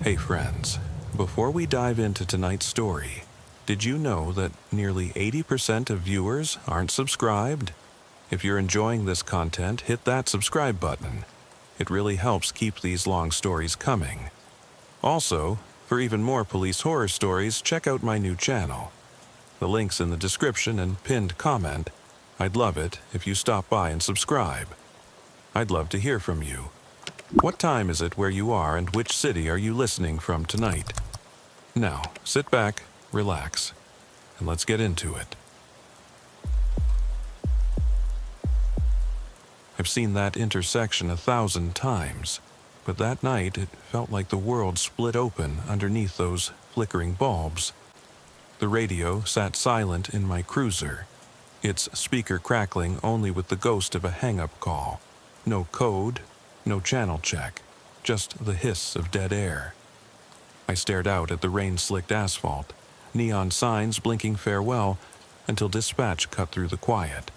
Hey friends, before we dive into tonight's story, did you know that nearly 80% of viewers aren't subscribed? If you're enjoying this content, hit that subscribe button. It really helps keep these long stories coming. Also, for even more police horror stories, check out my new channel. The link's in the description and pinned comment. I'd love it if you stop by and subscribe. I'd love to hear from you. What time is it where you are and which city are you listening from tonight? Now, sit back, relax, and let's get into it. I've seen that intersection 1,000 times, but that night it felt like the world split open underneath those flickering bulbs. The radio sat silent in my cruiser, its speaker crackling only with the ghost of a hang-up call. No code, no channel check, just the hiss of dead air. I stared out at the rain-slicked asphalt, neon signs blinking farewell, until dispatch cut through the quiet.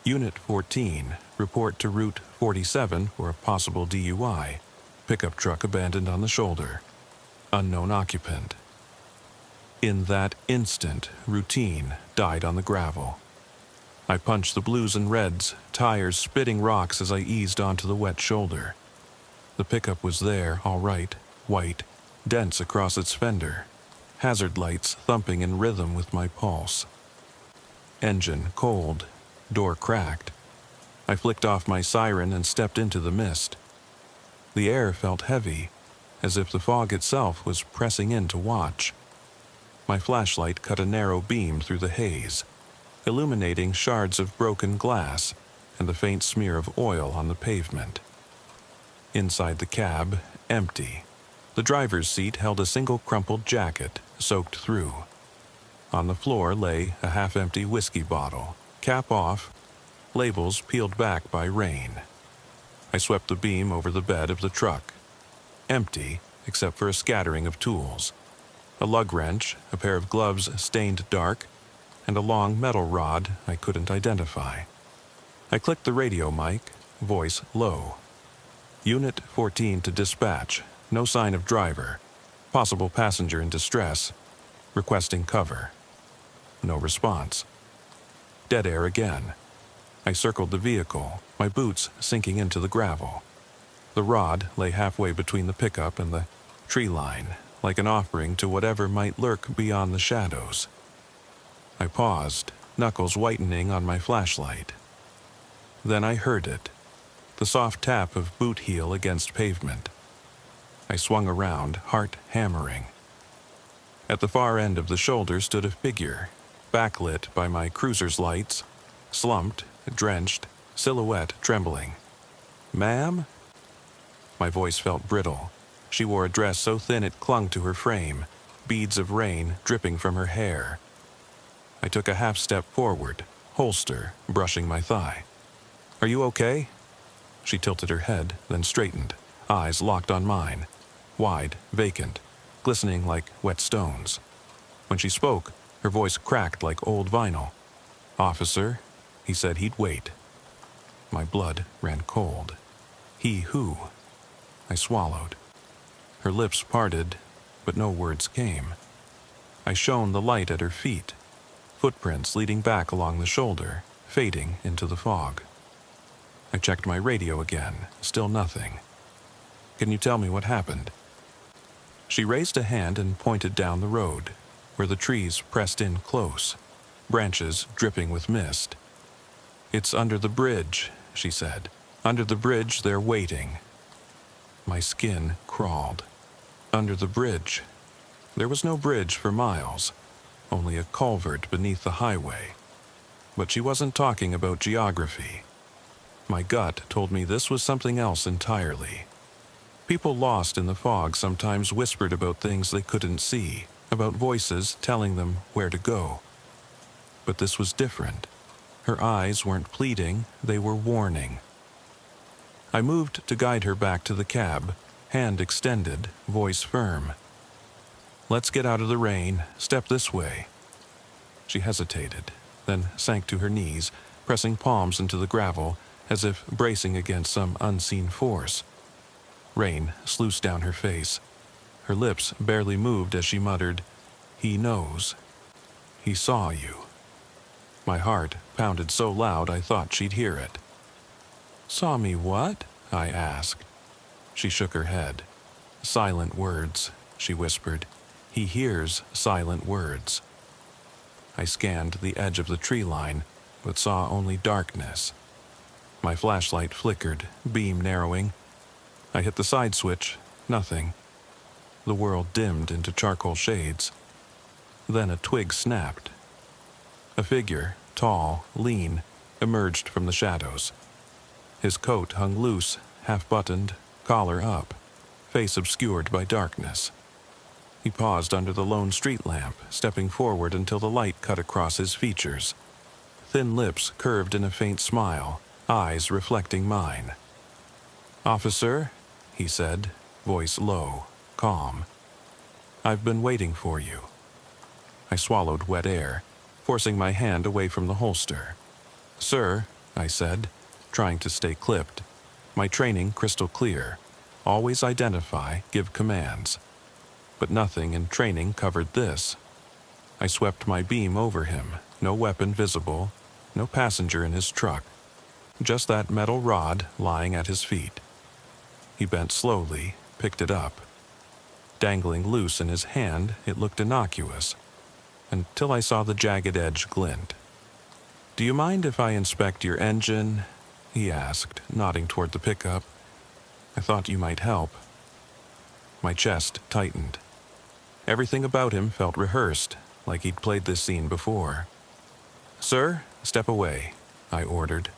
Unit 14, report to Route 47 for a possible DUI. Pickup truck abandoned on the shoulder. Unknown occupant. In that instant, routine died on the gravel. I punched the blues and reds, tires spitting rocks as I eased onto the wet shoulder. The pickup was there, all right, white, dense across its fender, hazard lights thumping in rhythm with my pulse. Engine cold, door cracked. I flicked off my siren and stepped into the mist. The air felt heavy, as if the fog itself was pressing in to watch. My flashlight cut a narrow beam through the haze, illuminating shards of broken glass and the faint smear of oil on the pavement. Inside the cab, empty. The driver's seat held a single crumpled jacket, soaked through. On the floor lay a half-empty whiskey bottle, cap off, labels peeled back by rain. I swept the beam over the bed of the truck. Empty, except for a scattering of tools. A lug wrench, a pair of gloves stained dark, and a long metal rod I couldn't identify. I clicked the radio mic, voice low. Unit 14 to dispatch, no sign of driver. Possible passenger in distress, requesting cover. No response. Dead air again. I circled the vehicle, my boots sinking into the gravel. The rod lay halfway between the pickup and the tree line, like an offering to whatever might lurk beyond the shadows. I paused, knuckles whitening on my flashlight. Then I heard it, the soft tap of boot heel against pavement. I swung around, heart hammering. At the far end of the shoulder stood a figure, backlit by my cruiser's lights, slumped, drenched, silhouette trembling. "Ma'am?" My voice felt brittle. She wore a dress so thin it clung to her frame, beads of rain dripping from her hair. I took a half step forward, holster brushing my thigh. "Are you okay?" She tilted her head, then straightened, eyes locked on mine, wide, vacant, glistening like wet stones. When she spoke, her voice cracked like old vinyl. "Officer," he said he'd wait. My blood ran cold. "He who?" I swallowed. Her lips parted, but no words came. I shone the light at her feet, footprints leading back along the shoulder, fading into the fog. I checked my radio again, still nothing. "Can you tell me what happened?" She raised a hand and pointed down the road, where the trees pressed in close, branches dripping with mist. "It's under the bridge," she said. "Under the bridge, they're waiting." My skin crawled. Under the bridge. There was no bridge for miles, only a culvert beneath the highway. But she wasn't talking about geography. My gut told me this was something else entirely. People lost in the fog sometimes whispered about things they couldn't see, about voices telling them where to go. But this was different. Her eyes weren't pleading, they were warning. I moved to guide her back to the cab, hand extended, voice firm. "Let's get out of the rain. Step this way." She hesitated, then sank to her knees, pressing palms into the gravel as if bracing against some unseen force. Rain sluiced down her face, Her lips barely moved as she muttered, "He knows. He saw you." My heart pounded so loud I thought she'd hear it. "Saw me what?" I asked. She shook her head. "Silent words," she whispered. "He hears silent words." I scanned the edge of the tree line, but saw only darkness. My flashlight flickered, beam narrowing. I hit the side switch. Nothing. The world dimmed into charcoal shades. Then a twig snapped. A figure, tall, lean, emerged from the shadows. His coat hung loose, half-buttoned, collar up, face obscured by darkness. He paused under the lone street lamp, stepping forward until the light cut across his features. Thin lips curved in a faint smile, eyes reflecting mine. "Officer," he said, voice low, calm. "I've been waiting for you." I swallowed wet air, forcing my hand away from the holster. "Sir," I said, trying to stay clipped. My training crystal clear. Always identify, give commands. But nothing in training covered this. I swept my beam over him, no weapon visible, no passenger in his truck. Just that metal rod lying at his feet. He bent slowly, picked it up. Dangling loose in his hand, it looked innocuous, until I saw the jagged edge glint. "Do you mind if I inspect your engine?" he asked, nodding toward the pickup. "I thought you might help." My chest tightened. Everything about him felt rehearsed, like he'd played this scene before. "Sir, step away," I ordered.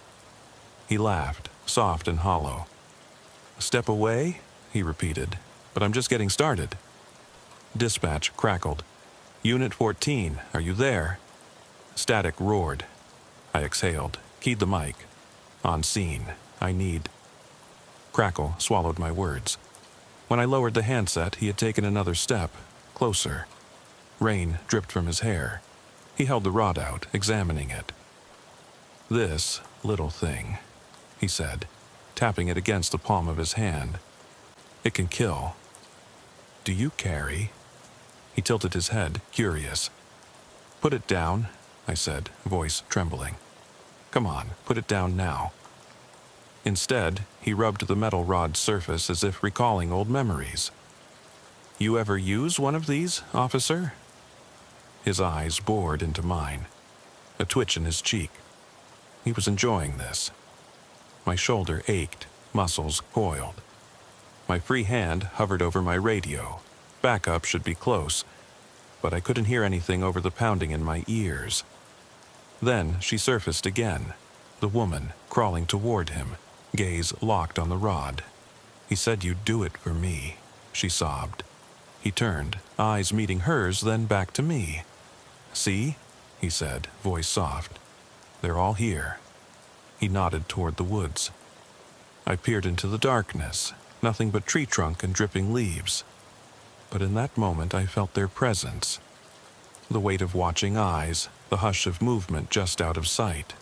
He laughed, soft and hollow. "Step away?" he repeated. "But I'm just getting started." Dispatch crackled. "Unit 14, are you there?" Static roared. I exhaled, keyed the mic. "On scene. I need—" Crackle swallowed my words. When I lowered the handset, he had taken another step, closer. Rain dripped from his hair. He held the rod out, examining it. "This little thing," he said, tapping it against the palm of his hand. "It can kill. Do you carry?" He tilted his head, curious. "Put it down," I said, voice trembling. "Come on, put it down now." Instead, he rubbed the metal rod's surface as if recalling old memories. "You ever use one of these, officer?" His eyes bored into mine, a twitch in his cheek. He was enjoying this. My shoulder ached, muscles coiled. My free hand hovered over my radio. Backup should be close, but I couldn't hear anything over the pounding in my ears. Then she surfaced again, the woman crawling toward him, gaze locked on the rod. "He said you'd do it for me," she sobbed. He turned, eyes meeting hers, then back to me. "See?" he said, voice soft. "They're all here." He nodded toward the woods. I peered into the darkness, nothing but tree trunk and dripping leaves. But in that moment I felt their presence. The weight of watching eyes, the hush of movement just out of sight.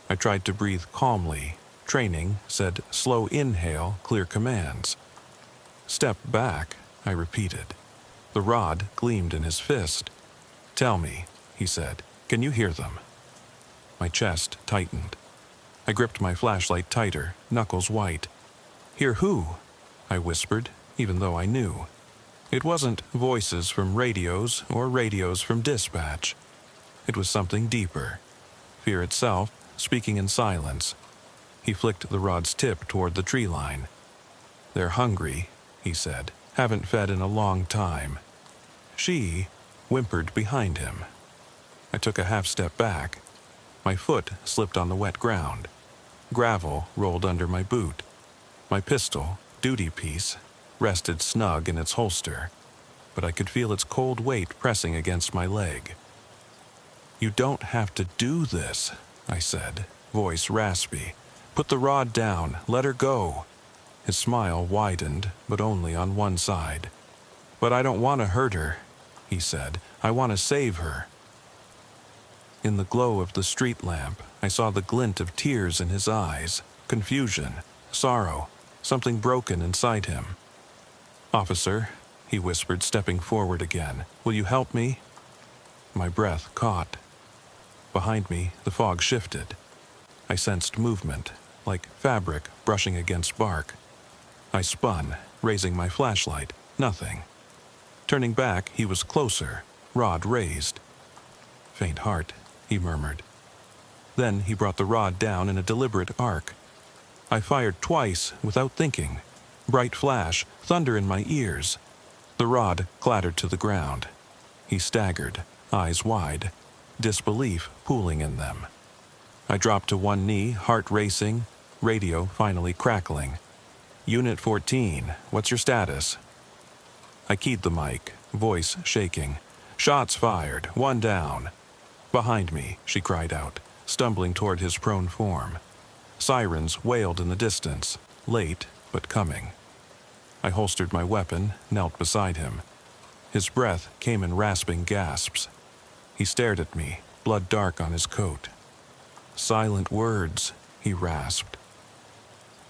I tried to breathe calmly. Training said slow inhale, clear commands. "Step back," I repeated. The rod gleamed in his fist. "Tell me," he said, "can you hear them?" My chest tightened. I gripped my flashlight tighter, knuckles white. "Hear who?" I whispered, even though I knew. It wasn't voices from radios or radios from dispatch. It was something deeper. Fear itself, speaking in silence. He flicked the rod's tip toward the tree line. "They're hungry," he said. "Haven't fed in a long time." She whimpered behind him. I took a half step back. My foot slipped on the wet ground. Gravel rolled under my boot. My pistol, duty piece, rested snug in its holster, but I could feel its cold weight pressing against my leg. "You don't have to do this," I said, voice raspy. "Put the rod down, let her go." His smile widened, but only on one side. "But I don't want to hurt her," he said. "I want to save her." In the glow of the street lamp, I saw the glint of tears in his eyes, confusion, sorrow, something broken inside him. "Officer," he whispered, stepping forward again. "Will you help me?" My breath caught. Behind me, the fog shifted. I sensed movement, like fabric brushing against bark. I spun, raising my flashlight. Nothing. Turning back, he was closer, rod raised. "Faint heart," he murmured. Then he brought the rod down in a deliberate arc. I fired twice without thinking. Bright flash, thunder in my ears. The rod clattered to the ground. He staggered, eyes wide, disbelief pooling in them. I dropped to one knee, heart racing, radio finally crackling. "Unit 14, what's your status?" I keyed the mic, voice shaking. "Shots fired, one down." "Behind me," she cried out, stumbling toward his prone form. Sirens wailed in the distance, late but coming. I holstered my weapon, knelt beside him. His breath came in rasping gasps. He stared at me, blood dark on his coat. "Silent words," he rasped.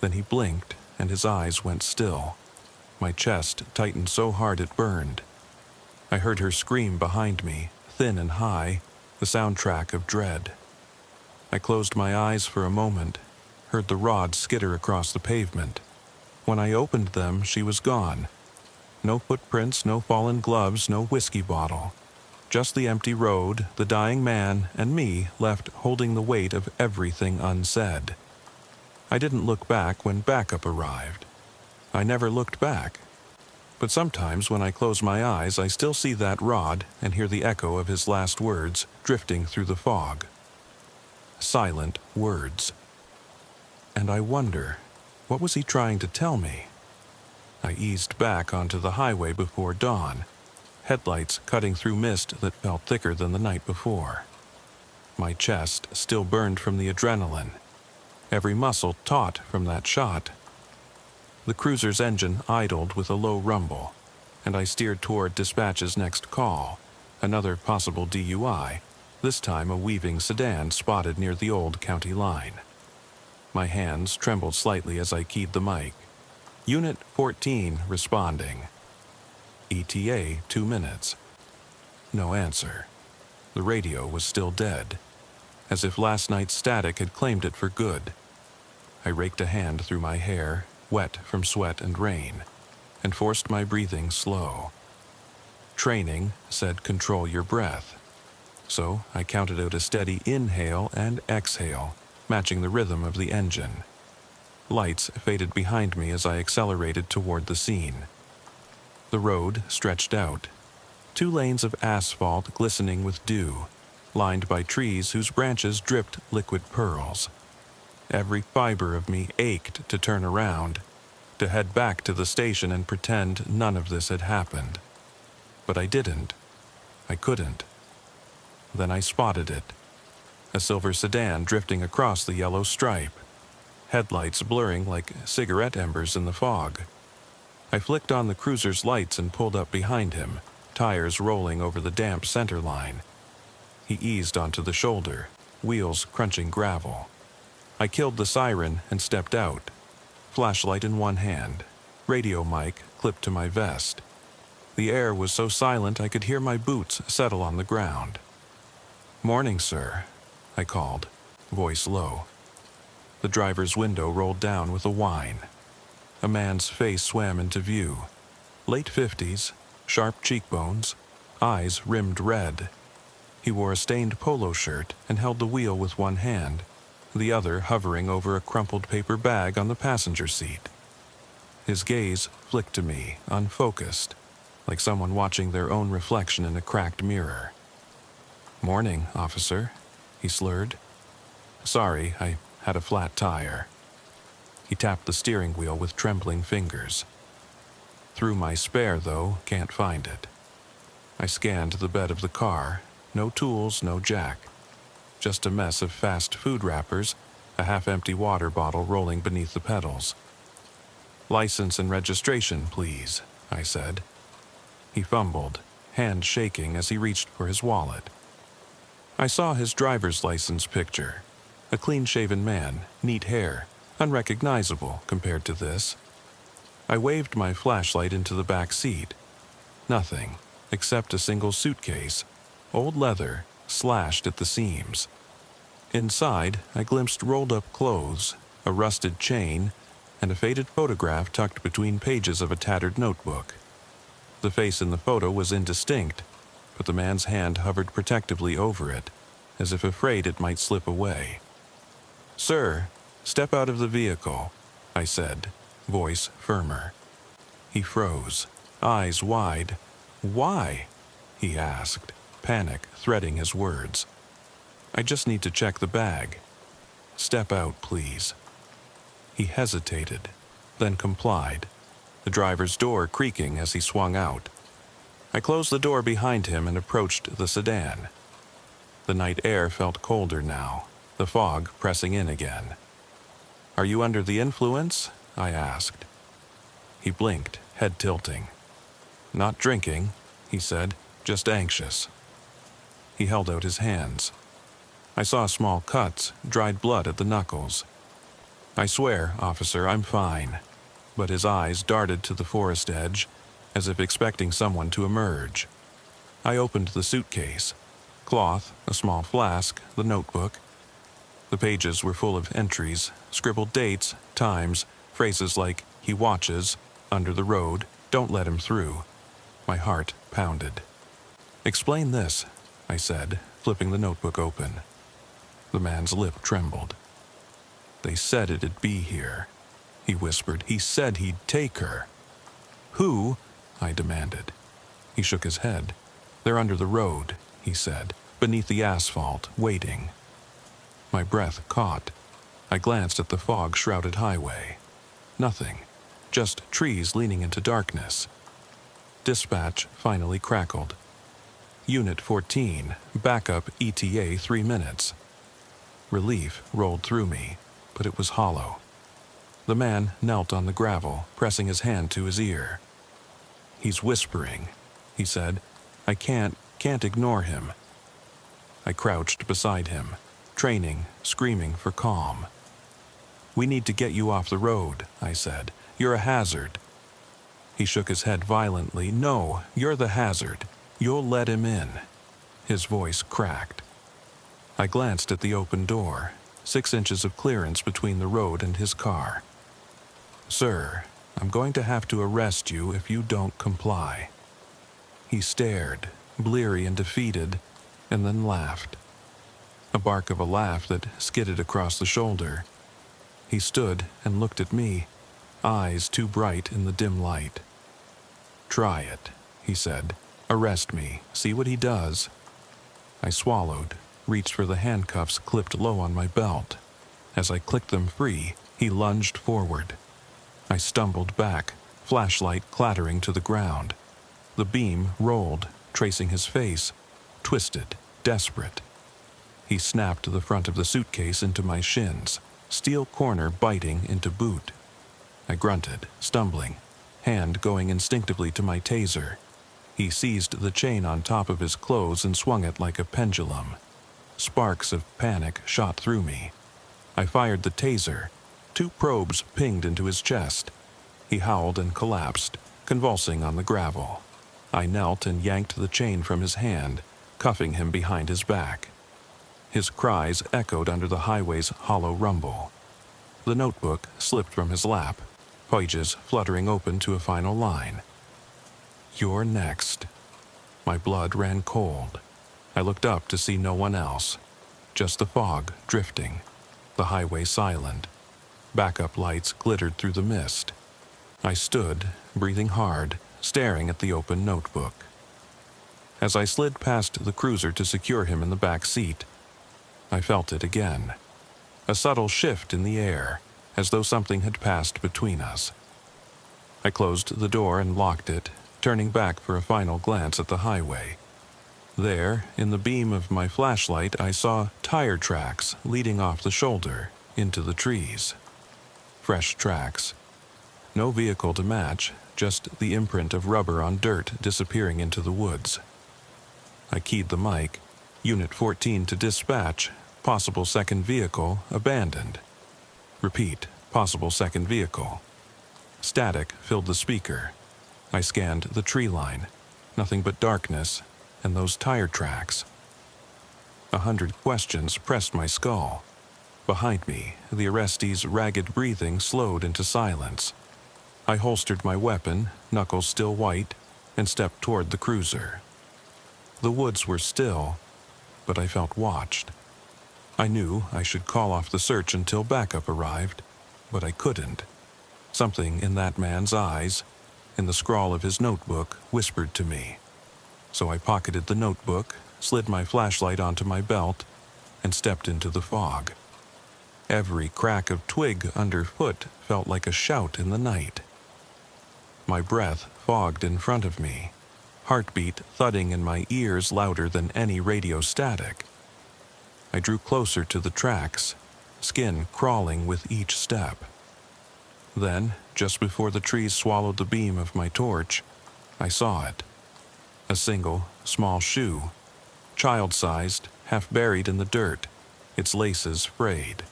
Then he blinked, and his eyes went still. My chest tightened so hard it burned. I heard her scream behind me, thin and high, the soundtrack of dread. I closed my eyes for a moment, heard the rod skitter across the pavement. When I opened them, she was gone. No footprints, no fallen gloves, no whiskey bottle. Just the empty road, the dying man, and me left holding the weight of everything unsaid. I didn't look back when backup arrived. I never looked back. But sometimes when I close my eyes, I still see that rod and hear the echo of his last words drifting through the fog. Silent words. And I wonder, what was he trying to tell me? I eased back onto the highway before dawn, headlights cutting through mist that felt thicker than the night before. My chest still burned from the adrenaline, every muscle taut from that shot. The cruiser's engine idled with a low rumble, and I steered toward dispatch's next call, another possible DUI, this time a weaving sedan spotted near the old county line. My hands trembled slightly as I keyed the mic. Unit 14 responding. ETA 2 minutes. No answer. The radio was still dead, as if last night's static had claimed it for good. I raked a hand through my hair, wet from sweat and rain, and forced my breathing slow. Training said control your breath. So I counted out a steady inhale and exhale, matching the rhythm of the engine. Lights faded behind me as I accelerated toward the scene. The road stretched out, 2 lanes of asphalt glistening with dew, lined by trees whose branches dripped liquid pearls. Every fiber of me ached to turn around, to head back to the station and pretend none of this had happened. But I didn't. I couldn't. Then I spotted it. A silver sedan drifting across the yellow stripe, headlights blurring like cigarette embers in the fog. I flicked on the cruiser's lights and pulled up behind him, tires rolling over the damp center line. He eased onto the shoulder, wheels crunching gravel. I killed the siren and stepped out, flashlight in one hand, radio mic clipped to my vest. The air was so silent I could hear my boots settle on the ground. "Morning, sir," I called, voice low. The driver's window rolled down with a whine. A man's face swam into view. Late 50s, sharp cheekbones, eyes rimmed red. He wore a stained polo shirt and held the wheel with one hand, the other hovering over a crumpled paper bag on the passenger seat. His gaze flicked to me, unfocused, like someone watching their own reflection in a cracked mirror. "Morning, officer," he slurred. "Sorry, I had a flat tire." He tapped the steering wheel with trembling fingers. Threw my spare, though, can't find it. I scanned the bed of the car, no tools, no jack. Just a mess of fast food wrappers, a half-empty water bottle rolling beneath the pedals. "License and registration, please," I said. He fumbled, hand shaking as he reached for his wallet. I saw his driver's license picture. A clean-shaven man, neat hair, unrecognizable compared to this. I waved my flashlight into the back seat. Nothing, except a single suitcase, old leather, slashed at the seams. Inside, I glimpsed rolled-up clothes, a rusted chain, and a faded photograph tucked between pages of a tattered notebook. The face in the photo was indistinct, but the man's hand hovered protectively over it, as if afraid it might slip away. "Sir, step out of the vehicle," I said, voice firmer. He froze, eyes wide. "Why?" he asked, panic threading his words. "I just need to check the bag." "Step out, please." He hesitated, then complied, the driver's door creaking as he swung out. I closed the door behind him and approached the sedan. The night air felt colder now, the fog pressing in again. "Are you under the influence?" I asked. He blinked, head tilting. "Not drinking," he said, "just anxious." He held out his hands. I saw small cuts, dried blood at the knuckles. "I swear, officer, I'm fine." But his eyes darted to the forest edge, as if expecting someone to emerge. I opened the suitcase. Cloth, a small flask, the notebook. The pages were full of entries, scribbled dates, times, phrases like, "He watches," "Under the road," "Don't let him through." My heart pounded. "Explain this," I said, flipping the notebook open. The man's lip trembled. "They said it'd be here," he whispered. "He said he'd take her." "Who?" I demanded. He shook his head. "They're under the road," he said, "beneath the asphalt, waiting." My breath caught. I glanced at the fog-shrouded highway. Nothing, just trees leaning into darkness. Dispatch finally crackled. "Unit 14, backup ETA 3 minutes. Relief rolled through me, but it was hollow. The man knelt on the gravel, pressing his hand to his ear. "He's whispering," he said. "I can't ignore him." I crouched beside him, training, screaming for calm. "We need to get you off the road," I said. "You're a hazard." He shook his head violently. "No, you're the hazard. You'll let him in." His voice cracked. I glanced at the open door, 6 inches of clearance between the road and his car. "Sir, I'm going to have to arrest you if you don't comply." He stared, bleary and defeated, and then laughed. A bark of a laugh that skidded across the shoulder. He stood and looked at me, eyes too bright in the dim light. "Try it," he said. "Arrest me. See what he does." I swallowed, reached for the handcuffs clipped low on my belt. As I clicked them free, he lunged forward. I stumbled back, flashlight clattering to the ground. The beam rolled, tracing his face, twisted, desperate. He snapped the front of the suitcase into my shins, steel corner biting into boot. I grunted, stumbling, hand going instinctively to my taser. He seized the chain on top of his clothes and swung it like a pendulum. Sparks of panic shot through me. I fired the taser. 2 probes pinged into his chest. He howled and collapsed, convulsing on the gravel. I knelt and yanked the chain from his hand, cuffing him behind his back. His cries echoed under the highway's hollow rumble. The notebook slipped from his lap, pages fluttering open to a final line. "You're next." My blood ran cold. I looked up to see no one else, just the fog drifting, the highway silent. Backup lights glittered through the mist. I stood, breathing hard, staring at the open notebook. As I slid past the cruiser to secure him in the back seat, I felt it again. A subtle shift in the air, as though something had passed between us. I closed the door and locked it, turning back for a final glance at the highway. There, in the beam of my flashlight, I saw tire tracks leading off the shoulder into the trees. Fresh tracks. No vehicle to match, just the imprint of rubber on dirt disappearing into the woods. I keyed the mic. "Unit 14 to dispatch. Possible second vehicle abandoned." Repeat, "Possible second vehicle." Static filled the speaker. I scanned the tree line. Nothing but darkness and those tire tracks. 100 questions pressed my skull. Behind me, the arrestee's ragged breathing slowed into silence. I holstered my weapon, knuckles still white, and stepped toward the cruiser. The woods were still, but I felt watched. I knew I should call off the search until backup arrived, but I couldn't. Something in that man's eyes, in the scrawl of his notebook, whispered to me. So I pocketed the notebook, slid my flashlight onto my belt, and stepped into the fog. Every crack of twig underfoot felt like a shout in the night. My breath fogged in front of me, heartbeat thudding in my ears louder than any radio static. I drew closer to the tracks, skin crawling with each step. Then, just before the trees swallowed the beam of my torch, I saw it. A single, small shoe, child-sized, half buried in the dirt, its laces frayed.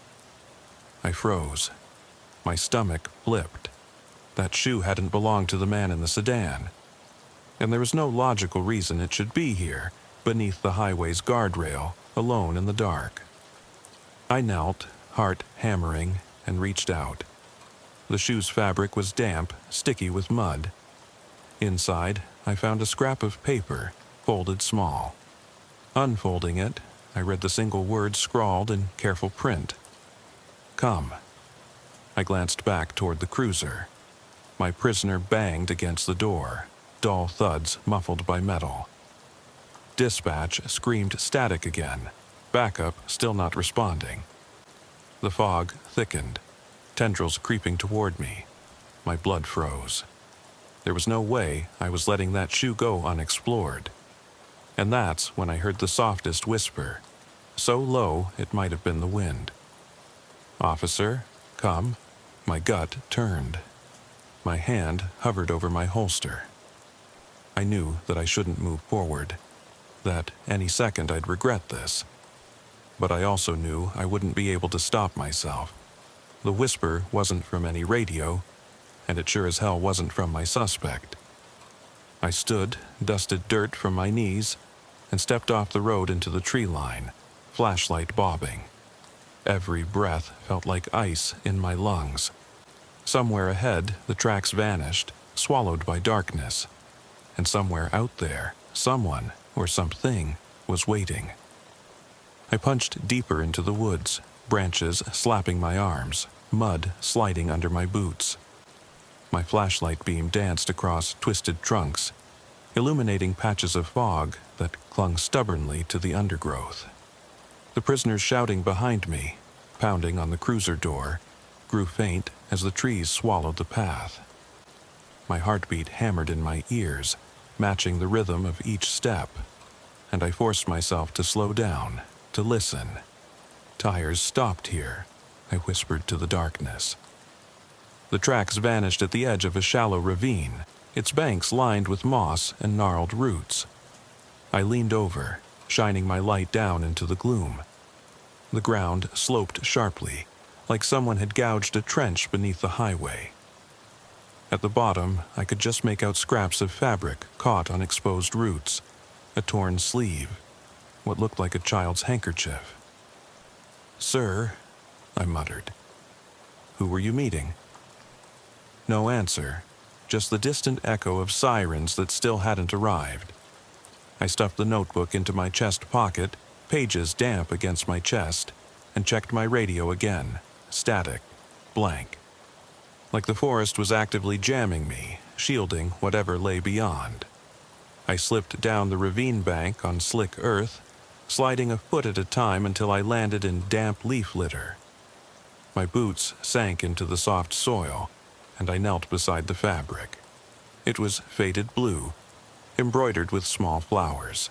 I froze. My stomach flipped. That shoe hadn't belonged to the man in the sedan. And there was no logical reason it should be here, beneath the highway's guardrail, alone in the dark. I knelt, heart hammering, and reached out. The shoe's fabric was damp, sticky with mud. Inside, I found a scrap of paper, folded small. Unfolding it, I read the single word scrawled in careful print. Come. I glanced back toward the cruiser. My prisoner banged against the door, dull thuds muffled by metal. Dispatch screamed static again, backup still not responding. The fog thickened, tendrils creeping toward me. My blood froze. There was no way I was letting that shoe go unexplored. And that's when I heard the softest whisper, so low it might have been the wind. Officer, come. My gut turned. My hand hovered over my holster. I knew that I shouldn't move forward, that any second I'd regret this. But I also knew I wouldn't be able to stop myself. The whisper wasn't from any radio, and it sure as hell wasn't from my suspect. I stood, dusted dirt from my knees, and stepped off the road into the tree line, flashlight bobbing. Every breath felt like ice in my lungs. Somewhere ahead, the tracks vanished, swallowed by darkness. And somewhere out there, someone, or something, was waiting. I punched deeper into the woods, branches slapping my arms, mud sliding under my boots. My flashlight beam danced across twisted trunks, illuminating patches of fog that clung stubbornly to the undergrowth. The prisoners shouting behind me, pounding on the cruiser door, grew faint as the trees swallowed the path. My heartbeat hammered in my ears, matching the rhythm of each step, and I forced myself to slow down, to listen. Tires stopped here, I whispered to the darkness. The tracks vanished at the edge of a shallow ravine, its banks lined with moss and gnarled roots. I leaned over, shining my light down into the gloom. The ground sloped sharply, like someone had gouged a trench beneath the highway. At the bottom, I could just make out scraps of fabric caught on exposed roots, a torn sleeve, what looked like a child's handkerchief. "Sir," I muttered. "Who were you meeting?" No answer, just the distant echo of sirens that still hadn't arrived. I stuffed the notebook into my chest pocket, pages damp against my chest, and checked my radio again, static, blank. Like the forest was actively jamming me, shielding whatever lay beyond. I slipped down the ravine bank on slick earth, sliding a foot at a time until I landed in damp leaf litter. My boots sank into the soft soil, and I knelt beside the fabric. It was faded blue, embroidered with small flowers.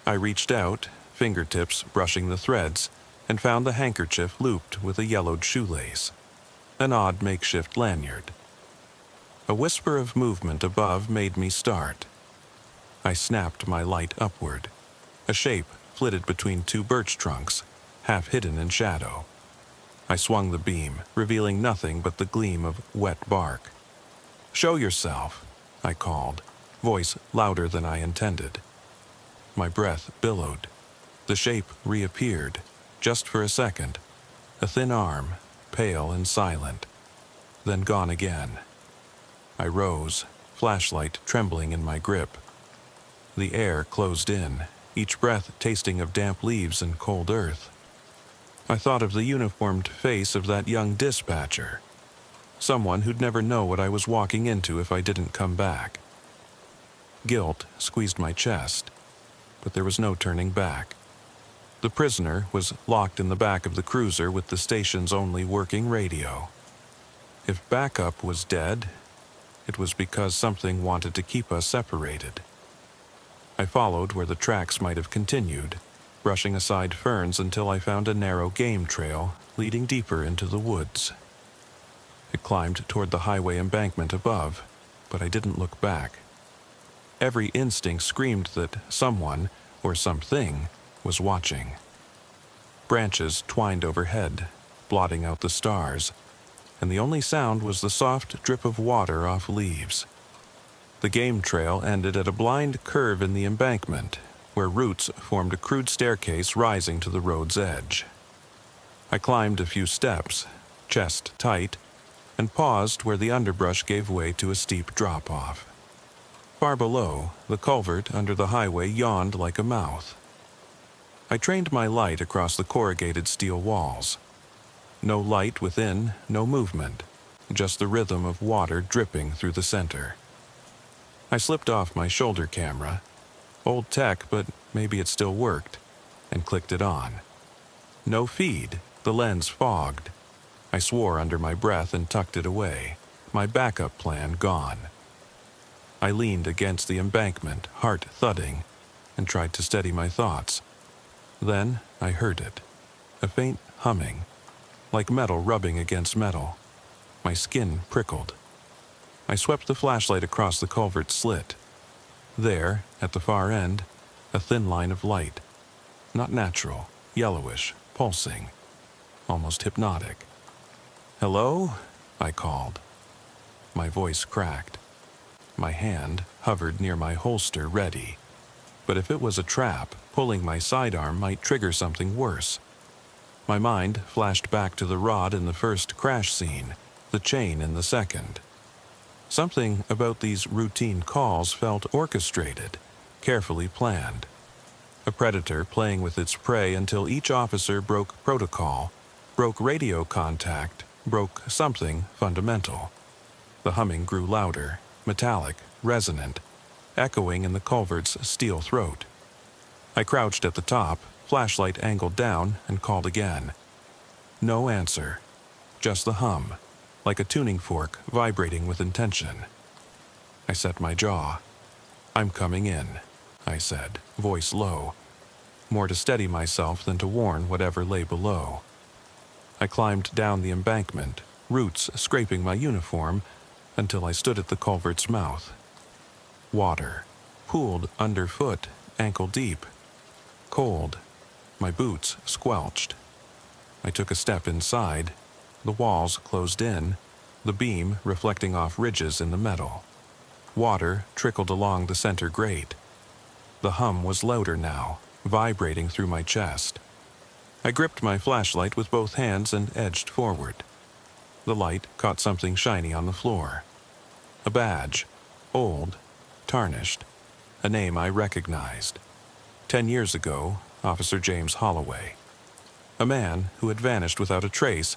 I reached out, fingertips brushing the threads, and found the handkerchief looped with a yellowed shoelace, an odd makeshift lanyard. A whisper of movement above made me start. I snapped my light upward. A shape flitted between two birch trunks, half hidden in shadow. I swung the beam, revealing nothing but the gleam of wet bark. "Show yourself," I called. voice louder than I intended. My breath billowed. The shape reappeared, just for a second. A thin arm, pale and silent, then gone again. I rose, flashlight trembling in my grip. The air closed in, each breath tasting of damp leaves and cold earth. I thought of the uniformed face of that young dispatcher, someone who'd never know what I was walking into if I didn't come back. Guilt squeezed my chest, but there was no turning back. The prisoner was locked in the back of the cruiser with the station's only working radio. If backup was dead, it was because something wanted to keep us separated. I followed where the tracks might have continued, brushing aside ferns until I found a narrow game trail leading deeper into the woods. It climbed toward the highway embankment above, but I didn't look back. Every instinct screamed that someone, or something, was watching. Branches twined overhead, blotting out the stars, and the only sound was the soft drip of water off leaves. The game trail ended at a blind curve in the embankment, where roots formed a crude staircase rising to the road's edge. I climbed a few steps, chest tight, and paused where the underbrush gave way to a steep drop-off. Far below, the culvert under the highway yawned like a mouth. I trained my light across the corrugated steel walls. No light within, no movement, just the rhythm of water dripping through the center. I slipped off my shoulder camera, old tech, but maybe it still worked, and clicked it on. No feed, the lens fogged. I swore under my breath and tucked it away, my backup plan gone. I leaned against the embankment, heart thudding, and tried to steady my thoughts. Then I heard it, a faint humming, like metal rubbing against metal. My skin prickled. I swept the flashlight across the culvert slit. There, at the far end, a thin line of light. Not natural, yellowish, pulsing, almost hypnotic. "Hello?" I called. My voice cracked. My hand hovered near my holster, ready. But if it was a trap, pulling my sidearm might trigger something worse. My mind flashed back to the rod in the first crash scene, the chain in the second. Something about these routine calls felt orchestrated, carefully planned. A predator playing with its prey until each officer broke protocol, broke radio contact, broke something fundamental. The humming grew louder, metallic, resonant, echoing in the culvert's steel throat. I crouched at the top, flashlight angled down, and called again. No answer, just the hum, like a tuning fork vibrating with intention. I set my jaw. "I'm coming in," I said, voice low, more to steady myself than to warn whatever lay below. I climbed down the embankment, roots scraping my uniform, until I stood at the culvert's mouth. Water, pooled underfoot, ankle deep. Cold. My boots squelched. I took a step inside. The walls closed in, the beam reflecting off ridges in the metal. Water trickled along the center grate. The hum was louder now, vibrating through my chest. I gripped my flashlight with both hands and edged forward. The light caught something shiny on the floor. A badge, old, tarnished, a name I recognized. 10 years ago, Officer James Holloway. A man who had vanished without a trace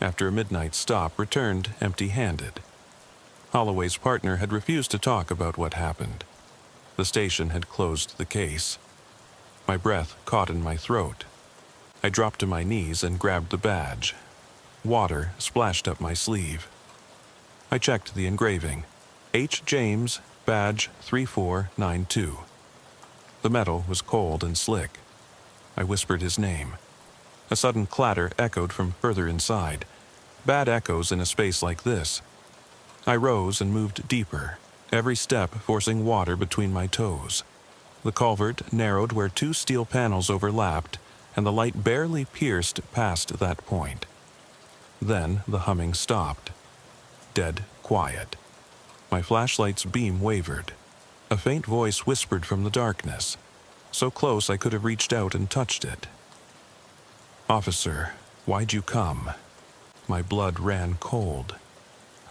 after a midnight stop returned empty-handed. Holloway's partner had refused to talk about what happened. The station had closed the case. My breath caught in my throat. I dropped to my knees and grabbed the badge. Water splashed up my sleeve. I checked the engraving. H. James, badge 3492. The metal was cold and slick. I whispered his name. A sudden clatter echoed from further inside. Bad echoes in a space like this. I rose and moved deeper, every step forcing water between my toes. The culvert narrowed where two steel panels overlapped, and the light barely pierced past that point. Then the humming stopped. Dead quiet. My flashlight's beam wavered. A faint voice whispered from the darkness, so close I could have reached out and touched it. "Officer, why'd you come?" My blood ran cold.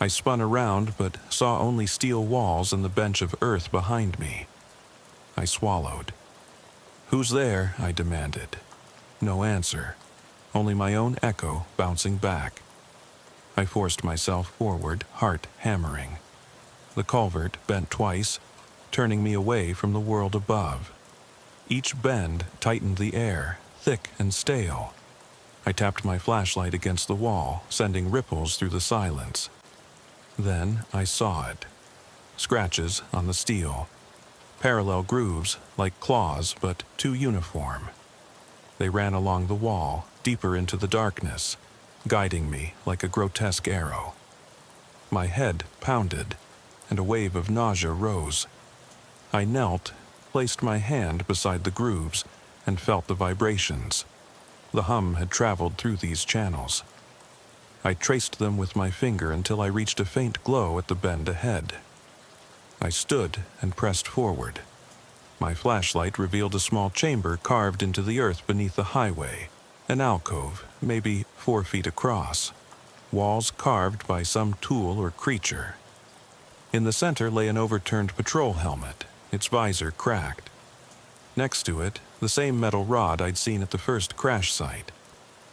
I spun around but saw only steel walls and the bench of earth behind me. I swallowed. "Who's there?" I demanded. No answer, only my own echo bouncing back. I forced myself forward, heart hammering. The culvert bent twice, turning me away from the world above. Each bend tightened the air, thick and stale. I tapped my flashlight against the wall, sending ripples through the silence. Then I saw it. Scratches on the steel. Parallel grooves, like claws, but too uniform. They ran along the wall, deeper into the darkness, guiding me like a grotesque arrow. My head pounded, and a wave of nausea rose. I knelt, placed my hand beside the grooves, and felt the vibrations. The hum had traveled through these channels. I traced them with my finger until I reached a faint glow at the bend ahead. I stood and pressed forward. My flashlight revealed a small chamber carved into the earth beneath the highway, an alcove, maybe 4 feet across, walls carved by some tool or creature. In the center lay an overturned patrol helmet, its visor cracked. Next to it, the same metal rod I'd seen at the first crash site,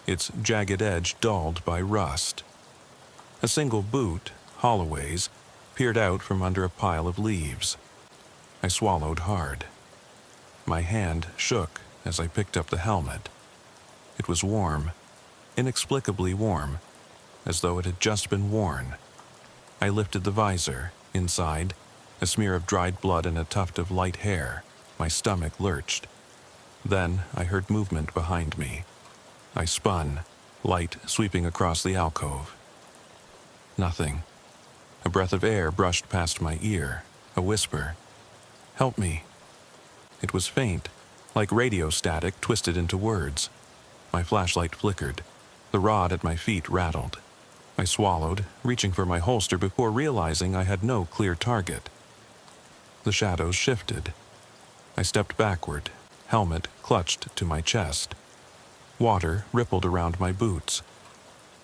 its jagged edge dulled by rust. A single boot, Holloway's, peered out from under a pile of leaves. I swallowed hard. My hand shook as I picked up the helmet. It was warm, inexplicably warm, as though it had just been worn. I lifted the visor. Inside, a smear of dried blood and a tuft of light hair. My stomach lurched. Then I heard movement behind me. I spun, light sweeping across the alcove. Nothing. A breath of air brushed past my ear, a whisper. "Help me." It was faint, like radio static twisted into words. My flashlight flickered. The rod at my feet rattled. I swallowed, reaching for my holster before realizing I had no clear target. The shadows shifted. I stepped backward, helmet clutched to my chest. Water rippled around my boots.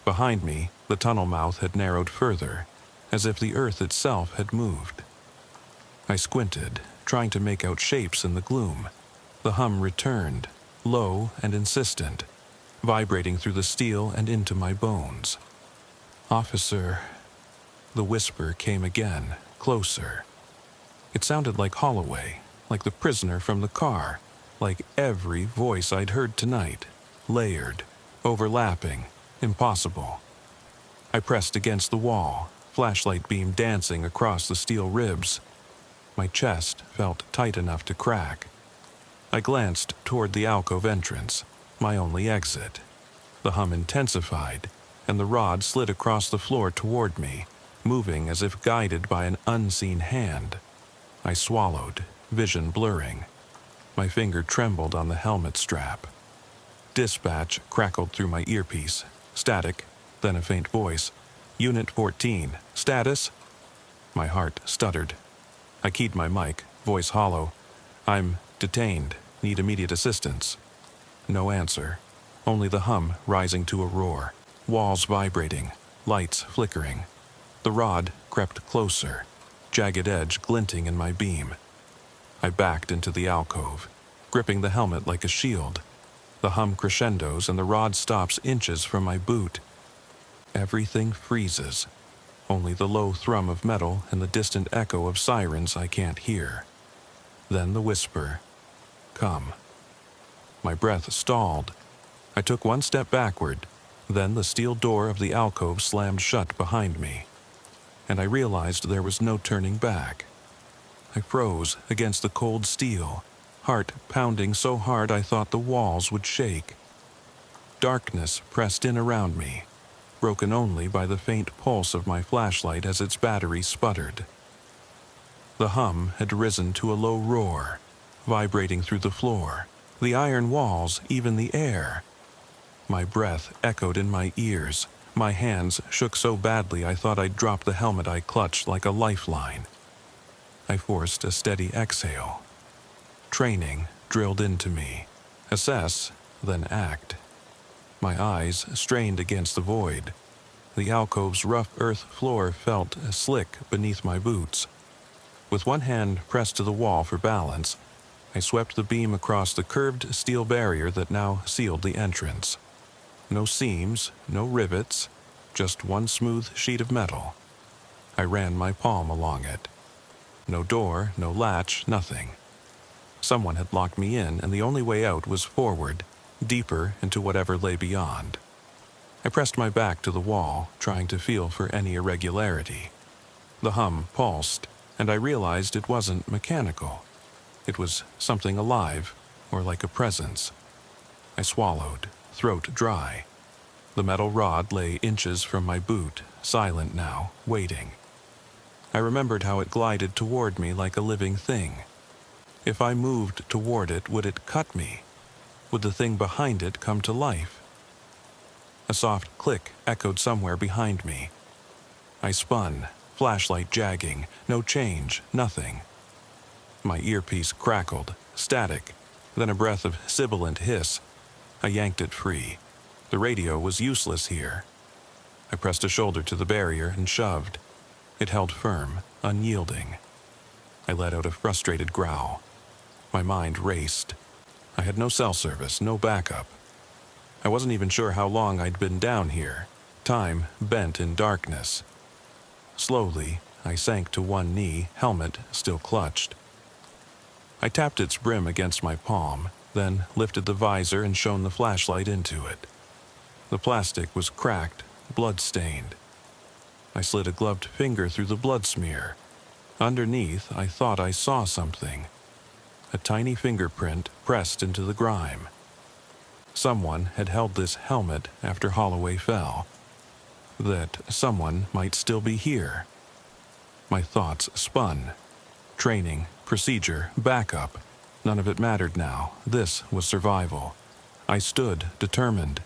Behind me, the tunnel mouth had narrowed further, as if the earth itself had moved. I squinted, trying to make out shapes in the gloom. The hum returned, low and insistent, vibrating through the steel and into my bones. "Officer," the whisper came again, closer. It sounded like Holloway, like the prisoner from the car, like every voice I'd heard tonight, layered, overlapping, impossible. I pressed against the wall, flashlight beam dancing across the steel ribs. My chest felt tight enough to crack. I glanced toward the alcove entrance, my only exit. The hum intensified, and the rod slid across the floor toward me, moving as if guided by an unseen hand. I swallowed, vision blurring. My finger trembled on the helmet strap. Dispatch crackled through my earpiece. Static, then a faint voice. "Unit 14, status?" My heart stuttered. I keyed my mic, voice hollow. "I'm detained, need immediate assistance." No answer, only the hum rising to a roar. Walls vibrating, lights flickering. The rod crept closer, jagged edge glinting in my beam. I backed into the alcove, gripping the helmet like a shield. The hum crescendos and the rod stops inches from my boot. Everything freezes, only the low thrum of metal and the distant echo of sirens I can't hear. Then the whisper, "Come." My breath stalled. I took one step backward. Then the steel door of the alcove slammed shut behind me, and I realized there was no turning back. I froze against the cold steel, heart pounding so hard I thought the walls would shake. Darkness pressed in around me, broken only by the faint pulse of my flashlight as its battery sputtered. The hum had risen to a low roar, vibrating through the floor, the iron walls, even the air. My breath echoed in my ears. My hands shook so badly I thought I'd drop the helmet I clutched like a lifeline. I forced a steady exhale. Training drilled into me. Assess, then act. My eyes strained against the void. The alcove's rough earth floor felt slick beneath my boots. With one hand pressed to the wall for balance, I swept the beam across the curved steel barrier that now sealed the entrance. No seams, no rivets, just one smooth sheet of metal. I ran my palm along it. No door, no latch, nothing. Someone had locked me in, and the only way out was forward, deeper into whatever lay beyond. I pressed my back to the wall, trying to feel for any irregularity. The hum pulsed, and I realized it wasn't mechanical. It was something alive, or like a presence. I swallowed, throat dry. The metal rod lay inches from my boot, silent now, waiting. I remembered how it glided toward me like a living thing. If I moved toward it, would it cut me? Would the thing behind it come to life? A soft click echoed somewhere behind me. I spun, flashlight jagging, no change, nothing. My earpiece crackled, static, then a breath of sibilant hiss. I yanked it free. The radio was useless here. I pressed a shoulder to the barrier and shoved. It held firm, unyielding. I let out a frustrated growl. My mind raced. I had no cell service, no backup. I wasn't even sure how long I'd been down here. Time bent in darkness. Slowly, I sank to one knee, helmet still clutched. I tapped its brim against my palm, then lifted the visor and shone the flashlight into it. The plastic was cracked, blood-stained. I slid a gloved finger through the blood smear. Underneath, I thought I saw something. A tiny fingerprint pressed into the grime. Someone had held this helmet after Holloway fell. That someone might still be here. My thoughts spun. Training, procedure, backup. None of it mattered now. This was survival. I stood, determined.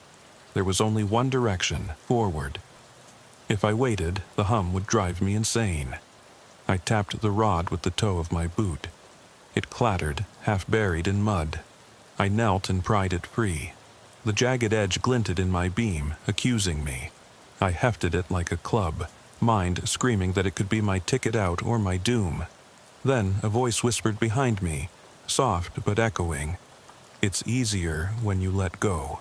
There was only one direction, forward. If I waited, the hum would drive me insane. I tapped the rod with the toe of my boot. It clattered, half buried in mud. I knelt and pried it free. The jagged edge glinted in my beam, accusing me. I hefted it like a club, mind screaming that it could be my ticket out or my doom. Then a voice whispered behind me, soft but echoing, "It's easier when you let go."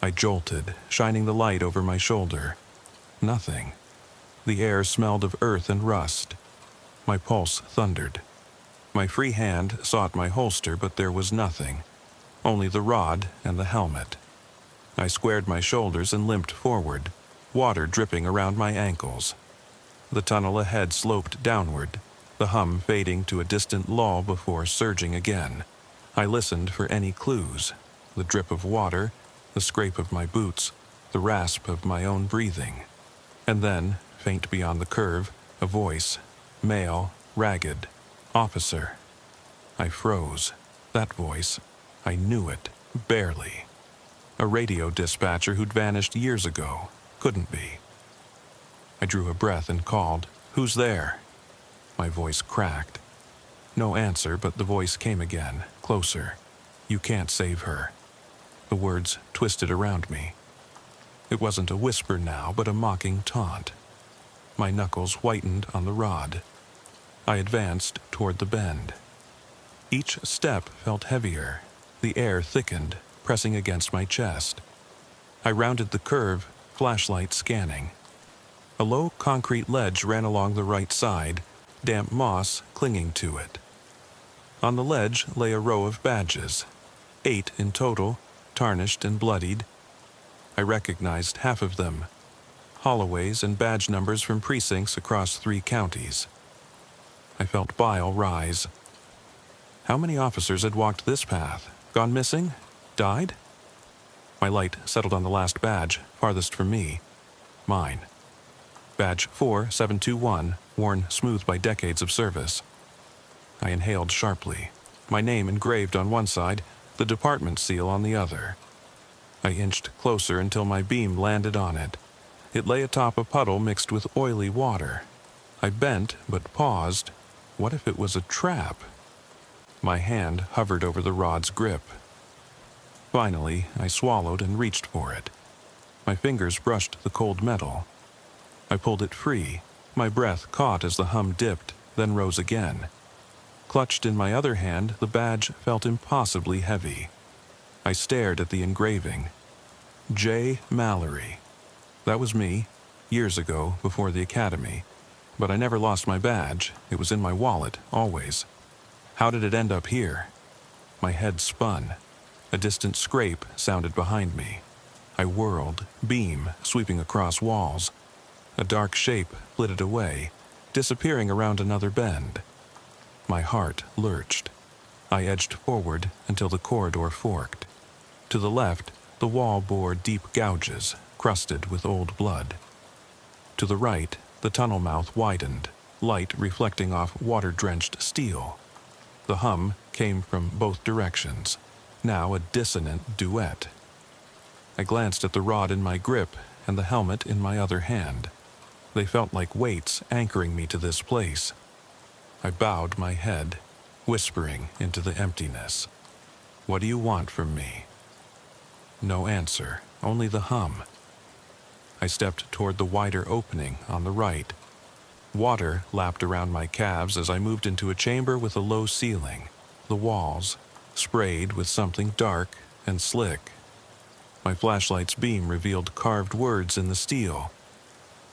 I jolted, shining the light over my shoulder. Nothing. The air smelled of earth and rust. My pulse thundered. My free hand sought my holster, but there was nothing. Only the rod and the helmet. I squared my shoulders and limped forward, water dripping around my ankles. The tunnel ahead sloped downward, the hum fading to a distant lull before surging again. I listened for any clues. The drip of water, the scrape of my boots, the rasp of my own breathing. And then, faint beyond the curve, a voice, male, ragged, "Officer." I froze. That voice, I knew it, barely. A radio dispatcher who'd vanished years ago. Couldn't be. I drew a breath and called, "Who's there?" My voice cracked. No answer, but the voice came again, closer. "You can't save her." The words twisted around me. It wasn't a whisper now, but a mocking taunt. My knuckles whitened on the rod. I advanced toward the bend. Each step felt heavier. The air thickened, pressing against my chest. I rounded the curve, flashlight scanning. A low concrete ledge ran along the right side, damp moss clinging to it. On the ledge lay a row of badges, 8 in total, tarnished and bloodied. I recognized half of them, Holloway's and badge numbers from precincts across 3 counties. I felt bile rise. How many officers had walked this path? Gone missing? Died? My light settled on the last badge, farthest from me. Mine. Badge 4721, worn smooth by decades of service. I inhaled sharply, my name engraved on one side, the department seal on the other. I inched closer until my beam landed on it. It lay atop a puddle mixed with oily water. I bent, but paused. What if it was a trap? My hand hovered over the rod's grip. Finally, I swallowed and reached for it. My fingers brushed the cold metal. I pulled it free. My breath caught as the hum dipped, then rose again. Clutched in my other hand, the badge felt impossibly heavy. I stared at the engraving. J. Mallory. That was me, years ago, before the academy. But I never lost my badge. It was in my wallet, always. How did it end up here? My head spun. A distant scrape sounded behind me. I whirled, beam sweeping across walls. A dark shape flitted away, disappearing around another bend. My heart lurched. I edged forward until the corridor forked. To the left, the wall bore deep gouges, crusted with old blood. To the right, the tunnel mouth widened, light reflecting off water-drenched steel. The hum came from both directions, now a dissonant duet. I glanced at the rod in my grip and the helmet in my other hand. They felt like weights anchoring me to this place. I bowed my head, whispering into the emptiness. What do you want from me? No answer, only the hum. I stepped toward the wider opening on the right. Water lapped around my calves as I moved into a chamber with a low ceiling, the walls sprayed with something dark and slick. My flashlight's beam revealed carved words in the steel.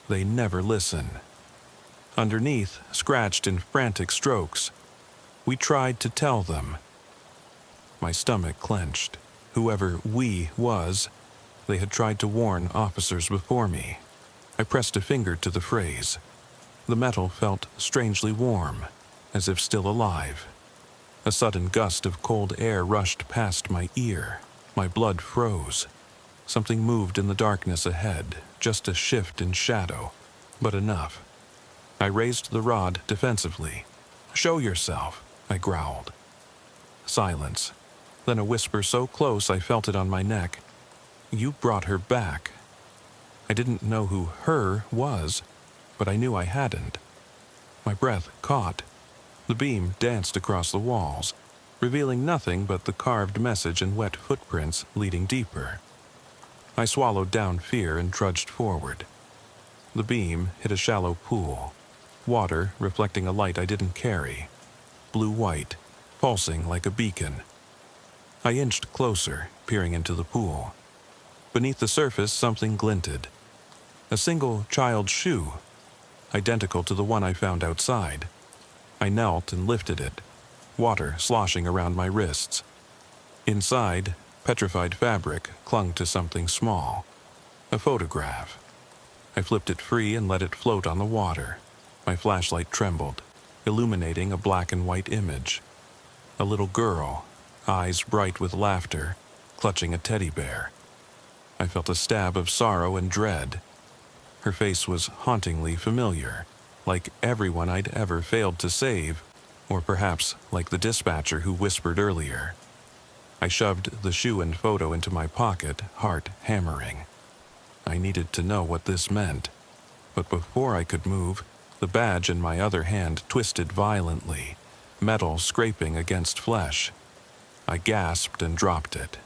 They never listen. Underneath, scratched in frantic strokes, we tried to tell them. My stomach clenched. Whoever "we" was, they had tried to warn officers before me. I pressed a finger to the phrase. The metal felt strangely warm, as if still alive. A sudden gust of cold air rushed past my ear. My blood froze. Something moved in the darkness ahead, just a shift in shadow, but enough. I raised the rod defensively. Show yourself, I growled. Silence. Then a whisper so close I felt it on my neck. You brought her back. I didn't know who "her" was, but I knew I hadn't. My breath caught. The beam danced across the walls, revealing nothing but the carved message and wet footprints leading deeper. I swallowed down fear and trudged forward. The beam hit a shallow pool, water reflecting a light I didn't carry, blue-white, pulsing like a beacon. I inched closer, peering into the pool. Beneath the surface, something glinted. A single child's shoe, identical to the one I found outside. I knelt and lifted it, water sloshing around my wrists. Inside, petrified fabric clung to something small. A photograph. I flipped it free and let it float on the water. My flashlight trembled, illuminating a black and white image. A little girl, eyes bright with laughter, clutching a teddy bear. I felt a stab of sorrow and dread. Her face was hauntingly familiar, like everyone I'd ever failed to save, or perhaps like the dispatcher who whispered earlier. I shoved the shoe and photo into my pocket, heart hammering. I needed to know what this meant, but before I could move, the badge in my other hand twisted violently, metal scraping against flesh. I gasped and dropped it.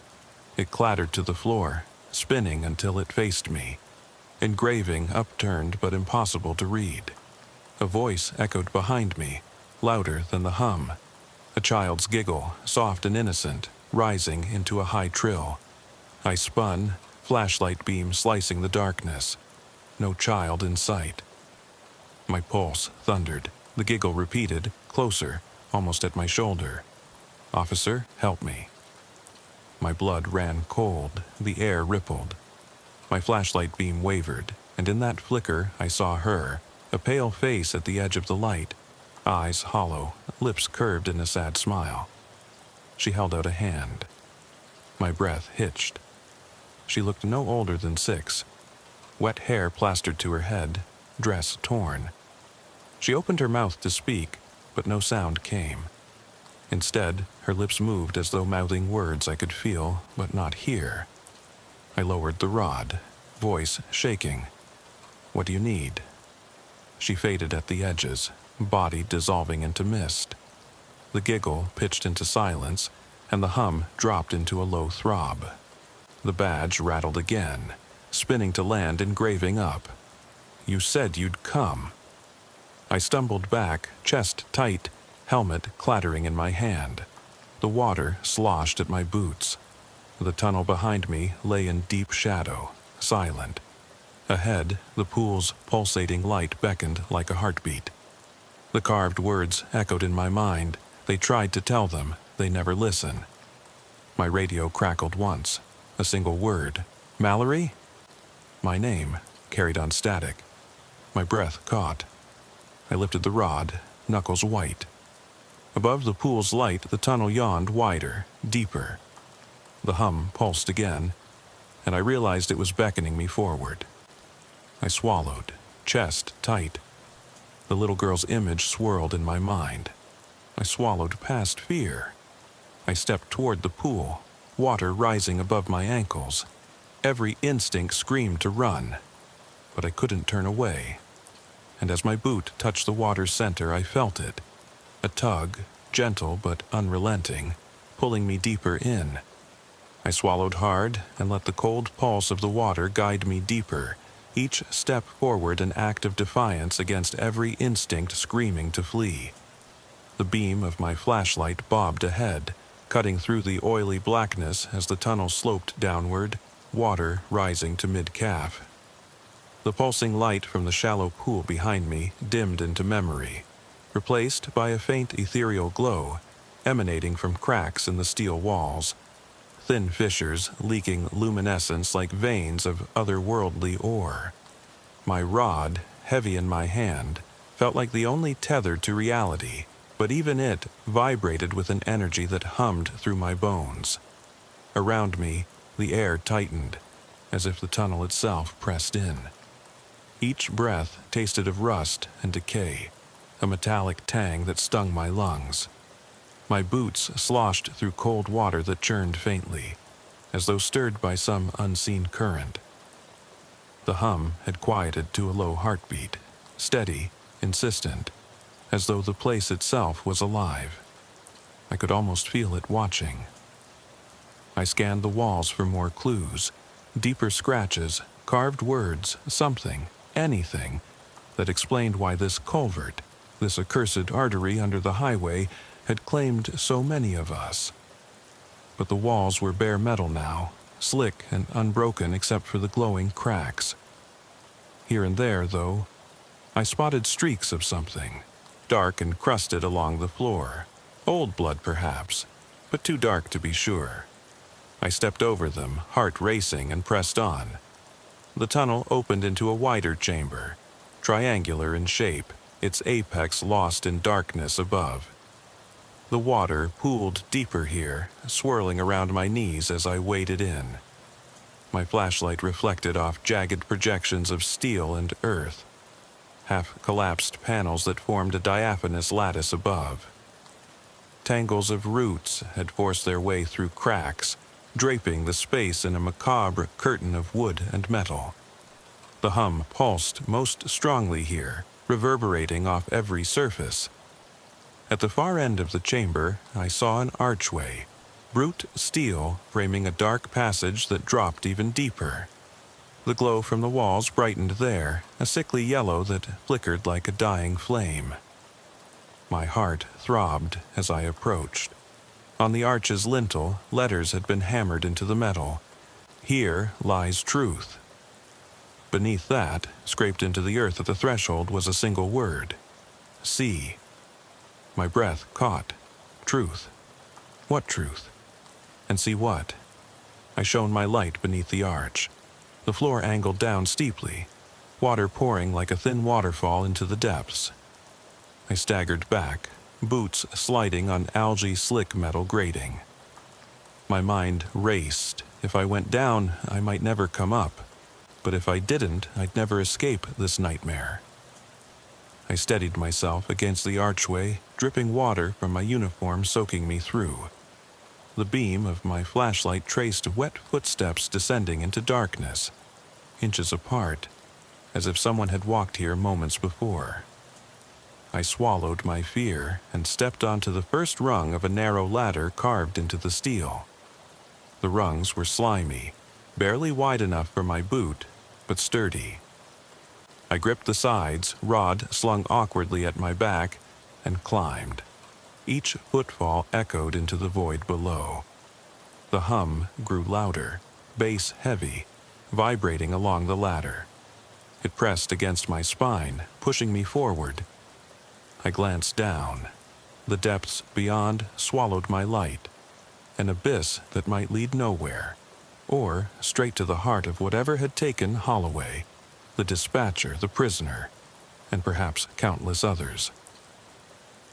It clattered to the floor, spinning until it faced me. Engraving upturned but impossible to read. A voice echoed behind me, louder than the hum. A child's giggle, soft and innocent, rising into a high trill. I spun, flashlight beam slicing the darkness. No child in sight. My pulse thundered. The giggle repeated, closer, almost at my shoulder. Officer, help me. My blood ran cold, the air rippled. My flashlight beam wavered, and in that flicker I saw her, a pale face at the edge of the light, eyes hollow, lips curved in a sad smile. She held out a hand. My breath hitched. She looked no older than 6. Wet hair plastered to her head, dress torn. She opened her mouth to speak, but no sound came. Instead, her lips moved as though mouthing words I could feel but not hear. I lowered the rod, voice shaking. What do you need? She faded at the edges, body dissolving into mist. The giggle pitched into silence, and the hum dropped into a low throb. The badge rattled again, spinning to land engraving up. "You said you'd come." I stumbled back, chest tight, helmet clattering in my hand. The water sloshed at my boots. The tunnel behind me lay in deep shadow, silent. Ahead, the pool's pulsating light beckoned like a heartbeat. The carved words echoed in my mind. They tried to tell them, they never listen. My radio crackled once. A single word. "Mallory?" My name, carried on static. My breath caught. I lifted the rod, knuckles white. Above the pool's light, the tunnel yawned wider, deeper. The hum pulsed again, and I realized it was beckoning me forward. I swallowed, chest tight. The little girl's image swirled in my mind. I swallowed past fear. I stepped toward the pool, water rising above my ankles. Every instinct screamed to run, but I couldn't turn away. And as my boot touched the water's center, I felt it. A tug, gentle but unrelenting, pulling me deeper in. I swallowed hard and let the cold pulse of the water guide me deeper, each step forward an act of defiance against every instinct screaming to flee. The beam of my flashlight bobbed ahead, cutting through the oily blackness as the tunnel sloped downward, water rising to mid-calf. The pulsing light from the shallow pool behind me dimmed into memory, replaced by a faint ethereal glow emanating from cracks in the steel walls, thin fissures leaking luminescence like veins of otherworldly ore. My rod, heavy in my hand, felt like the only tether to reality, but even it vibrated with an energy that hummed through my bones. Around me, the air tightened, as if the tunnel itself pressed in. Each breath tasted of rust and decay, a metallic tang that stung my lungs. My boots sloshed through cold water that churned faintly, as though stirred by some unseen current. The hum had quieted to a low heartbeat, steady, insistent, as though the place itself was alive. I could almost feel it watching. I scanned the walls for more clues, deeper scratches, carved words, something, anything, that explained why this culvert, this accursed artery under the highway, had claimed so many of us. But the walls were bare metal now, slick and unbroken except for the glowing cracks. Here and there, though, I spotted streaks of something, dark and crusted along the floor. Old blood, perhaps, but too dark to be sure. I stepped over them, heart racing, and pressed on. The tunnel opened into a wider chamber, triangular in shape, its apex lost in darkness above. The water pooled deeper here, swirling around my knees as I waded in. My flashlight reflected off jagged projections of steel and earth, half-collapsed panels that formed a diaphanous lattice above. Tangles of roots had forced their way through cracks, draping the space in a macabre curtain of wood and metal. The hum pulsed most strongly here, reverberating off every surface. At the far end of the chamber, I saw an archway, brute steel framing a dark passage that dropped even deeper. The glow from the walls brightened there, a sickly yellow that flickered like a dying flame. My heart throbbed as I approached. On the arch's lintel, letters had been hammered into the metal. "Here lies truth." Beneath that, scraped into the earth at the threshold, was a single word: "See." My breath caught. Truth. What truth? And see what? I shone my light beneath the arch. The floor angled down steeply, water pouring like a thin waterfall into the depths. I staggered back, boots sliding on algae-slick metal grating. My mind raced. If I went down, I might never come up. But if I didn't, I'd never escape this nightmare. I steadied myself against the archway, dripping water from my uniform soaking me through. The beam of my flashlight traced wet footsteps descending into darkness, inches apart, as if someone had walked here moments before. I swallowed my fear and stepped onto the first rung of a narrow ladder carved into the steel. The rungs were slimy, barely wide enough for my boot, but sturdy. I gripped the sides, rod slung awkwardly at my back, and climbed. Each footfall echoed into the void below. The hum grew louder, bass heavy, vibrating along the ladder. It pressed against my spine, pushing me forward. I glanced down. The depths beyond swallowed my light, an abyss that might lead nowhere, or straight to the heart of whatever had taken Holloway, the dispatcher, the prisoner, and perhaps countless others.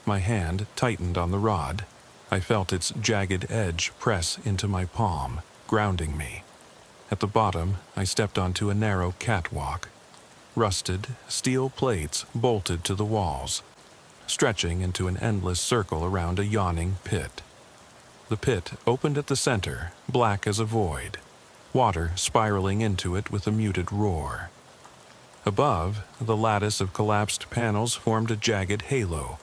My hand tightened on the rod. I felt its jagged edge press into my palm, grounding me. At the bottom, I stepped onto a narrow catwalk. Rusted, steel plates bolted to the walls, stretching into an endless circle around a yawning pit. The pit opened at the center, black as a void, water spiraling into it with a muted roar. Above, the lattice of collapsed panels formed a jagged halo,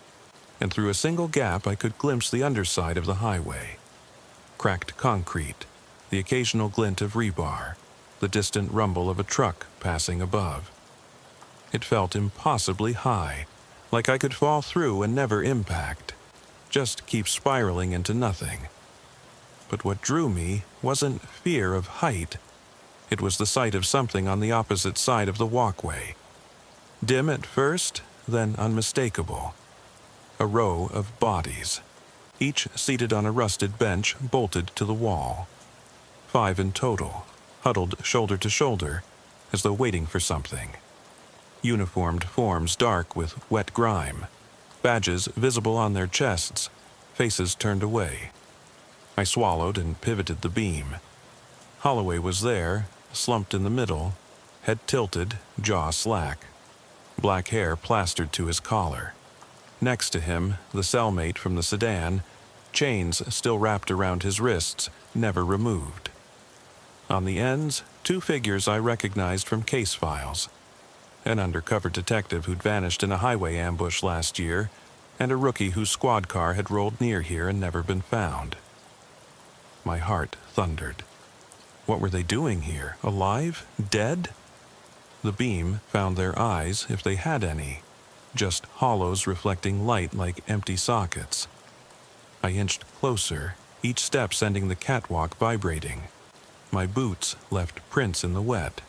and through a single gap I could glimpse the underside of the highway. Cracked concrete, the occasional glint of rebar, the distant rumble of a truck passing above. It felt impossibly high, like I could fall through and never impact, just keep spiraling into nothing. But what drew me wasn't fear of height. It was the sight of something on the opposite side of the walkway. Dim at first, then unmistakable. A row of bodies, each seated on a rusted bench bolted to the wall. 5 in total, huddled shoulder to shoulder, as though waiting for something. Uniformed forms dark with wet grime, badges visible on their chests, faces turned away. I swallowed and pivoted the beam. Holloway was there, slumped in the middle, head tilted, jaw slack. Black hair plastered to his collar. Next to him, the cellmate from the sedan, chains still wrapped around his wrists, never removed. On the ends, 2 figures I recognized from case files. An undercover detective who'd vanished in a highway ambush last year, and a rookie whose squad car had rolled near here and never been found. My heart thundered. What were they doing here? Alive? Dead? The beam found their eyes, if they had any, just hollows reflecting light like empty sockets. I inched closer, each step sending the catwalk vibrating. My boots left prints in the wet.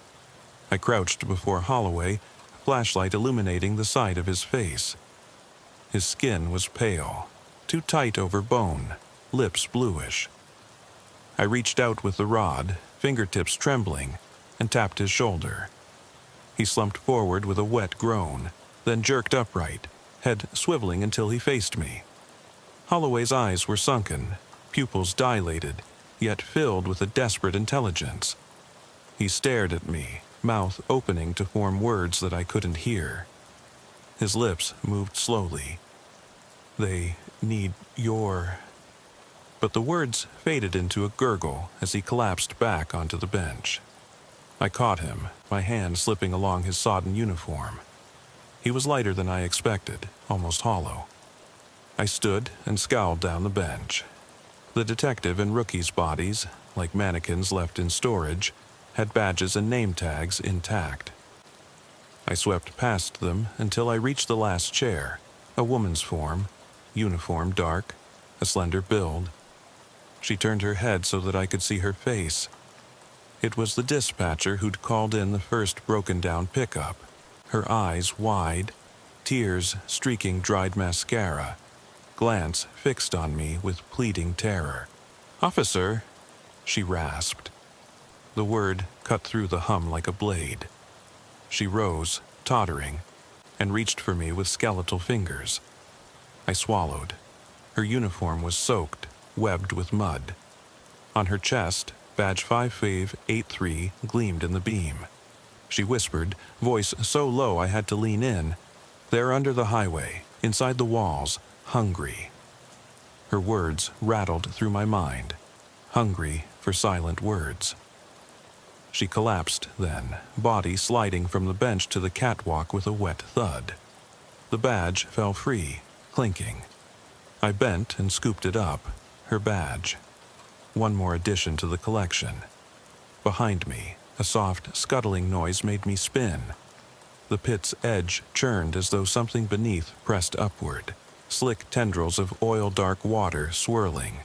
I crouched before Holloway, flashlight illuminating the side of his face. His skin was pale, too tight over bone, lips bluish. I reached out with the rod, fingertips trembling, and tapped his shoulder. He slumped forward with a wet groan, then jerked upright, head swiveling until he faced me. Holloway's eyes were sunken, pupils dilated, yet filled with a desperate intelligence. He stared at me, mouth opening to form words that I couldn't hear. His lips moved slowly. They need your... But the words faded into a gurgle as he collapsed back onto the bench. I caught him, my hand slipping along his sodden uniform. He was lighter than I expected, almost hollow. I stood and scowled down the bench. The detective and rookie's bodies, like mannequins left in storage, had badges and name tags intact. I swept past them until I reached the last chair, a woman's form, uniform dark, a slender build. She turned her head so that I could see her face. It was the dispatcher who'd called in the first broken-down pickup, her eyes wide, tears streaking dried mascara, glance fixed on me with pleading terror. "Officer," she rasped. The word cut through the hum like a blade. She rose, tottering, and reached for me with skeletal fingers. I swallowed. Her uniform was soaked, webbed with mud. On her chest, badge 5583 gleamed in the beam. She whispered, voice so low I had to lean in, "They're under the highway, inside the walls, hungry." Her words rattled through my mind, hungry for silent words. She collapsed then, body sliding from the bench to the catwalk with a wet thud. The badge fell free, clinking. I bent and scooped it up, her badge. One more addition to the collection. Behind me, a soft, scuttling noise made me spin. The pit's edge churned as though something beneath pressed upward, slick tendrils of oil-dark water swirling.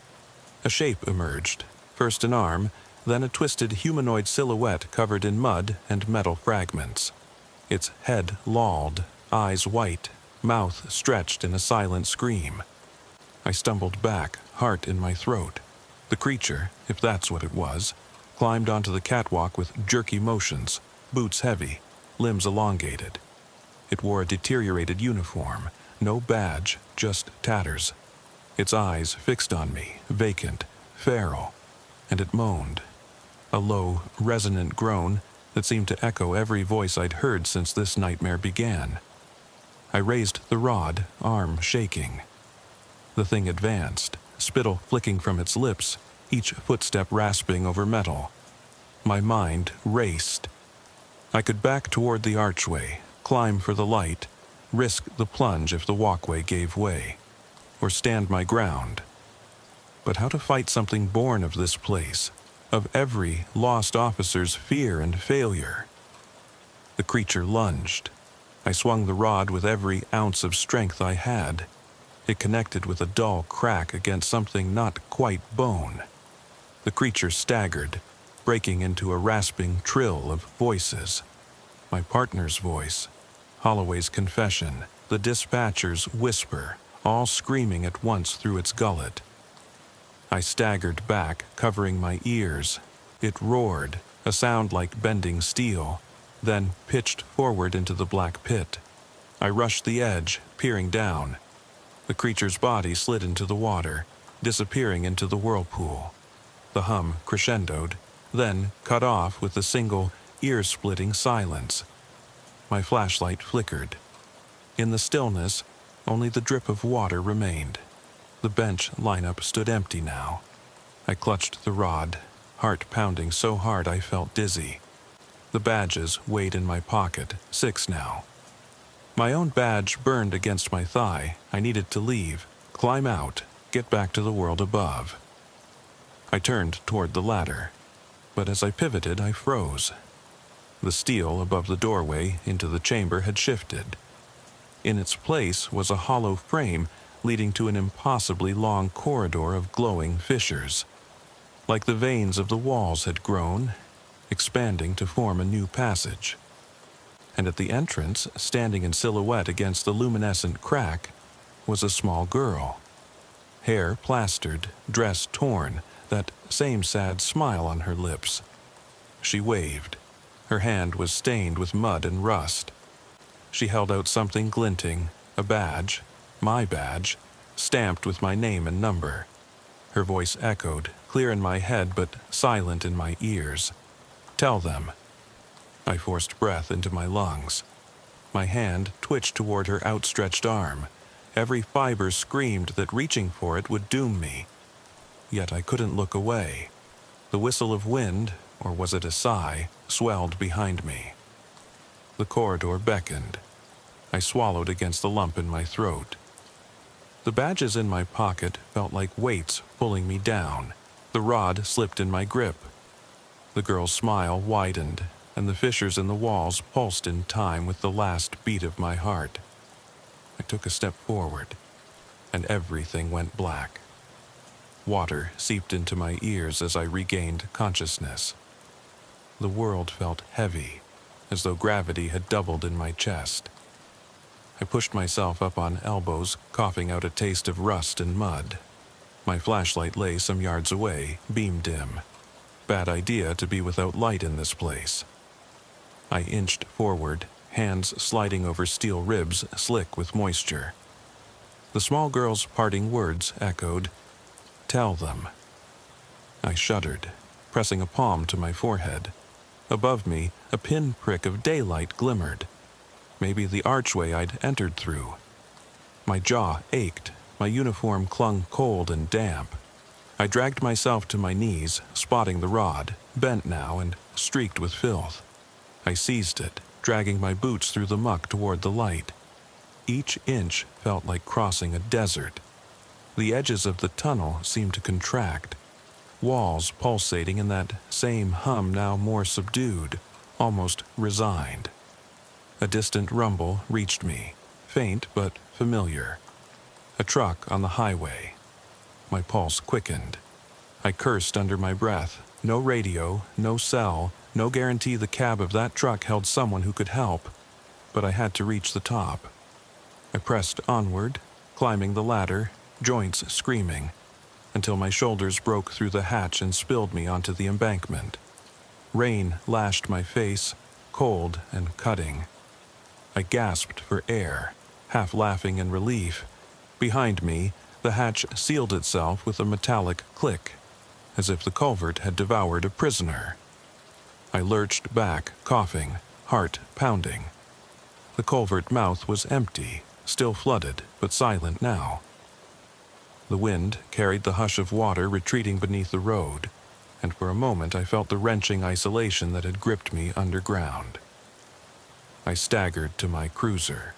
A shape emerged, first an arm, then a twisted humanoid silhouette covered in mud and metal fragments. Its head lolled, eyes white, mouth stretched in a silent scream. I stumbled back, heart in my throat. The creature, if that's what it was, climbed onto the catwalk with jerky motions, boots heavy, limbs elongated. It wore a deteriorated uniform, no badge, just tatters. Its eyes fixed on me, vacant, feral, and it moaned. A low, resonant groan that seemed to echo every voice I'd heard since this nightmare began. I raised the rod, arm shaking. The thing advanced, spittle flicking from its lips, each footstep rasping over metal. My mind raced. I could back toward the archway, climb for the light, risk the plunge if the walkway gave way, or stand my ground. But how to fight something born of this place, of every lost officer's fear and failure? The creature lunged. I swung the rod with every ounce of strength I had. It connected with a dull crack against something not quite bone. The creature staggered, breaking into a rasping trill of voices. My partner's voice, Holloway's confession, the dispatcher's whisper, all screaming at once through its gullet. I staggered back, covering my ears. It roared, a sound like bending steel, then pitched forward into the black pit. I rushed the edge, peering down. The creature's body slid into the water, disappearing into the whirlpool. The hum crescendoed, then cut off with a single, ear-splitting silence. My flashlight flickered. In the stillness, only the drip of water remained. The bench lineup stood empty now. I clutched the rod, heart pounding so hard I felt dizzy. The badges weighed in my pocket, 6 now. My own badge burned against my thigh. I needed to leave, climb out, get back to the world above. I turned toward the ladder, but as I pivoted, I froze. The steel above the doorway into the chamber had shifted. In its place was a hollow frame leading to an impossibly long corridor of glowing fissures. Like the veins of the walls had grown, expanding to form a new passage. And at the entrance, standing in silhouette against the luminescent crack, was a small girl. Hair plastered, dress torn, that same sad smile on her lips. She waved. Her hand was stained with mud and rust. She held out something glinting, a badge, my badge, stamped with my name and number. Her voice echoed, clear in my head but silent in my ears. "Tell them." I forced breath into my lungs. My hand twitched toward her outstretched arm. Every fiber screamed that reaching for it would doom me. Yet I couldn't look away. The whistle of wind, or was it a sigh, swelled behind me. The corridor beckoned. I swallowed against the lump in my throat. The badges in my pocket felt like weights pulling me down. The rod slipped in my grip. The girl's smile widened, and the fissures in the walls pulsed in time with the last beat of my heart. I took a step forward, and everything went black. Water seeped into my ears as I regained consciousness. The world felt heavy, as though gravity had doubled in my chest. I pushed myself up on elbows, coughing out a taste of rust and mud. My flashlight lay some yards away, beam dim. Bad idea to be without light in this place. I inched forward, hands sliding over steel ribs slick with moisture. The small girl's parting words echoed, "Tell them." I shuddered, pressing a palm to my forehead. Above me, a pinprick of daylight glimmered. Maybe the archway I'd entered through. My jaw ached, my uniform clung cold and damp. I dragged myself to my knees, spotting the rod, bent now and streaked with filth. I seized it, dragging my boots through the muck toward the light. Each inch felt like crossing a desert. The edges of the tunnel seemed to contract, walls pulsating in that same hum now more subdued, almost resigned. A distant rumble reached me, faint but familiar. A truck on the highway. My pulse quickened. I cursed under my breath. No radio, no cell, no guarantee the cab of that truck held someone who could help, but I had to reach the top. I pressed onward, climbing the ladder, joints screaming, until my shoulders broke through the hatch and spilled me onto the embankment. Rain lashed my face, cold and cutting. I gasped for air, half laughing in relief. Behind me, the hatch sealed itself with a metallic click, as if the culvert had devoured a prisoner. I lurched back, coughing, heart pounding. The culvert mouth was empty, still flooded, but silent now. The wind carried the hush of water retreating beneath the road, and for a moment I felt the wrenching isolation that had gripped me underground. I staggered to my cruiser.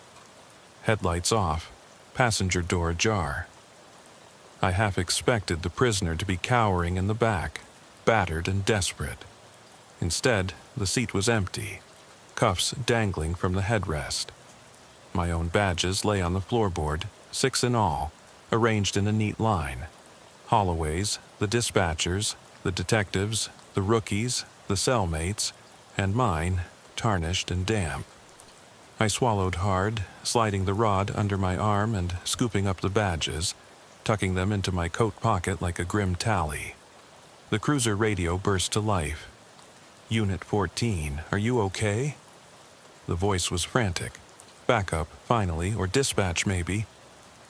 Headlights off, passenger door ajar. I half expected the prisoner to be cowering in the back, battered and desperate. Instead, the seat was empty, cuffs dangling from the headrest. My own badges lay on the floorboard, 6 in all, arranged in a neat line. Holloway's, the dispatchers, the detectives, the rookies, the cellmates, and mine, tarnished and damp. I swallowed hard, sliding the rod under my arm and scooping up the badges, tucking them into my coat pocket like a grim tally. The cruiser radio burst to life. "Unit 14, are you okay?" The voice was frantic. "Backup, finally, or dispatch maybe."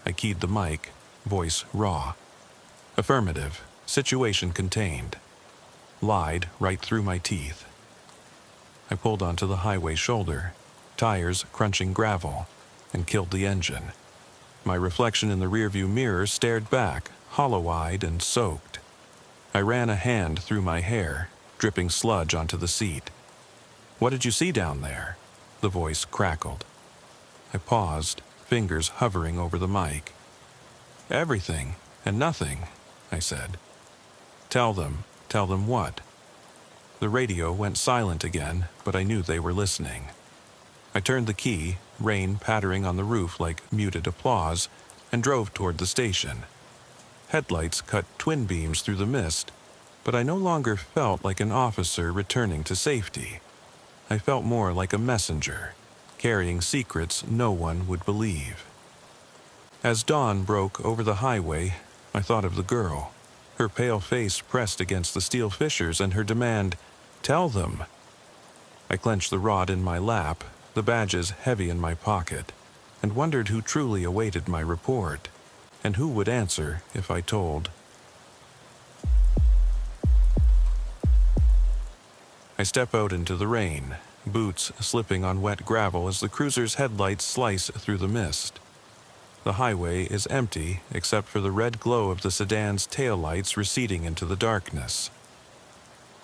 I keyed the mic, voice raw. "Affirmative, situation contained." Lied right through my teeth. I pulled onto the highway shoulder, tires crunching gravel, and killed the engine. My reflection in the rearview mirror stared back, hollow-eyed and soaked. I ran a hand through my hair, dripping sludge onto the seat. "What did you see down there?" The voice crackled. I paused, fingers hovering over the mic. "Everything and nothing," I said. Tell them what?" The radio went silent again, but I knew they were listening. I turned the key, rain pattering on the roof like muted applause, and drove toward the station. Headlights cut twin beams through the mist, but I no longer felt like an officer returning to safety. I felt more like a messenger, carrying secrets no one would believe. As dawn broke over the highway, I thought of the girl, her pale face pressed against the steel fissures and her demand, "Tell them." I clenched the rod in my lap, the badges heavy in my pocket, and wondered who truly awaited my report, and who would answer if I told. I step out into the rain, boots slipping on wet gravel as the cruiser's headlights slice through the mist. The highway is empty except for the red glow of the sedan's taillights receding into the darkness.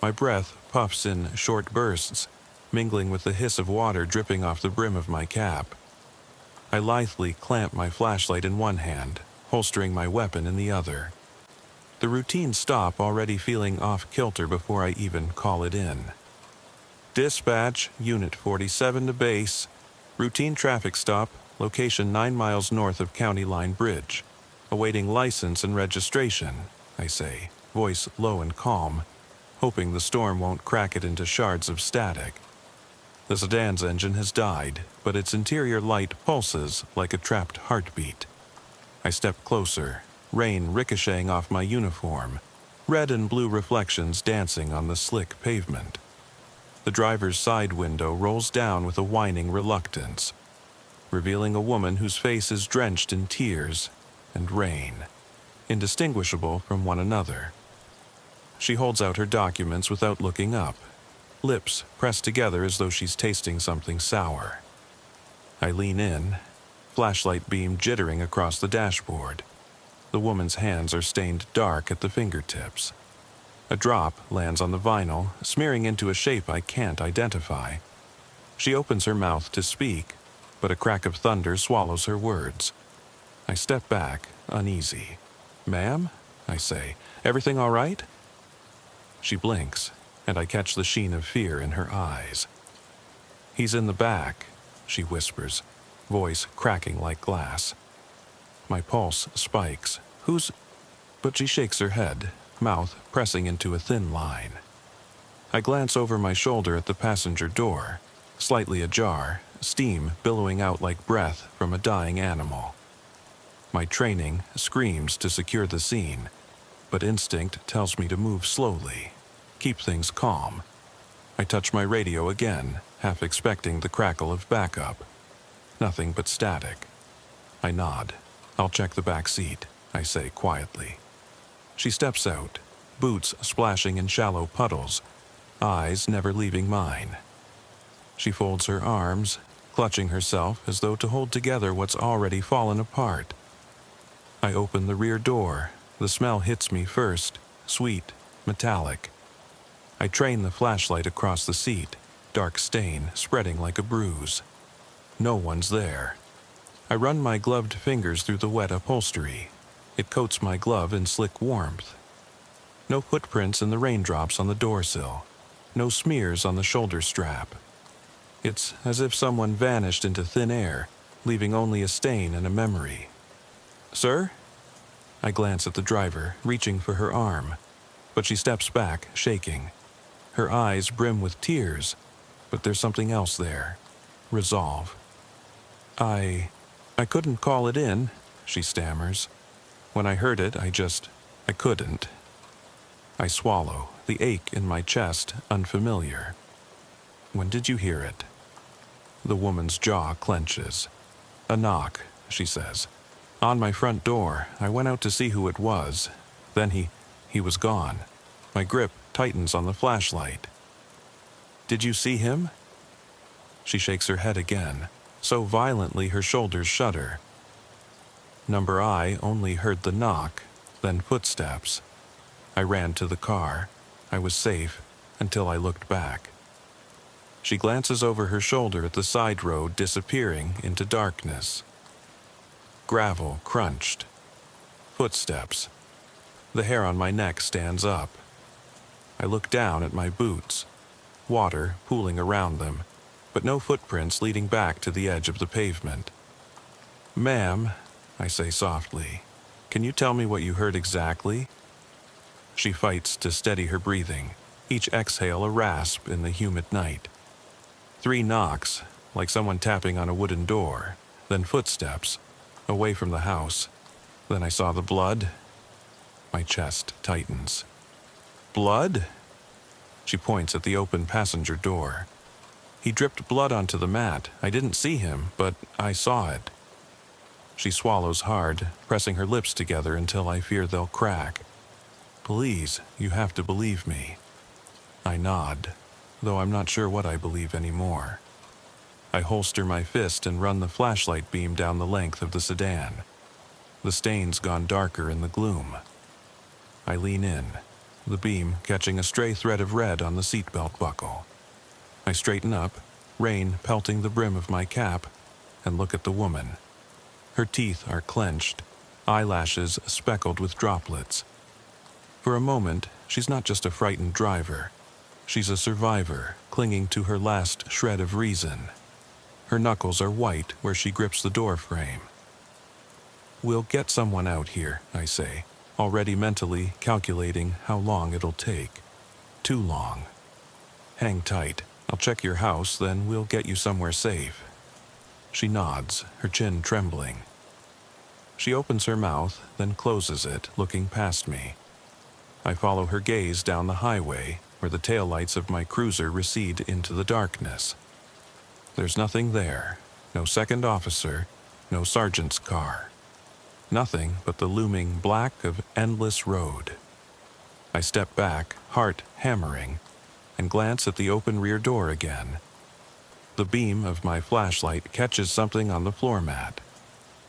My breath puffs in short bursts, mingling with the hiss of water dripping off the brim of my cap. I lithely clamp my flashlight in one hand, holstering my weapon in the other. The routine stop already feeling off-kilter before I even call it in. "Dispatch, Unit 47 to base. Routine traffic stop, location 9 miles north of County Line Bridge. Awaiting license and registration," I say, voice low and calm, hoping the storm won't crack it into shards of static. The sedan's engine has died, but its interior light pulses like a trapped heartbeat. I step closer, rain ricocheting off my uniform, red and blue reflections dancing on the slick pavement. The driver's side window rolls down with a whining reluctance, revealing a woman whose face is drenched in tears and rain, indistinguishable from one another. She holds out her documents without looking up, lips pressed together as though she's tasting something sour. I lean in, flashlight beam jittering across the dashboard. The woman's hands are stained dark at the fingertips. A drop lands on the vinyl, smearing into a shape I can't identify. She opens her mouth to speak, but a crack of thunder swallows her words. I step back, uneasy. "Ma'am?" I say. "Everything all right?" She blinks, and I catch the sheen of fear in her eyes. "He's in the back," she whispers, voice cracking like glass. My pulse spikes. "Who's—" But she shakes her head, mouth pressing into a thin line. I glance over my shoulder at the passenger door, slightly ajar, steam billowing out like breath from a dying animal. My training screams to secure the scene, but instinct tells me to move slowly, keep things calm. I touch my radio again, half expecting the crackle of backup. Nothing but static. I nod. "I'll check the back seat," I say quietly. She steps out, boots splashing in shallow puddles, eyes never leaving mine. She folds her arms, clutching herself as though to hold together what's already fallen apart. I open the rear door. The smell hits me first, sweet, metallic. I train the flashlight across the seat, dark stain spreading like a bruise. No one's there. I run my gloved fingers through the wet upholstery. It coats my glove in slick warmth. No footprints in the raindrops on the doorsill. No smears on the shoulder strap. It's as if someone vanished into thin air, leaving only a stain and a memory. "Sir?" I glance at the driver, reaching for her arm, but she steps back, shaking. Her eyes brim with tears, but there's something else there. Resolve. I couldn't call it in," she stammers. "When I heard it, I couldn't." I swallow, the ache in my chest unfamiliar. "When did you hear it?" The woman's jaw clenches. "A knock," she says. "On my front door. I went out to see who it was. Then he was gone." My grip tightens on the flashlight. "Did you see him?" She shakes her head again, so violently her shoulders shudder. Number I only heard the knock, then footsteps. I ran to the car. I was safe until I looked back. She glances over her shoulder at the side road disappearing into darkness. Gravel crunched. Footsteps. The hair on my neck stands up. I look down at my boots, water pooling around them, but no footprints leading back to the edge of the pavement. "Ma'am," I say softly, "can you tell me what you heard exactly?" She fights to steady her breathing, each exhale a rasp in the humid night. 3 knocks, like someone tapping on a wooden door, then footsteps, away from the house. Then I saw the blood. My chest tightens. "Blood?" She points at the open passenger door. "He dripped blood onto the mat. I didn't see him, but I saw it." She swallows hard, pressing her lips together until I fear they'll crack. "Please, you have to believe me." I nod, though I'm not sure what I believe anymore. I holster my fist and run the flashlight beam down the length of the sedan. The stain's gone darker in the gloom. I lean in, the beam catching a stray thread of red on the seatbelt buckle. I straighten up, rain pelting the brim of my cap, and look at the woman. Her teeth are clenched, eyelashes speckled with droplets. For a moment, she's not just a frightened driver. She's a survivor, clinging to her last shred of reason. Her knuckles are white where she grips the door frame. "We'll get someone out here," I say, already mentally calculating how long it'll take. Too long. "Hang tight. I'll check your house, then we'll get you somewhere safe." She nods, her chin trembling. She opens her mouth, then closes it, looking past me. I follow her gaze down the highway, where the taillights of my cruiser recede into the darkness. There's nothing there. No second officer, no sergeant's car. Nothing but the looming black of endless road. I step back, heart hammering, and glance at the open rear door again. The beam of my flashlight catches something on the floor mat.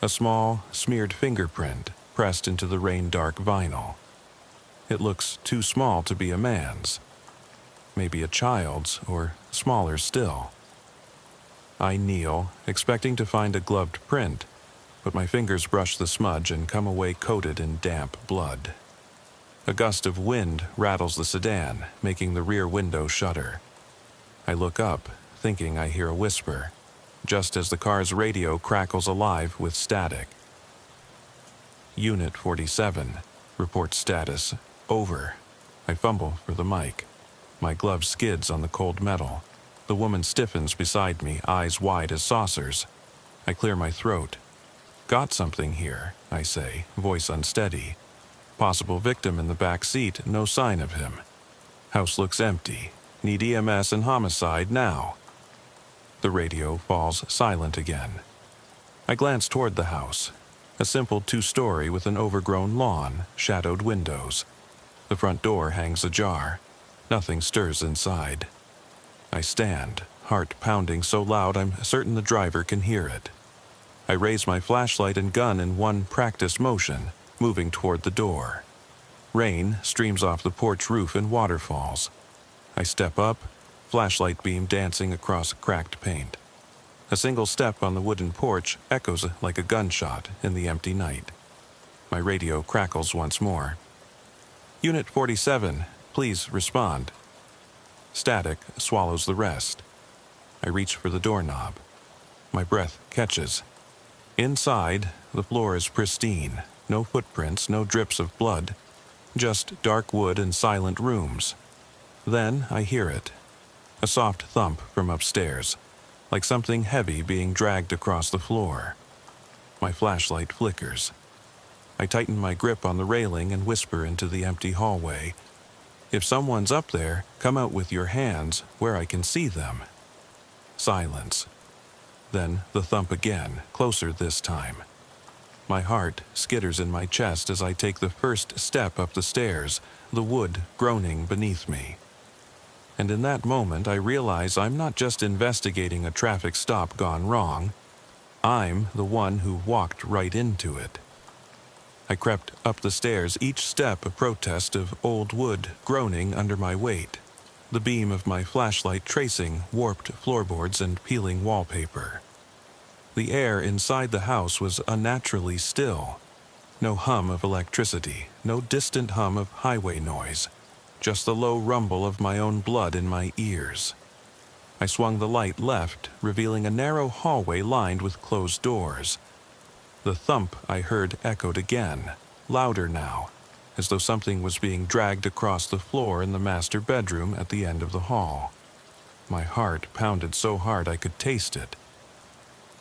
A small, smeared fingerprint pressed into the rain-dark vinyl. It looks too small to be a man's. Maybe a child's, or smaller still. I kneel, expecting to find a gloved print, but my fingers brush the smudge and come away coated in damp blood. A gust of wind rattles the sedan, making the rear window shudder. I look up, thinking I hear a whisper, just as the car's radio crackles alive with static. Unit 47, reports status, over. I fumble for the mic. My glove skids on the cold metal. The woman stiffens beside me, eyes wide as saucers. I clear my throat. Got something here, I say, voice unsteady. Possible victim in the back seat, no sign of him. House looks empty. Need EMS and homicide now. The radio falls silent again. I glance toward the house. A simple two-story with an overgrown lawn, shadowed windows. The front door hangs ajar. Nothing stirs inside. I stand, heart pounding so loud I'm certain the driver can hear it. I raise my flashlight and gun in one practiced motion, moving toward the door. Rain streams off the porch roof in waterfalls. I step up, flashlight beam dancing across cracked paint. A single step on the wooden porch echoes like a gunshot in the empty night. My radio crackles once more. Unit 47, please respond. Static swallows the rest. I reach for the doorknob. My breath catches. Inside, the floor is pristine. No footprints, no drips of blood. Just dark wood and silent rooms. Then I hear it. A soft thump from upstairs, like something heavy being dragged across the floor. My flashlight flickers. I tighten my grip on the railing and whisper into the empty hallway. If someone's up there, come out with your hands where I can see them. Silence. Then the thump again, closer this time. My heart skitters in my chest as I take the first step up the stairs, the wood groaning beneath me. And in that moment I realize I'm not just investigating a traffic stop gone wrong. I'm the one who walked right into it. I crept up the stairs, each step a protest of old wood groaning under my weight, the beam of my flashlight tracing warped floorboards and peeling wallpaper. The air inside the house was unnaturally still. No hum of electricity, no distant hum of highway noise, just the low rumble of my own blood in my ears. I swung the light left, revealing a narrow hallway lined with closed doors. The thump I heard echoed again, louder now, as though something was being dragged across the floor in the master bedroom at the end of the hall. My heart pounded so hard I could taste it.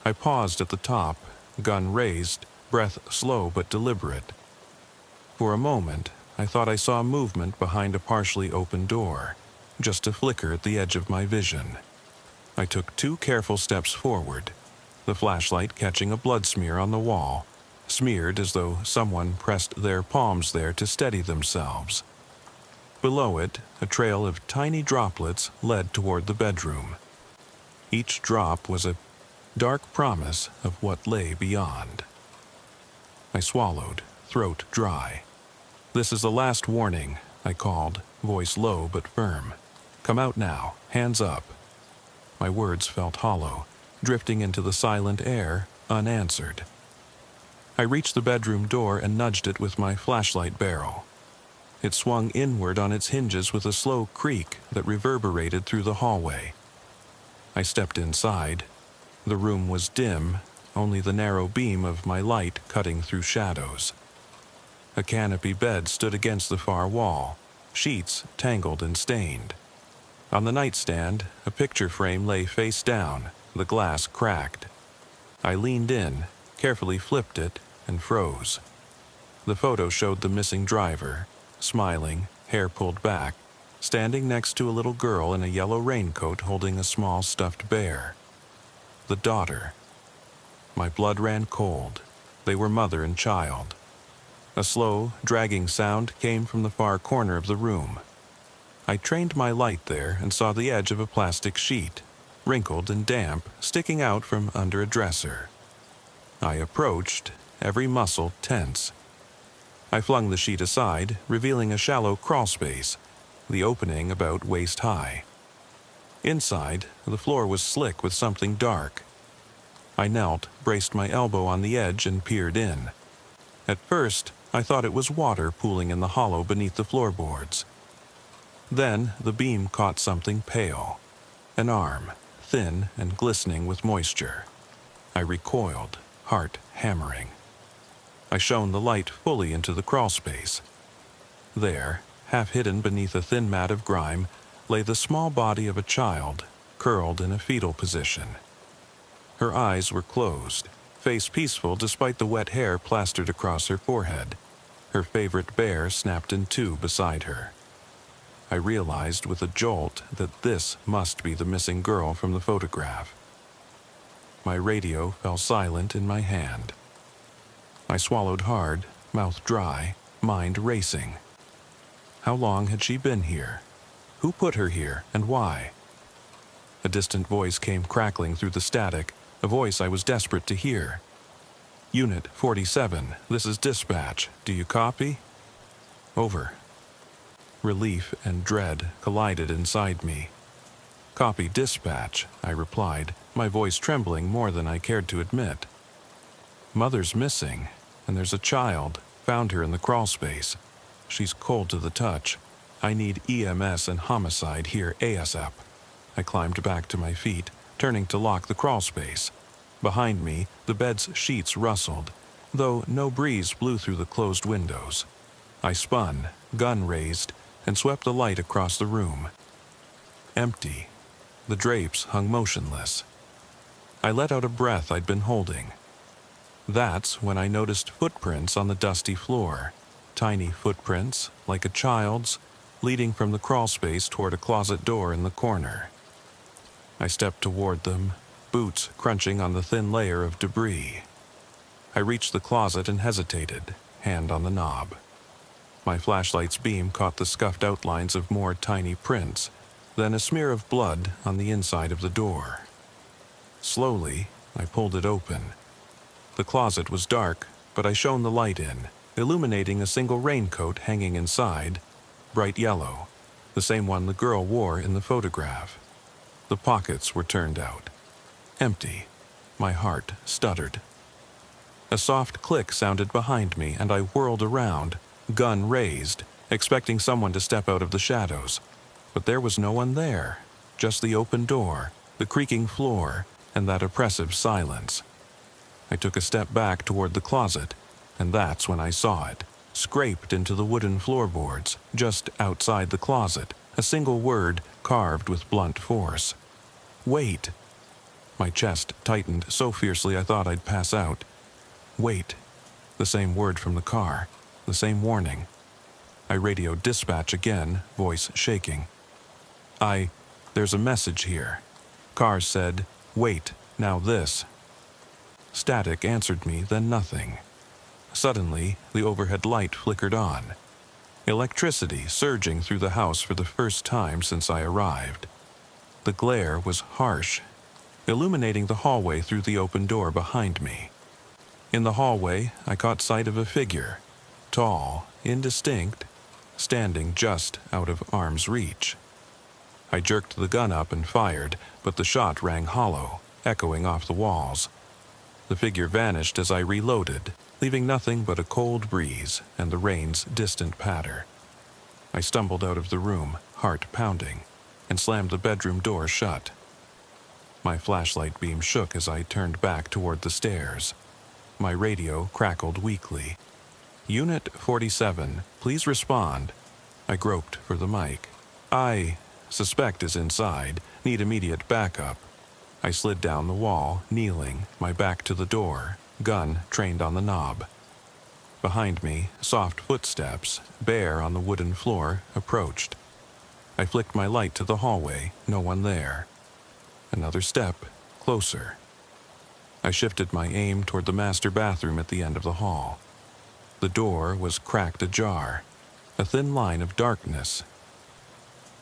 I paused at the top, gun raised, breath slow but deliberate. For a moment, I thought I saw movement behind a partially open door, just a flicker at the edge of my vision. I took 2 careful steps forward, the flashlight catching a blood smear on the wall, smeared as though someone pressed their palms there to steady themselves. Below it, a trail of tiny droplets led toward the bedroom. Each drop was a dark promise of what lay beyond. I swallowed, throat dry. "This is the last warning," I called, voice low but firm. "Come out now, hands up." My words felt hollow, drifting into the silent air, unanswered. I reached the bedroom door and nudged it with my flashlight barrel. It swung inward on its hinges with a slow creak that reverberated through the hallway. I stepped inside. The room was dim, only the narrow beam of my light cutting through shadows. A canopy bed stood against the far wall, sheets tangled and stained. On the nightstand, a picture frame lay face down, the glass cracked. I leaned in, carefully flipped it, and froze. The photo showed the missing driver, smiling, hair pulled back, standing next to a little girl in a yellow raincoat holding a small stuffed bear. The daughter. My blood ran cold. They were mother and child. A slow, dragging sound came from the far corner of the room. I trained my light there and saw the edge of a plastic sheet, wrinkled and damp, sticking out from under a dresser. I approached, every muscle tense. I flung the sheet aside, revealing a shallow crawl space, the opening about waist high. Inside, the floor was slick with something dark. I knelt, braced my elbow on the edge, and peered in. At first, I thought it was water pooling in the hollow beneath the floorboards. Then the beam caught something pale, an arm, thin and glistening with moisture. I recoiled, heart hammering. I shone the light fully into the crawlspace. There, half hidden beneath a thin mat of grime, lay the small body of a child, curled in a fetal position. Her eyes were closed, face peaceful despite the wet hair plastered across her forehead. Her favorite bear snapped in two beside her. I realized with a jolt that this must be the missing girl from the photograph. My radio fell silent in my hand. I swallowed hard, mouth dry, mind racing. How long had she been here? Who put her here, and why? A distant voice came crackling through the static, a voice I was desperate to hear. Unit 47, this is dispatch. Do you copy? Over. Relief and dread collided inside me. Copy dispatch, I replied, my voice trembling more than I cared to admit. Mother's missing, and there's a child. Found her in the crawlspace. She's cold to the touch. I need EMS and homicide here ASAP. I climbed back to my feet, turning to lock the crawlspace. Behind me, the bed's sheets rustled, though no breeze blew through the closed windows. I spun, gun raised, and swept the light across the room. Empty. The drapes hung motionless. I let out a breath I'd been holding. That's when I noticed footprints on the dusty floor. Tiny footprints, like a child's, leading from the crawlspace toward a closet door in the corner. I stepped toward them, boots crunching on the thin layer of debris. I reached the closet and hesitated, hand on the knob. My flashlight's beam caught the scuffed outlines of more tiny prints, then a smear of blood on the inside of the door. Slowly, I pulled it open. The closet was dark, but I shone the light in, illuminating a single raincoat hanging inside, bright yellow, the same one the girl wore in the photograph. The pockets were turned out. Empty. My heart stuttered. A soft click sounded behind me, and I whirled around, gun raised, expecting someone to step out of the shadows. But there was no one there, just the open door, the creaking floor, and that oppressive silence. I took a step back toward the closet, and that's when I saw it, scraped into the wooden floorboards, just outside the closet, a single word carved with blunt force. Wait. My chest tightened so fiercely I thought I'd pass out. Wait. The same word from the car, the same warning. I radioed dispatch again, voice shaking. There's a message here. Car said, wait, now this. Static answered me, then nothing. Suddenly, the overhead light flickered on. Electricity surging through the house for the first time since I arrived. The glare was harsh, illuminating the hallway through the open door behind me. In the hallway, I caught sight of a figure, tall, indistinct, standing just out of arm's reach. I jerked the gun up and fired, but the shot rang hollow, echoing off the walls. The figure vanished as I reloaded, leaving nothing but a cold breeze and the rain's distant patter. I stumbled out of the room, heart pounding, and slammed the bedroom door shut. My flashlight beam shook as I turned back toward the stairs. My radio crackled weakly. Unit 47, please respond. I groped for the mic. I suspect is inside, need immediate backup. I slid down the wall, kneeling, my back to the door, gun trained on the knob. Behind me, soft footsteps, bare on the wooden floor, approached. I flicked my light to the hallway, no one there. Another step, closer. I shifted my aim toward the master bathroom at the end of the hall. The door was cracked ajar, a thin line of darkness.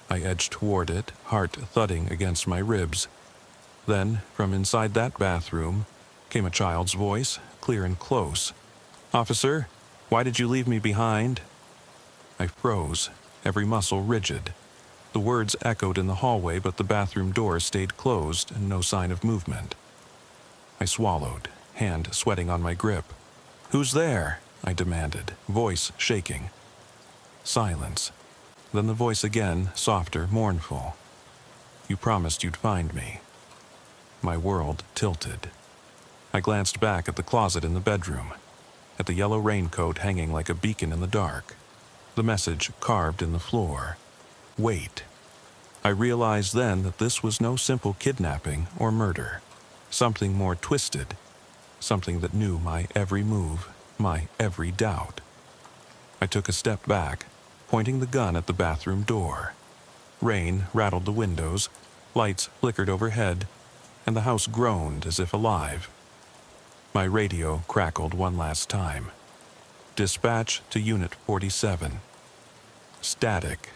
I edged toward it, heart thudding against my ribs. Then, from inside that bathroom, came a child's voice, clear and close. "Officer, why did you leave me behind?" I froze, every muscle rigid. The The words echoed in the hallway, but the bathroom door stayed closed and no sign of movement. I swallowed, hand sweating on my grip. "Who's there?" I demanded, voice shaking. Silence. Then the voice again, softer, mournful. "You promised you'd find me." My world tilted. I glanced back at the closet in the bedroom, at the yellow raincoat hanging like a beacon in the dark, the message carved in the floor. Wait. I realized then that this was no simple kidnapping or murder. Something more twisted. Something that knew my every move, my every doubt. I took a step back, pointing the gun at the bathroom door. Rain rattled the windows, lights flickered overhead, and the house groaned as if alive. My radio crackled one last time. "Dispatch to Unit 47. Static.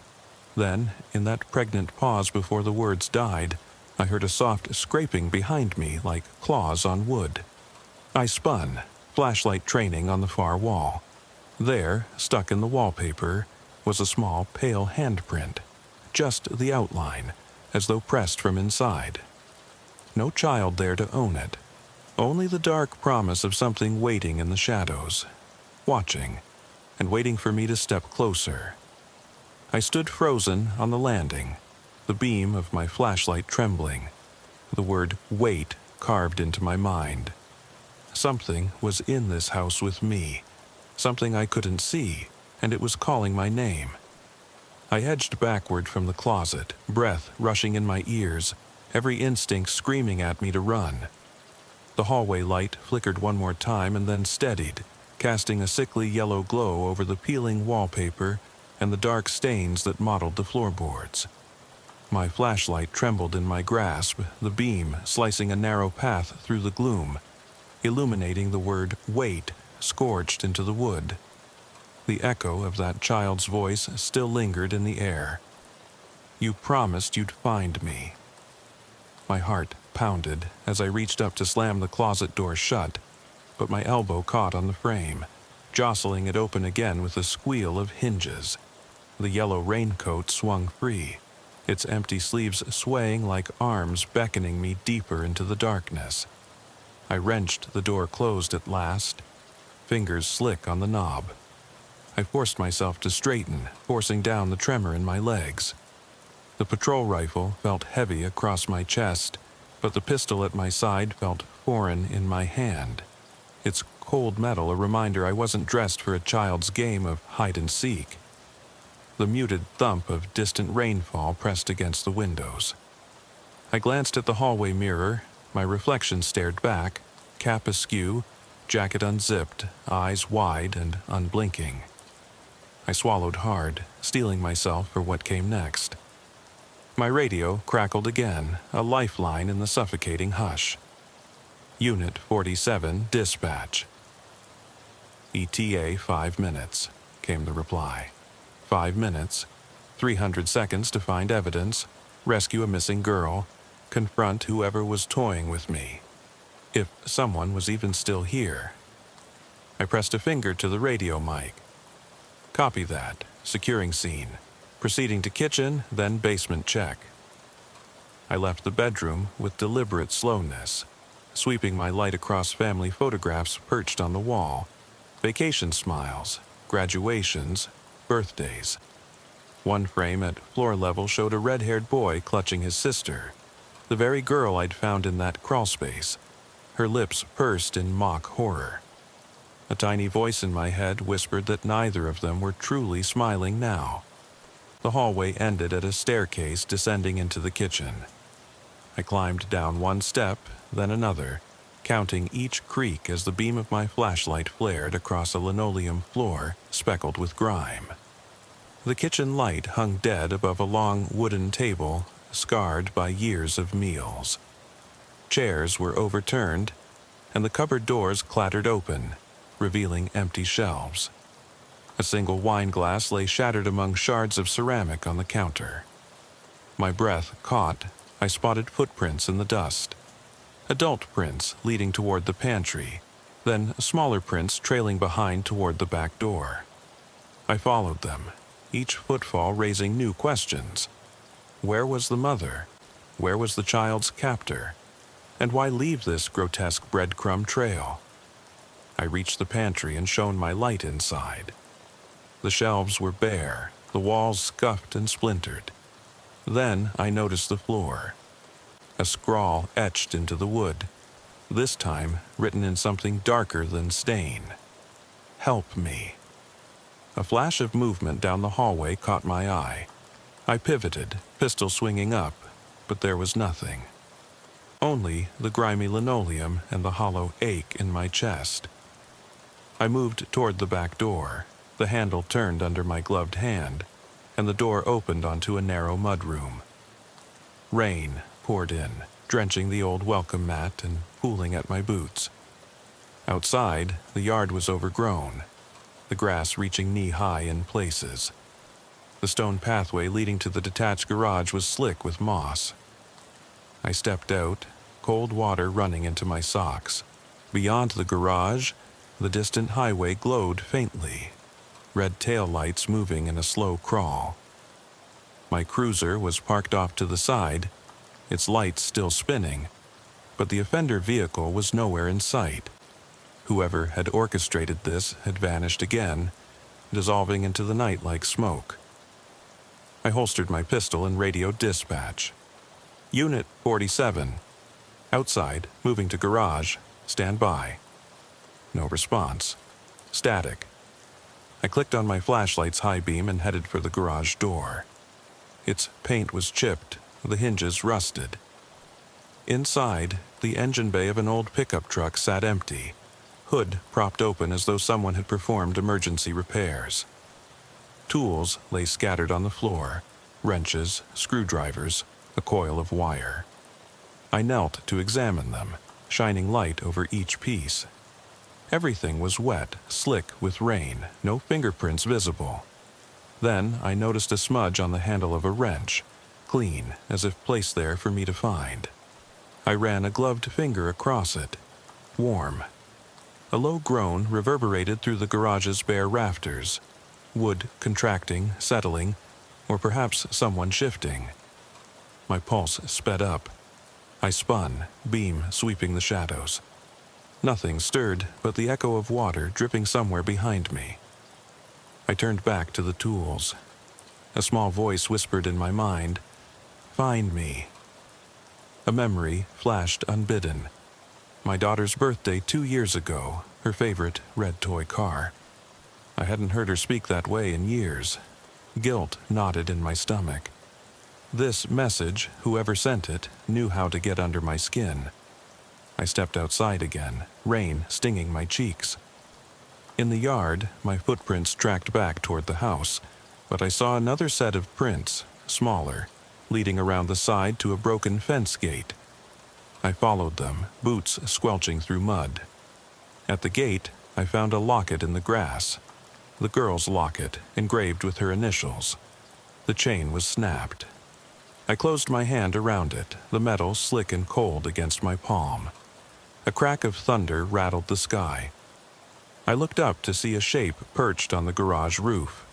Then, in that pregnant pause before the words died, I heard a soft scraping behind me like claws on wood. I spun, flashlight training on the far wall. There, stuck in the wallpaper, was a small, pale handprint. Just the outline, as though pressed from inside. No child there to own it. Only the dark promise of something waiting in the shadows. Watching, and waiting for me to step closer. I stood frozen on the landing, the beam of my flashlight trembling, the word "wait" carved into my mind. Something was in this house with me, something I couldn't see, and it was calling my name. I edged backward from the closet, breath rushing in my ears, every instinct screaming at me to run. The hallway light flickered one more time and then steadied, casting a sickly yellow glow over the peeling wallpaper and the dark stains that mottled the floorboards. My flashlight trembled in my grasp, the beam slicing a narrow path through the gloom, illuminating the word "wait" scorched into the wood. The echo of that child's voice still lingered in the air. "You promised you'd find me." My heart pounded as I reached up to slam the closet door shut, but my elbow caught on the frame, jostling it open again with a squeal of hinges. The yellow raincoat swung free, its empty sleeves swaying like arms beckoning me deeper into the darkness. I wrenched the door closed at last, fingers slick on the knob. I forced myself to straighten, forcing down the tremor in my legs. The patrol rifle felt heavy across my chest, but the pistol at my side felt foreign in my hand. Its cold metal a reminder I wasn't dressed for a child's game of hide-and-seek. The muted thump of distant rainfall pressed against the windows. I glanced at the hallway mirror. My reflection stared back, cap askew, jacket unzipped, eyes wide and unblinking. I swallowed hard, steeling myself for what came next. My radio crackled again, a lifeline in the suffocating hush. Unit 47, dispatch. ETA 5 minutes, came the reply. 5 minutes, 300 seconds to find evidence, rescue a missing girl, confront whoever was toying with me. If someone was even still here. I pressed a finger to the radio mic. Copy that, securing scene. Proceeding to kitchen, then basement check. I left the bedroom with deliberate slowness, sweeping my light across family photographs perched on the wall, vacation smiles, graduations, birthdays. One frame at floor level showed a red-haired boy clutching his sister, the very girl I'd found in that crawlspace, her lips pursed in mock horror. A tiny voice in my head whispered that neither of them were truly smiling now. The hallway ended at a staircase descending into the kitchen. I climbed down one step, then another, counting each creak as the beam of my flashlight flared across a linoleum floor speckled with grime. The kitchen light hung dead above a long wooden table, scarred by years of meals. Chairs were overturned, and the cupboard doors clattered open, revealing empty shelves. A single wine glass lay shattered among shards of ceramic on the counter. My breath caught. I spotted footprints in the dust. Adult prints leading toward the pantry, then smaller prints trailing behind toward the back door. I followed them, each footfall raising new questions. Where was the mother? Where was the child's captor? And why leave this grotesque breadcrumb trail? I reached the pantry and shone my light inside. The shelves were bare, the walls scuffed and splintered. Then I noticed the floor. A scrawl etched into the wood, this time written in something darker than stain. Help me. A flash of movement down the hallway caught my eye. I pivoted, pistol swinging up, but there was nothing. Only the grimy linoleum and the hollow ache in my chest. I moved toward the back door. The handle turned under my gloved hand, and the door opened onto a narrow mudroom. Rain poured in, drenching the old welcome mat and pooling at my boots. Outside, the yard was overgrown, the grass reaching knee-high in places. The stone pathway leading to the detached garage was slick with moss. I stepped out, cold water running into my socks. Beyond the garage, the distant highway glowed faintly, red taillights moving in a slow crawl. My cruiser was parked off to the side, its lights still spinning, but the offender vehicle was nowhere in sight. Whoever had orchestrated this had vanished again, dissolving into the night like smoke. I holstered my pistol and radioed dispatch. Unit 47. Outside, moving to garage, stand by. No response. Static. I clicked on my flashlight's high beam and headed for the garage door. Its paint was chipped, the hinges rusted. Inside, the engine bay of an old pickup truck sat empty, hood propped open as though someone had performed emergency repairs. Tools lay scattered on the floor, wrenches, screwdrivers, a coil of wire. I knelt to examine them, shining light over each piece. Everything was wet, slick with rain, no fingerprints visible. Then I noticed a smudge on the handle of a wrench, clean, as if placed there for me to find. I ran a gloved finger across it. Warm. A low groan reverberated through the garage's bare rafters. Wood contracting, settling, or perhaps someone shifting. My pulse sped up. I spun, beam sweeping the shadows. Nothing stirred but the echo of water dripping somewhere behind me. I turned back to the tools. A small voice whispered in my mind, "Find me." A memory flashed unbidden. My daughter's birthday 2 years ago, her favorite red toy car. I hadn't heard her speak that way in years. Guilt knotted in my stomach. This message, whoever sent it, knew how to get under my skin. I stepped outside again, rain stinging my cheeks. In the yard, my footprints tracked back toward the house, but I saw another set of prints, smaller, leading around the side to a broken fence gate. I followed them, boots squelching through mud. At the gate, I found a locket in the grass. The girl's locket, engraved with her initials. The chain was snapped. I closed my hand around it, the metal slick and cold against my palm. A crack of thunder rattled the sky. I looked up to see a shape perched on the garage roof.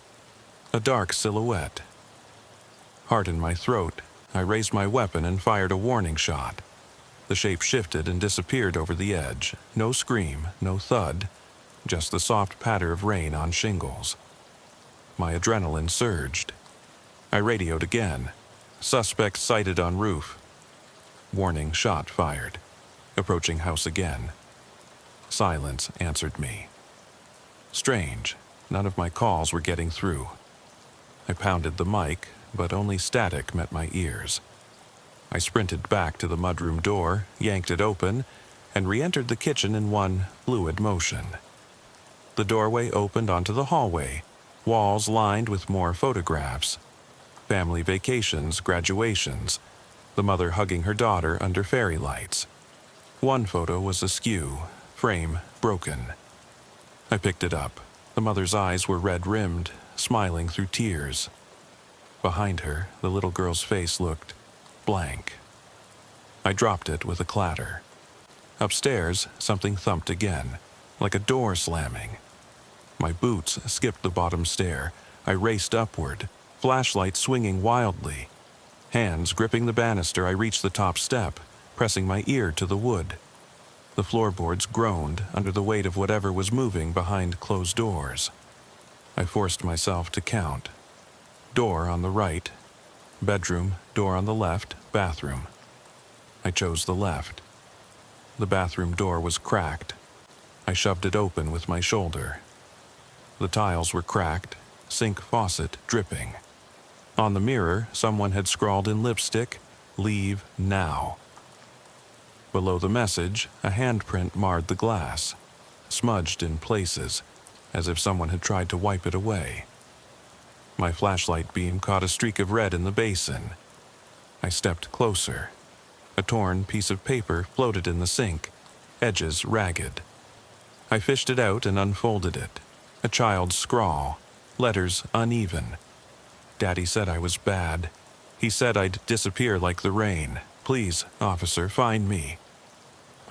A dark silhouette. Heart in my throat, I raised my weapon and fired a warning shot. The shape shifted and disappeared over the edge. No scream, no thud, just the soft patter of rain on shingles. My adrenaline surged. I radioed again. Suspect sighted on roof. Warning shot fired. Approaching house again. Silence answered me. Strange, none of my calls were getting through. I pounded the mic, but only static met my ears. I sprinted back to the mudroom door, yanked it open, and re-entered the kitchen in one fluid motion. The doorway opened onto the hallway, walls lined with more photographs. Family vacations, graduations, the mother hugging her daughter under fairy lights. One photo was askew, frame broken. I picked it up. The mother's eyes were red-rimmed, smiling through tears. Behind her, the little girl's face looked blank. I dropped it with a clatter. Upstairs, something thumped again, like a door slamming. My boots skipped the bottom stair. I raced upward, flashlight swinging wildly. Hands gripping the banister, I reached the top step, pressing my ear to the wood. The floorboards groaned under the weight of whatever was moving behind closed doors. I forced myself to count. Door on the right, bedroom, door on the left, bathroom. I chose the left. The bathroom door was cracked. I shoved it open with my shoulder. The tiles were cracked, sink faucet dripping. On the mirror, someone had scrawled in lipstick, "Leave now." Below the message, a handprint marred the glass, smudged in places, as if someone had tried to wipe it away. My flashlight beam caught a streak of red in the basin. I stepped closer. A torn piece of paper floated in the sink, edges ragged. I fished it out and unfolded it. A child's scrawl, letters uneven. Daddy said I was bad. He said I'd disappear like the rain. "Please, officer, find me."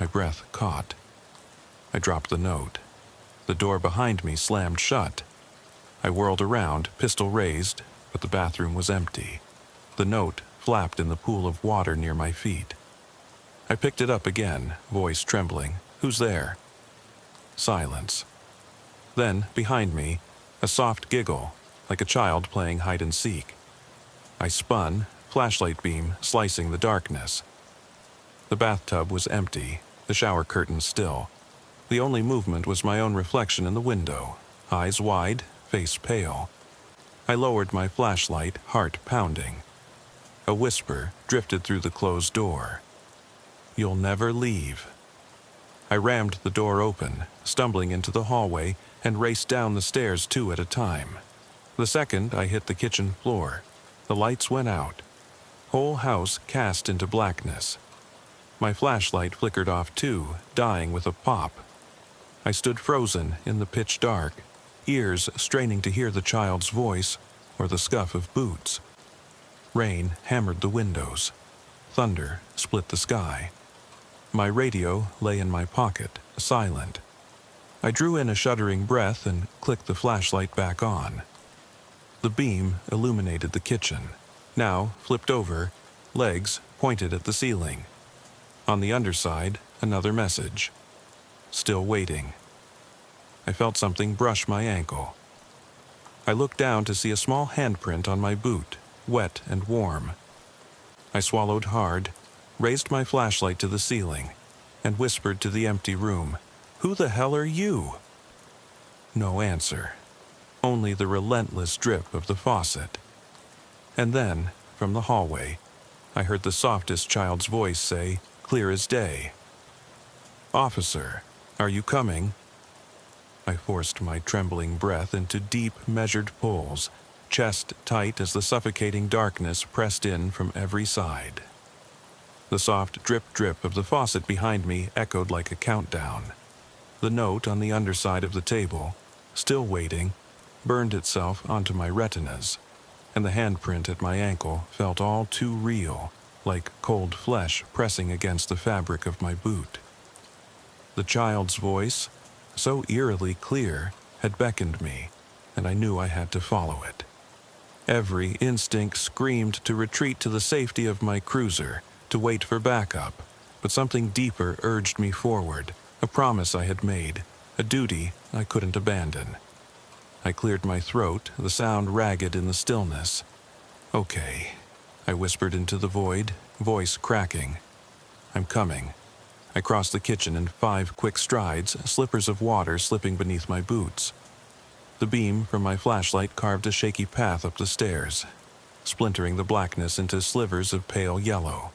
My breath caught. I dropped the note. The door behind me slammed shut. I whirled around, pistol raised, but the bathroom was empty. The note flapped in the pool of water near my feet. I picked it up again, voice trembling. "Who's there?" Silence. Then, behind me, a soft giggle, like a child playing hide-and-seek. I spun, flashlight beam slicing the darkness. The bathtub was empty, the shower curtain still. The only movement was my own reflection in the window, eyes wide, face pale. I lowered my flashlight, heart pounding. A whisper drifted through the closed door. "You'll never leave." I rammed the door open, stumbling into the hallway, and raced down the stairs 2 at a time. The second I hit the kitchen floor, the lights went out. Whole house cast into blackness. My flashlight flickered off too, dying with a pop. I stood frozen in the pitch dark, ears straining to hear the child's voice or the scuff of boots. Rain hammered the windows. Thunder split the sky. My radio lay in my pocket, silent. I drew in a shuddering breath and clicked the flashlight back on. The beam illuminated the kitchen, now flipped over, legs pointed at the ceiling. On the underside, another message. "Still waiting." I felt something brush my ankle. I looked down to see a small handprint on my boot, wet and warm. I swallowed hard, raised my flashlight to the ceiling, and whispered to the empty room, "Who the hell are you?" No answer. Only the relentless drip of the faucet. And then, from the hallway, I heard the softest child's voice say, clear as day, "Officer, are you coming?" I forced my trembling breath into deep, measured pulls, chest tight as the suffocating darkness pressed in from every side. The soft drip-drip of the faucet behind me echoed like a countdown. The note on the underside of the table, still waiting, burned itself onto my retinas, and the handprint at my ankle felt all too real, like cold flesh pressing against the fabric of my boot. The child's voice, so eerily clear, had beckoned me, and I knew I had to follow it. Every instinct screamed to retreat to the safety of my cruiser, to wait for backup, but something deeper urged me forward, a promise I had made, a duty I couldn't abandon. I cleared my throat, the sound ragged in the stillness. "Okay," I whispered into the void, voice cracking. "I'm coming." I crossed the kitchen in 5 quick strides, slippers of water slipping beneath my boots. The beam from my flashlight carved a shaky path up the stairs, splintering the blackness into slivers of pale yellow.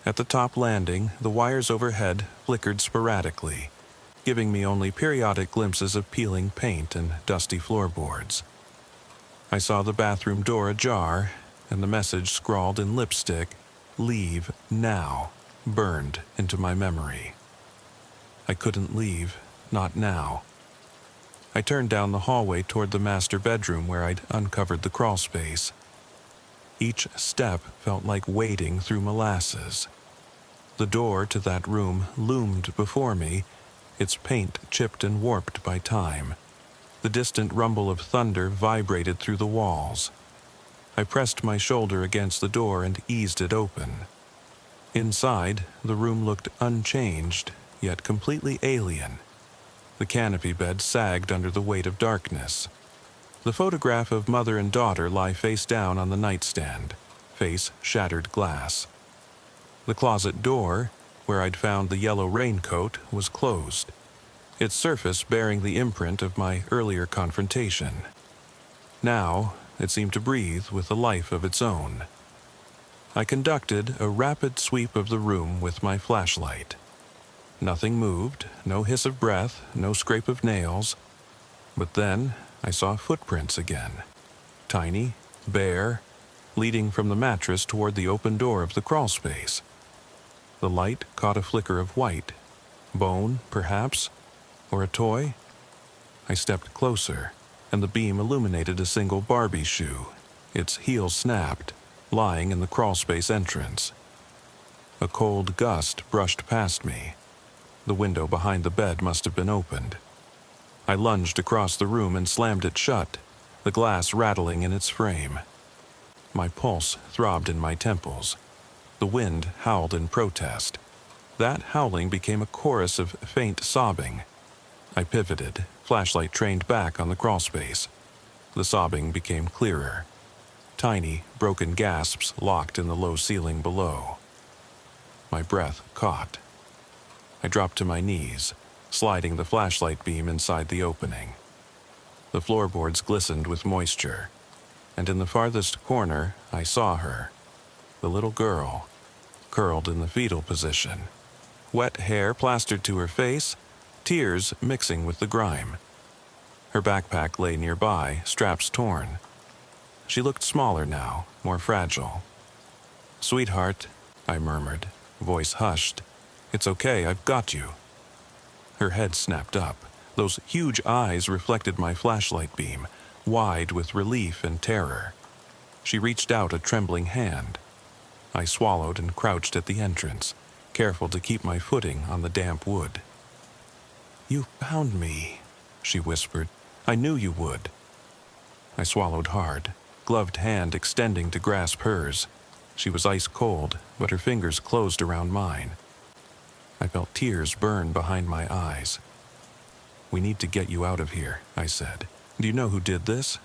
At the top landing, the wires overhead flickered sporadically, giving me only periodic glimpses of peeling paint and dusty floorboards. I saw the bathroom door ajar, and the message scrawled in lipstick, "Leave now," burned into my memory. I couldn't leave, not now. I turned down the hallway toward the master bedroom where I'd uncovered the crawl space. Each step felt like wading through molasses. The door to that room loomed before me, its paint chipped and warped by time. The distant rumble of thunder vibrated through the walls. I pressed my shoulder against the door and eased it open. Inside, the room looked unchanged, yet completely alien. The canopy bed sagged under the weight of darkness. The photograph of mother and daughter lie face down on the nightstand, face shattered glass. The closet door, where I'd found the yellow raincoat, was closed, its surface bearing the imprint of my earlier confrontation. Now, it seemed to breathe with a life of its own. I conducted a rapid sweep of the room with my flashlight. Nothing moved, no hiss of breath, no scrape of nails. But then I saw footprints again. Tiny, bare, leading from the mattress toward the open door of the crawlspace. The light caught a flicker of white. Bone, perhaps? Or a toy? I stepped closer, and the beam illuminated a single Barbie shoe, its heel snapped, lying in the crawlspace entrance. A cold gust brushed past me. The window behind the bed must have been opened. I lunged across the room and slammed it shut, the glass rattling in its frame. My pulse throbbed in my temples. The wind howled in protest. That howling became a chorus of faint sobbing. I pivoted, flashlight trained back on the crawlspace. The sobbing became clearer. Tiny, broken gasps locked in the low ceiling below. My breath caught. I dropped to my knees, sliding the flashlight beam inside the opening. The floorboards glistened with moisture, and in the farthest corner I saw her, the little girl, curled in the fetal position, wet hair plastered to her face, tears mixing with the grime. Her backpack lay nearby, straps torn. She looked smaller now, more fragile. "Sweetheart," I murmured, voice hushed. "It's okay, I've got you." Her head snapped up. Those huge eyes reflected my flashlight beam, wide with relief and terror. She reached out a trembling hand. I swallowed and crouched at the entrance, careful to keep my footing on the damp wood. "You found me," she whispered. "I knew you would." I swallowed hard, gloved hand extending to grasp hers. She was ice cold, but her fingers closed around mine. I felt tears burn behind my eyes. "We need to get you out of here," I said. "Do you know who did this?"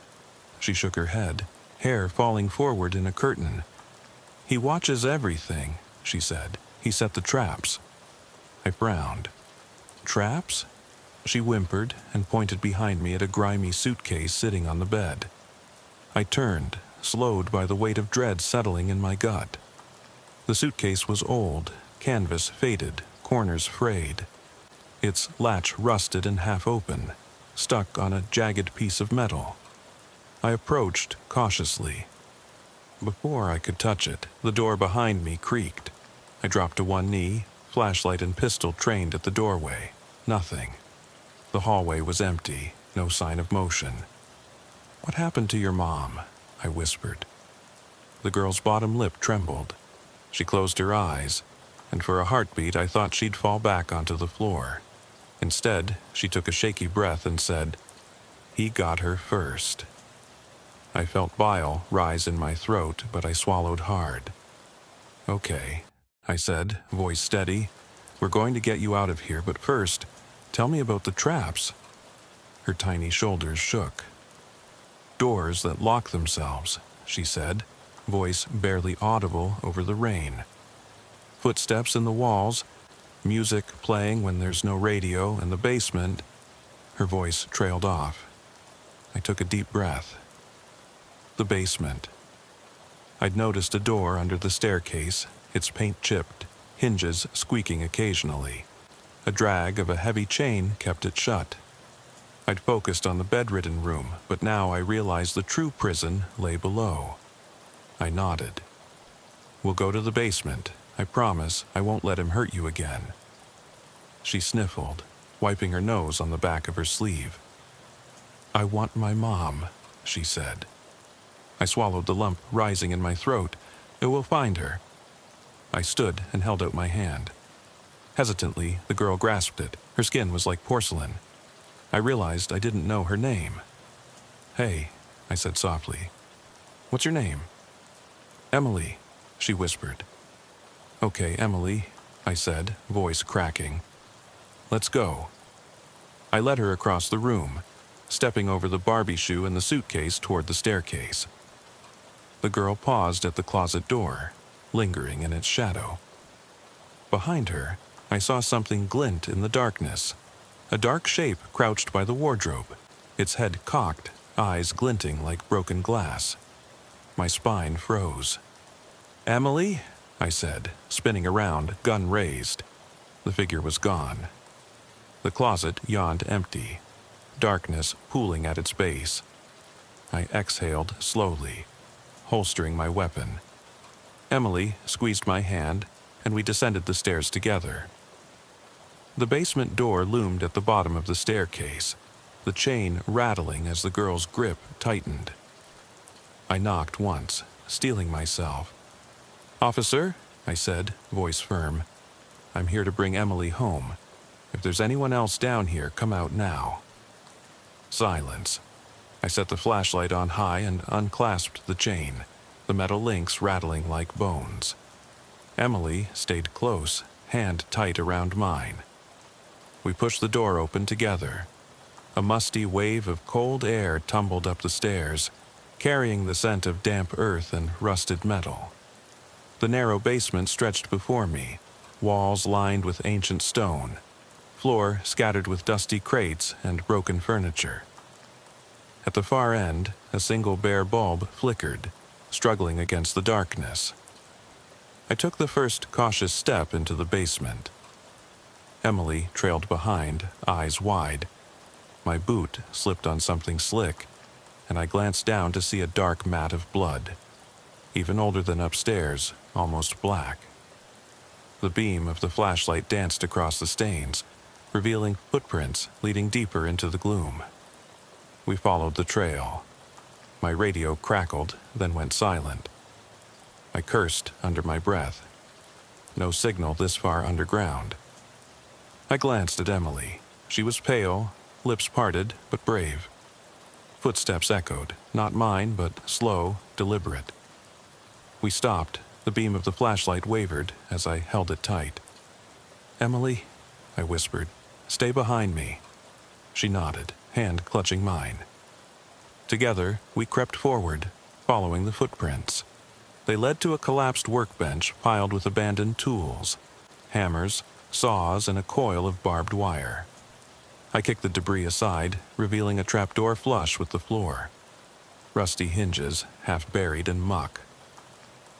She shook her head, hair falling forward in a curtain. "He watches everything," she said. "He set the traps." I frowned. "Traps?" She whimpered and pointed behind me at a grimy suitcase sitting on the bed. I turned, slowed by the weight of dread settling in my gut. The suitcase was old, canvas faded, corners frayed. Its latch rusted and half open, stuck on a jagged piece of metal. I approached cautiously. Before I could touch it, the door behind me creaked. I dropped to one knee, flashlight and pistol trained at the doorway. Nothing. The hallway was empty, no sign of motion. "What happened to your mom?" I whispered. The girl's bottom lip trembled. She closed her eyes, and for a heartbeat I thought she'd fall back onto the floor. Instead, she took a shaky breath and said, "He got her first." I felt bile rise in my throat, but I swallowed hard. "Okay," I said, voice steady. "We're going to get you out of here, but first, tell me about the traps." Her tiny shoulders shook. "Doors that lock themselves," she said, voice barely audible over the rain. "Footsteps in the walls, music playing when there's no radio in the basement." Her voice trailed off. I took a deep breath. The basement. I'd noticed a door under the staircase, its paint chipped, hinges squeaking occasionally. A drag of a heavy chain kept it shut. I'd focused on the bedridden room, but now I realized the true prison lay below. I nodded. "We'll go to the basement. I promise I won't let him hurt you again." She sniffled, wiping her nose on the back of her sleeve. "I want my mom," she said. I swallowed the lump rising in my throat. "We'll find her." I stood and held out my hand. Hesitantly, the girl grasped it. Her skin was like porcelain. I realized I didn't know her name. "Hey," I said softly. What's your name?" "Emily," she whispered. "Okay, Emily," I said, voice cracking. "Let's go." I led her across the room, stepping over the Barbie shoe and the suitcase toward the staircase. The girl paused at the closet door, lingering in its shadow. Behind her, I saw something glint in the darkness. A dark shape crouched by the wardrobe, its head cocked, eyes glinting like broken glass. My spine froze. "Emily?" I said, spinning around, gun raised. The figure was gone. The closet yawned empty, darkness pooling at its base. I exhaled slowly, holstering my weapon. Emily squeezed my hand, and we descended the stairs together. The basement door loomed at the bottom of the staircase, the chain rattling as the girl's grip tightened. I knocked once, steeling myself. "Officer," I said, voice firm, "I'm here to bring Emily home. If there's anyone else down here, come out now." Silence. I set the flashlight on high and unclasped the chain, the metal links rattling like bones. Emily stayed close, hand tight around mine. We pushed the door open together. A musty wave of cold air tumbled up the stairs, carrying the scent of damp earth and rusted metal. The narrow basement stretched before me, walls lined with ancient stone, floor scattered with dusty crates and broken furniture. At the far end, a single bare bulb flickered, struggling against the darkness. I took the first cautious step into the basement. Emily trailed behind, eyes wide. My boot slipped on something slick, and I glanced down to see a dark mat of blood, even older than upstairs, almost black. The beam of the flashlight danced across the stains, revealing footprints leading deeper into the gloom. We followed the trail. My radio crackled, then went silent. I cursed under my breath. No signal this far underground. I glanced at Emily. She was pale, lips parted, but brave. Footsteps echoed, not mine, but slow, deliberate. We stopped. The beam of the flashlight wavered as I held it tight. "Emily," I whispered, "stay behind me." She nodded, hand clutching mine. Together, we crept forward, following the footprints. They led to a collapsed workbench piled with abandoned tools, hammers, saws, and a coil of barbed wire. I kicked the debris aside, revealing a trapdoor flush with the floor. Rusty hinges, half buried in muck.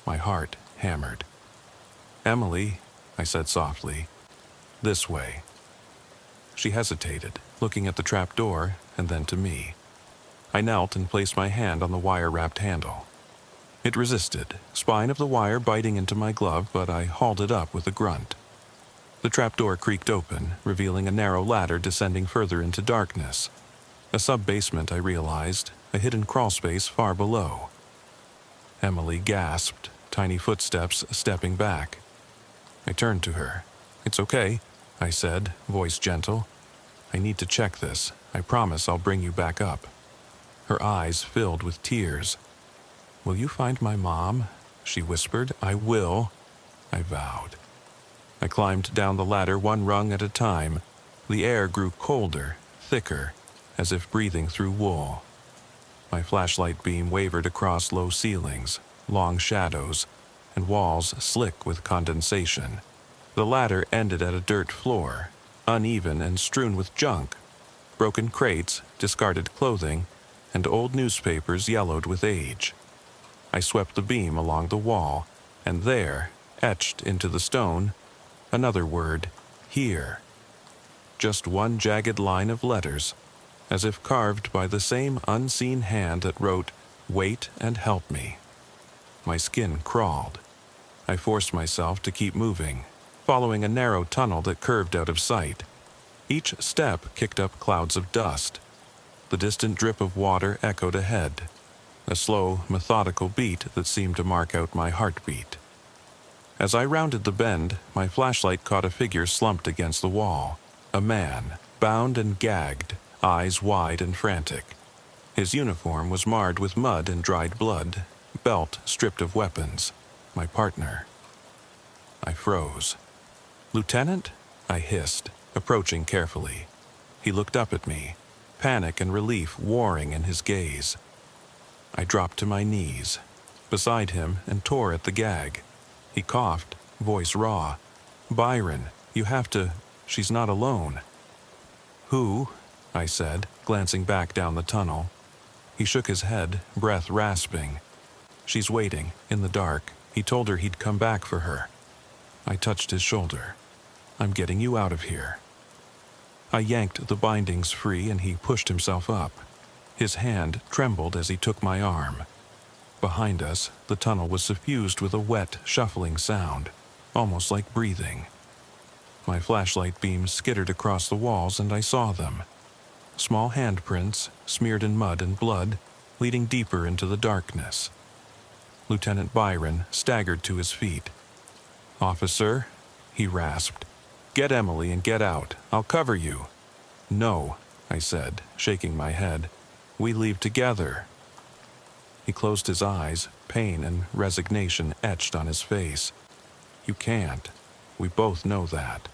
My heart hammered. "Emily," I said softly, "this way." She hesitated, looking at the trapdoor and then to me. I knelt and placed my hand on the wire-wrapped handle. It resisted, spine of the wire biting into my glove, but I hauled it up with a grunt. The trapdoor creaked open, revealing a narrow ladder descending further into darkness. A sub-basement, I realized, a hidden crawlspace far below. Emily gasped, tiny footsteps stepping back. I turned to her. "It's okay," I said, voice gentle. "I need to check this. I promise I'll bring you back up." Her eyes filled with tears. "Will you find my mom?" she whispered. "I will," I vowed. I climbed down the ladder one rung at a time. The air grew colder, thicker, as if breathing through wool. My flashlight beam wavered across low ceilings, long shadows, and walls slick with condensation. The ladder ended at a dirt floor, uneven and strewn with junk, broken crates, discarded clothing, and old newspapers yellowed with age. I swept the beam along the wall, and there, etched into the stone, another word, "Here." Just one jagged line of letters, as if carved by the same unseen hand that wrote, "Wait and help me." My skin crawled. I forced myself to keep moving, following a narrow tunnel that curved out of sight. Each step kicked up clouds of dust. The distant drip of water echoed ahead, a slow, methodical beat that seemed to mark out my heartbeat. As I rounded the bend, my flashlight caught a figure slumped against the wall. A man, bound and gagged, eyes wide and frantic. His uniform was marred with mud and dried blood, belt stripped of weapons, my partner. I froze. "Lieutenant?" I hissed, approaching carefully. He looked up at me, panic and relief warring in his gaze. I dropped to my knees, beside him, and tore at the gag. He coughed, voice raw. "Byron, you have to. She's not alone." "Who?" I said, glancing back down the tunnel. He shook his head, breath rasping. "She's waiting, in the dark. He told her he'd come back for her." I touched his shoulder. "I'm getting you out of here." I yanked the bindings free and he pushed himself up. His hand trembled as he took my arm. Behind us, the tunnel was suffused with a wet, shuffling sound, almost like breathing. My flashlight beam skittered across the walls and I saw them. Small handprints, smeared in mud and blood, leading deeper into the darkness. Lieutenant Byron staggered to his feet. "Officer," he rasped, "get Emily and get out. I'll cover you." "No," I said, shaking my head. "We leave together." He closed his eyes, pain and resignation etched on his face. "You can't. We both know that."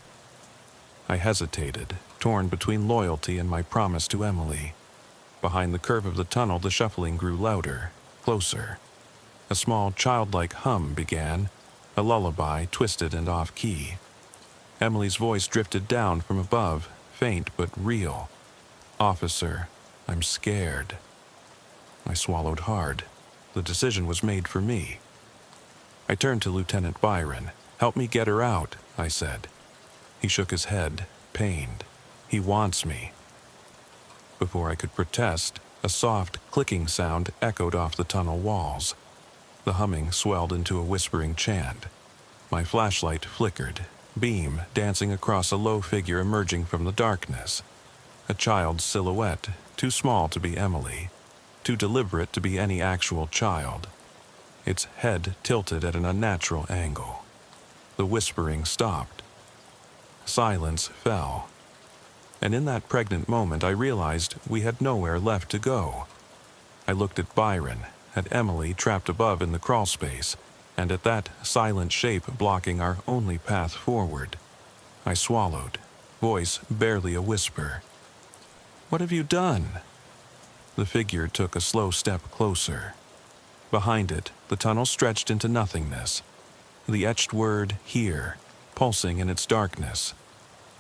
I hesitated, torn between loyalty and my promise to Emily. Behind the curve of the tunnel, the shuffling grew louder, closer. A small, childlike hum began, a lullaby twisted and off-key. Emily's voice drifted down from above, faint but real. "Officer, I'm scared." I swallowed hard. The decision was made for me. I turned to Lieutenant Byron. "Help me get her out," I said. He shook his head, pained. "He wants me." Before I could protest, a soft, clicking sound echoed off the tunnel walls. The humming swelled into a whispering chant. My flashlight flickered, beam dancing across a low figure emerging from the darkness. A child's silhouette, too small to be Emily, too deliberate to be any actual child. Its head tilted at an unnatural angle. The whispering stopped. Silence fell. And in that pregnant moment I realized we had nowhere left to go. I looked at Byron, at Emily trapped above in the crawlspace, and at that silent shape blocking our only path forward. I swallowed, voice barely a whisper. "What have you done?" The figure took a slow step closer. Behind it, the tunnel stretched into nothingness. The etched word, "Here," pulsing in its darkness,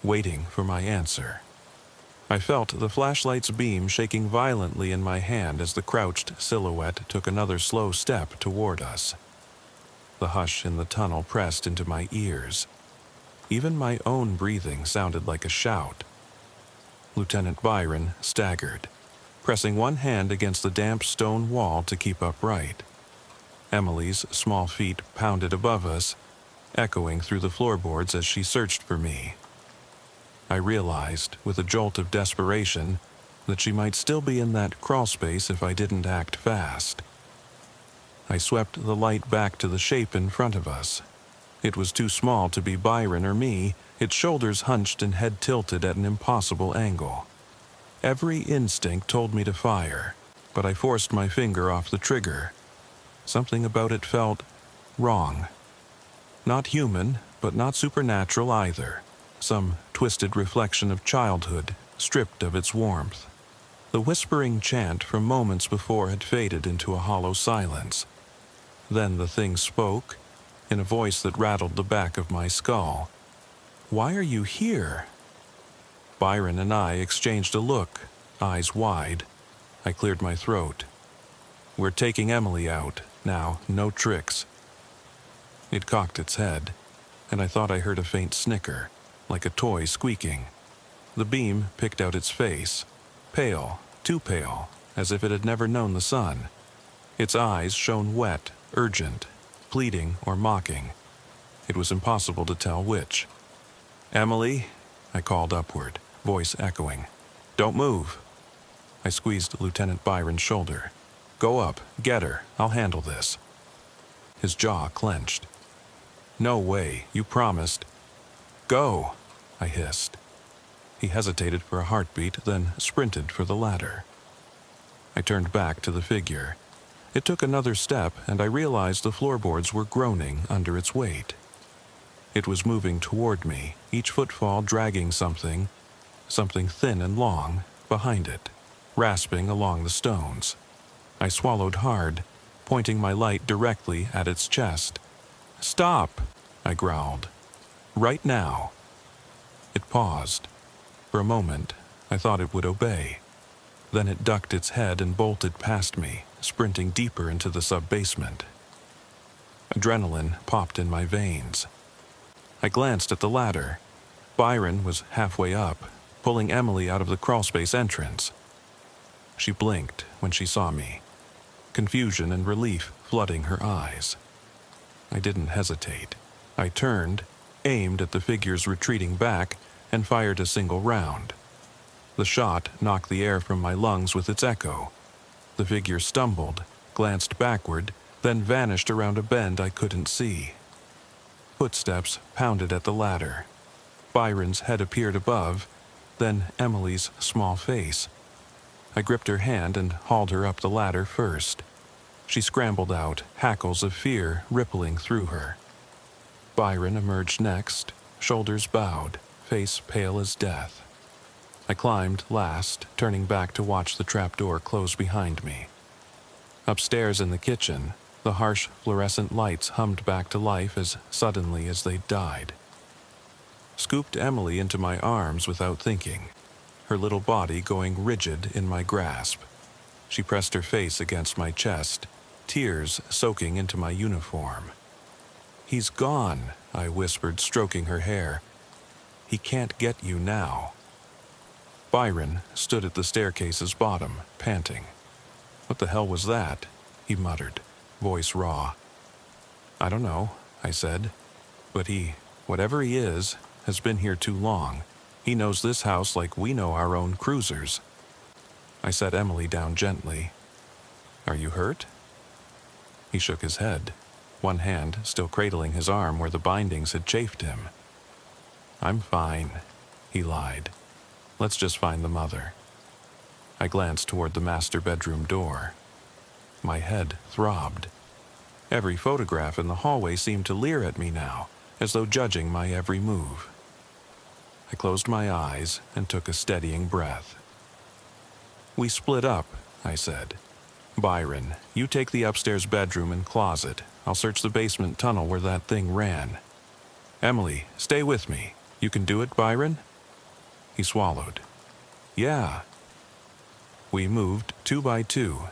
waiting for my answer. I felt the flashlight's beam shaking violently in my hand as the crouched silhouette took another slow step toward us. The hush in the tunnel pressed into my ears. Even my own breathing sounded like a shout. Lieutenant Byron staggered, pressing one hand against the damp stone wall to keep upright. Emily's small feet pounded above us, echoing through the floorboards as she searched for me. I realized, with a jolt of desperation, that she might still be in that crawlspace if I didn't act fast. I swept the light back to the shape in front of us. It was too small to be Byron or me, its shoulders hunched and head tilted at an impossible angle. Every instinct told me to fire, but I forced my finger off the trigger. Something about it felt wrong. Not human, but not supernatural either. Some twisted reflection of childhood, stripped of its warmth. The whispering chant from moments before had faded into a hollow silence. Then the thing spoke, in a voice that rattled the back of my skull. "Why are you here?" Byron and I exchanged a look, eyes wide. I cleared my throat. "We're taking Emily out. Now, no tricks." It cocked its head, and I thought I heard a faint snicker, like a toy squeaking. The beam picked out its face, pale, too pale, as if it had never known the sun. Its eyes shone wet, urgent, pleading or mocking. It was impossible to tell which. "Emily," I called upward, voice echoing. "Don't move." I squeezed Lieutenant Byron's shoulder. "Go up, get her, I'll handle this." His jaw clenched. "No way, you promised." "Go," I hissed. He hesitated for a heartbeat, then sprinted for the ladder. I turned back to the figure. It took another step, and I realized the floorboards were groaning under its weight. It was moving toward me, each footfall dragging something thin and long, behind it, rasping along the stones. I swallowed hard, pointing my light directly at its chest. "Stop!" I growled. "Right now." It paused. For a moment, I thought it would obey. Then it ducked its head and bolted past me, sprinting deeper into the sub-basement. Adrenaline popped in my veins. I glanced at the ladder. Byron was halfway up, pulling Emily out of the crawlspace entrance. She blinked when she saw me, confusion and relief flooding her eyes. I didn't hesitate. I turned, aimed at the figure's retreating back, and fired a single round. The shot knocked the air from my lungs with its echo. The figure stumbled, glanced backward, then vanished around a bend I couldn't see. Footsteps pounded at the ladder. Byron's head appeared above, then Emily's small face. I gripped her hand and hauled her up the ladder first. She scrambled out, hackles of fear rippling through her. Byron emerged next, shoulders bowed, face pale as death. I climbed last, turning back to watch the trapdoor close behind me. Upstairs in the kitchen, the harsh fluorescent lights hummed back to life as suddenly as they'd died. Scooped Emily into my arms without thinking, her little body going rigid in my grasp. She pressed her face against my chest, tears soaking into my uniform. "He's gone," I whispered, stroking her hair. "He can't get you now." Byron stood at the staircase's bottom, panting. "What the hell was that?" he muttered, voice raw. "I don't know," I said. "But whatever he is, has been here too long. He knows this house like we know our own cruisers." I set Emily down gently. "Are you hurt?" He shook his head, one hand still cradling his arm where the bindings had chafed him. "I'm fine," he lied. "Let's just find the mother." I glanced toward the master bedroom door. My head throbbed. Every photograph in the hallway seemed to leer at me now, as though judging my every move. I closed my eyes and took a steadying breath. "We split up," I said. "Byron, you take the upstairs bedroom and closet. I'll search the basement tunnel where that thing ran. Emily, stay with me. You can do it, Byron?" He swallowed. "Yeah." We moved 2 by 2,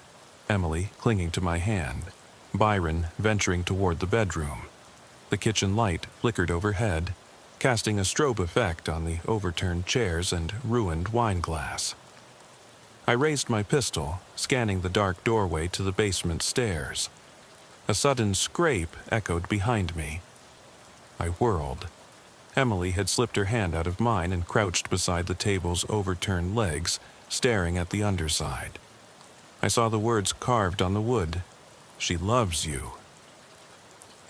Emily clinging to my hand, Byron venturing toward the bedroom. The kitchen light flickered overhead, casting a strobe effect on the overturned chairs and ruined wine glass. I raised my pistol, scanning the dark doorway to the basement stairs. A sudden scrape echoed behind me. I whirled. Emily had slipped her hand out of mine and crouched beside the table's overturned legs, staring at the underside. I saw the words carved on the wood, "She loves you."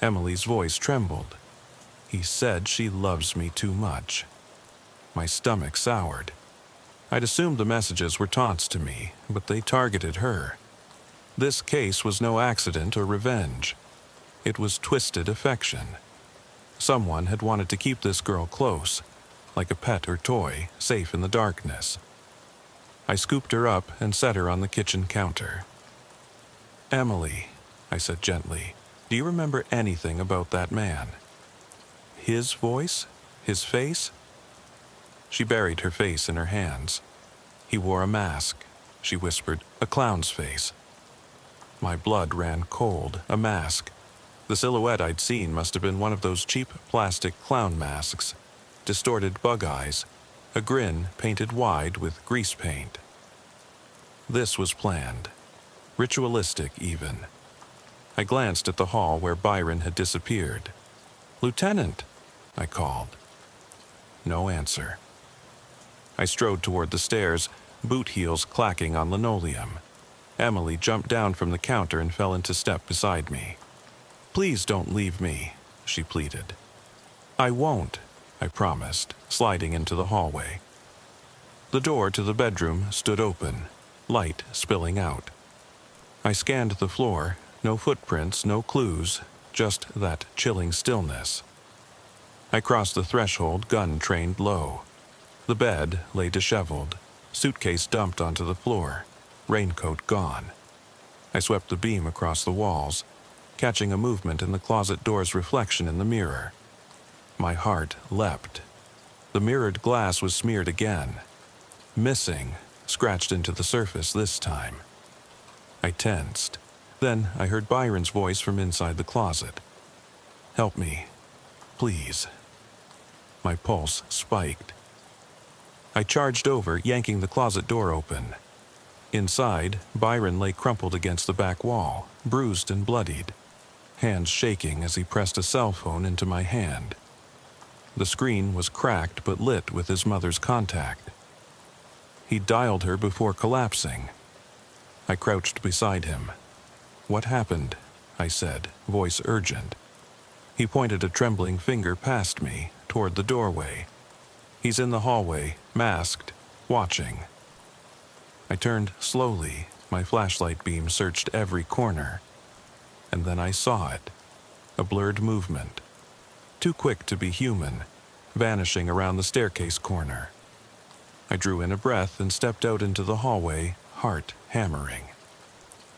Emily's voice trembled. "He said she loves me too much." My stomach soured. I'd assumed the messages were taunts to me, but they targeted her. This case was no accident or revenge. It was twisted affection. Someone had wanted to keep this girl close, like a pet or toy, safe in the darkness. I scooped her up and set her on the kitchen counter. "Emily," I said gently, "do you remember anything about that man? His voice? His face?" She buried her face in her hands. "He wore a mask," she whispered, "a clown's face." My blood ran cold. A mask. The silhouette I'd seen must have been one of those cheap plastic clown masks. Distorted bug eyes, a grin painted wide with grease paint. This was planned. Ritualistic, even. I glanced at the hall where Byron had disappeared. "Lieutenant!" I called. No answer. I strode toward the stairs, boot heels clacking on linoleum. Emily jumped down from the counter and fell into step beside me. "Please don't leave me," she pleaded. "I won't," I promised, sliding into the hallway. The door to the bedroom stood open, light spilling out. I scanned the floor, no footprints, no clues, just that chilling stillness. I crossed the threshold, gun trained low. The bed lay disheveled, suitcase dumped onto the floor, raincoat gone. I swept the beam across the walls, catching a movement in the closet door's reflection in the mirror. My heart leapt. The mirrored glass was smeared again. Missing, scratched into the surface this time. I tensed. Then I heard Byron's voice from inside the closet. "Help me, please." My pulse spiked. I charged over, yanking the closet door open. Inside, Byron lay crumpled against the back wall, bruised and bloodied, hands shaking as he pressed a cell phone into my hand. The screen was cracked but lit with his mother's contact. He dialed her before collapsing. I crouched beside him. "What happened?" I said, voice urgent. He pointed a trembling finger past me, toward the doorway. "He's in the hallway, masked, watching." I turned slowly, my flashlight beam searched every corner. And then I saw it. A blurred movement. Too quick to be human, vanishing around the staircase corner. I drew in a breath and stepped out into the hallway, heart hammering.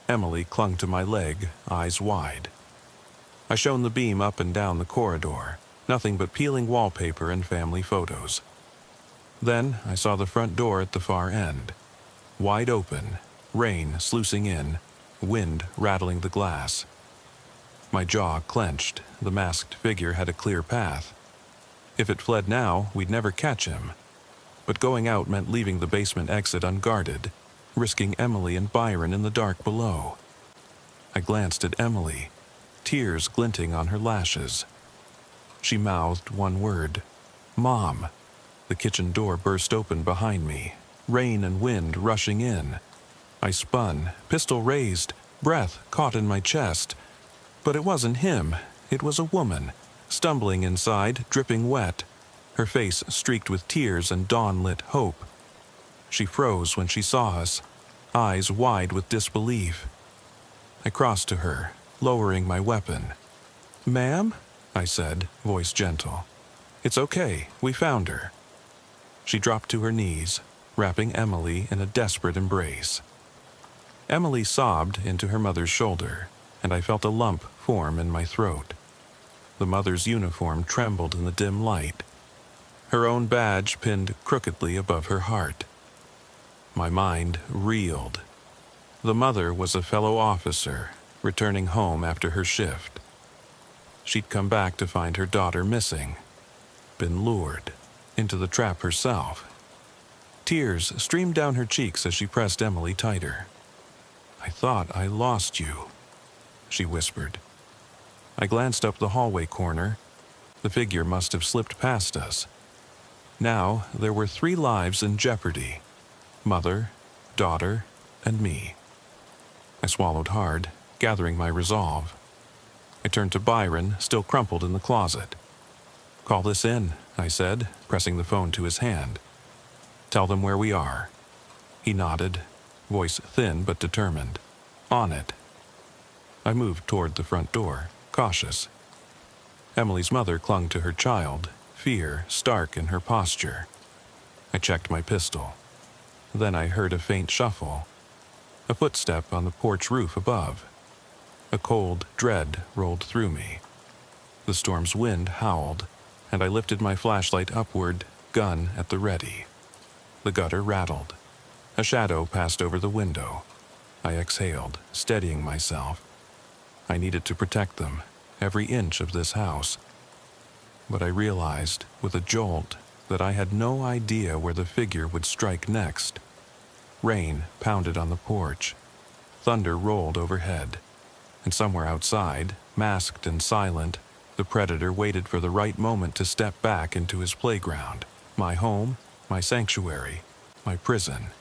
Emily clung to my leg, eyes wide. I shone the beam up and down the corridor, nothing but peeling wallpaper and family photos. Then I saw the front door at the far end. Wide open, rain sluicing in, wind rattling the glass. My jaw clenched. The masked figure had a clear path. If it fled now, we'd never catch him. But going out meant leaving the basement exit unguarded, risking Emily and Byron in the dark below. I glanced at Emily, tears glinting on her lashes. She mouthed one word, "Mom." The kitchen door burst open behind me, rain and wind rushing in. I spun, pistol raised, breath caught in my chest. But it wasn't him. It was a woman, stumbling inside, dripping wet, her face streaked with tears and dawn-lit hope. She froze when she saw us, eyes wide with disbelief. I crossed to her, lowering my weapon. "Ma'am?" I said, voice gentle. "It's okay, we found her." She dropped to her knees, wrapping Emily in a desperate embrace. Emily sobbed into her mother's shoulder, and I felt a lump form in my throat. The mother's uniform trembled in the dim light, her own badge pinned crookedly above her heart. My mind reeled. The mother was a fellow officer, returning home after her shift. She'd come back to find her daughter missing, been lured into the trap herself. Tears streamed down her cheeks as she pressed Emily tighter. "I thought I lost you," she whispered. I glanced up the hallway corner. The figure must have slipped past us. Now there were 3 lives in jeopardy: mother, daughter, and me. I swallowed hard, gathering my resolve. I turned to Byron, still crumpled in the closet. "Call this in," I said, pressing the phone to his hand. "Tell them where we are." He nodded, voice thin but determined. "On it." I moved toward the front door, cautious. Emily's mother clung to her child, fear stark in her posture. I checked my pistol. Then I heard a faint shuffle, a footstep on the porch roof above. A cold dread rolled through me. The storm's wind howled, and I lifted my flashlight upward, gun at the ready. The gutter rattled. A shadow passed over the window. I exhaled, steadying myself. I needed to protect them, every inch of this house. But I realized, with a jolt, that I had no idea where the figure would strike next. Rain pounded on the porch. Thunder rolled overhead. And somewhere outside, masked and silent, the predator waited for the right moment to step back into his playground, my home, my sanctuary, my prison.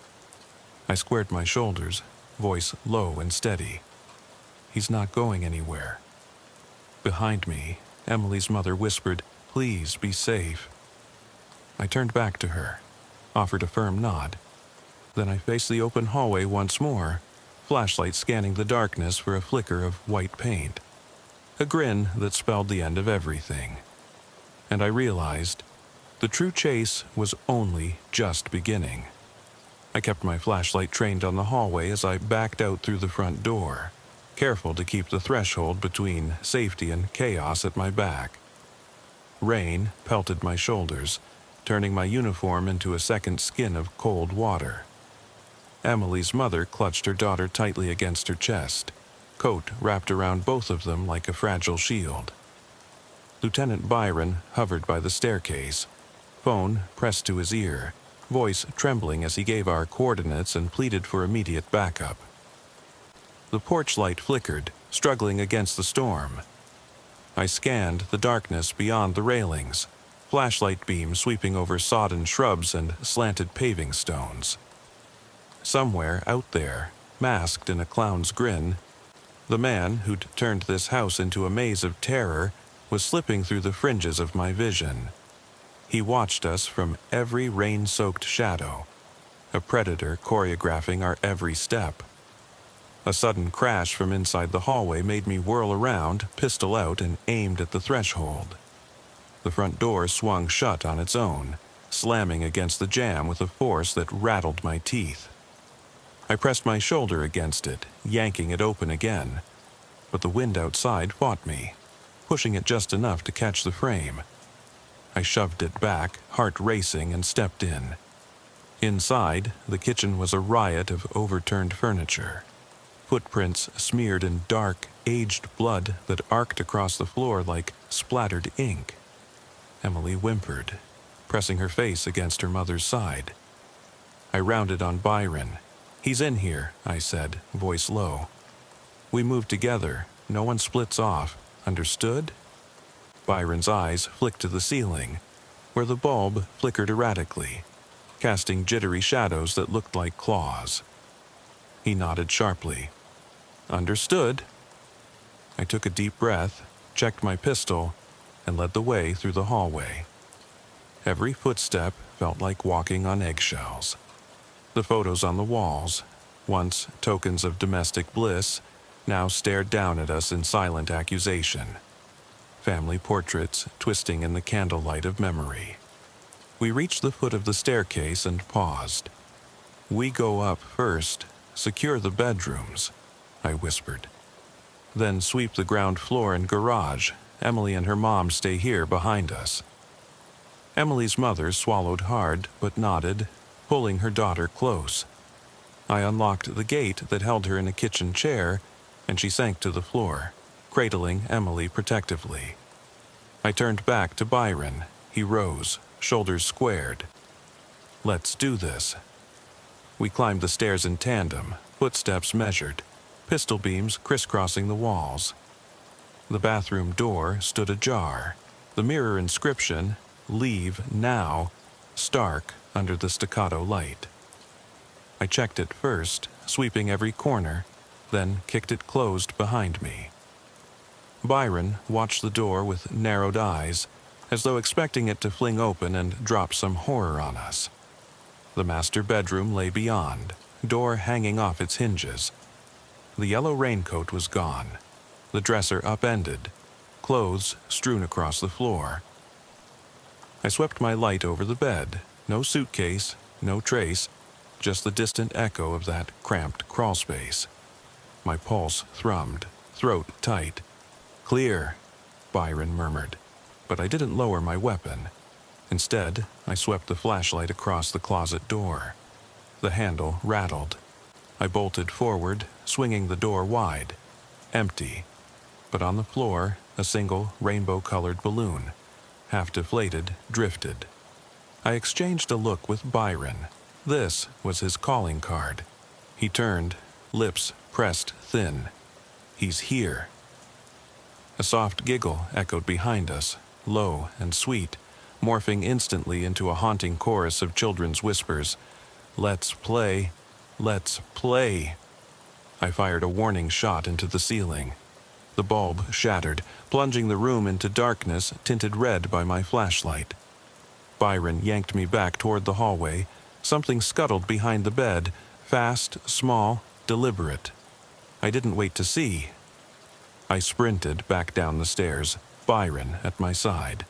I squared my shoulders, voice low and steady. "He's not going anywhere." Behind me, Emily's mother whispered, "Please be safe." I turned back to her, offered a firm nod. Then I faced the open hallway once more, flashlight scanning the darkness for a flicker of white paint. A grin that spelled the end of everything. And I realized the true chase was only just beginning. I kept my flashlight trained on the hallway as I backed out through the front door, careful to keep the threshold between safety and chaos at my back. Rain pelted my shoulders, turning my uniform into a second skin of cold water. Emily's mother clutched her daughter tightly against her chest, coat wrapped around both of them like a fragile shield. Lieutenant Byron hovered by the staircase, phone pressed to his ear, voice trembling as he gave our coordinates and pleaded for immediate backup. The porch light flickered, struggling against the storm. I scanned the darkness beyond the railings, flashlight beams sweeping over sodden shrubs and slanted paving stones. Somewhere out there, masked in a clown's grin, the man who'd turned this house into a maze of terror was slipping through the fringes of my vision. He watched us from every rain-soaked shadow, a predator choreographing our every step. A sudden crash from inside the hallway made me whirl around, pistol out, and aimed at the threshold. The front door swung shut on its own, slamming against the jamb with a force that rattled my teeth. I pressed my shoulder against it, yanking it open again, but the wind outside fought me, pushing it just enough to catch the frame. I shoved it back, heart racing, and stepped in. Inside, the kitchen was a riot of overturned furniture. Footprints smeared in dark, aged blood that arced across the floor like splattered ink. Emily whimpered, pressing her face against her mother's side. I rounded on Byron. "He's in here," I said, voice low. "We move together. No one splits off. Understood?" Byron's eyes flicked to the ceiling, where the bulb flickered erratically, casting jittery shadows that looked like claws. He nodded sharply. "Understood." I took a deep breath, checked my pistol, and led the way through the hallway. Every footstep felt like walking on eggshells. The photos on the walls, once tokens of domestic bliss, now stared down at us in silent accusation. Family portraits twisting in the candlelight of memory. We reached the foot of the staircase and paused. "We go up first, secure the bedrooms," I whispered. "Then sweep the ground floor and garage. Emily and her mom stay here behind us." Emily's mother swallowed hard but nodded, pulling her daughter close. I unlocked the gate that held her in a kitchen chair, and she sank to the floor, cradling Emily protectively. I turned back to Byron. He rose, shoulders squared. "Let's do this." We climbed the stairs in tandem, footsteps measured, pistol beams crisscrossing the walls. The bathroom door stood ajar, the mirror inscription, "Leave now," stark under the staccato light. I checked it first, sweeping every corner, then kicked it closed behind me. Byron watched the door with narrowed eyes, as though expecting it to fling open and drop some horror on us. The master bedroom lay beyond, door hanging off its hinges. The yellow raincoat was gone, the dresser upended, clothes strewn across the floor. I swept my light over the bed. No suitcase, no trace, just the distant echo of that cramped crawlspace. My pulse thrummed, throat tight. "Clear," Byron murmured, but I didn't lower my weapon. Instead, I swept the flashlight across the closet door. The handle rattled. I bolted forward, swinging the door wide. Empty, but on the floor, a single rainbow-colored balloon, half deflated, drifted. I exchanged a look with Byron. This was his calling card. He turned, lips pressed thin. "He's here." A soft giggle echoed behind us, low and sweet, morphing instantly into a haunting chorus of children's whispers. "Let's play, let's play." I fired a warning shot into the ceiling. The bulb shattered, plunging the room into darkness tinted red by my flashlight. Byron yanked me back toward the hallway. Something scuttled behind the bed, fast, small, deliberate. I didn't wait to see. I sprinted back down the stairs, Byron at my side.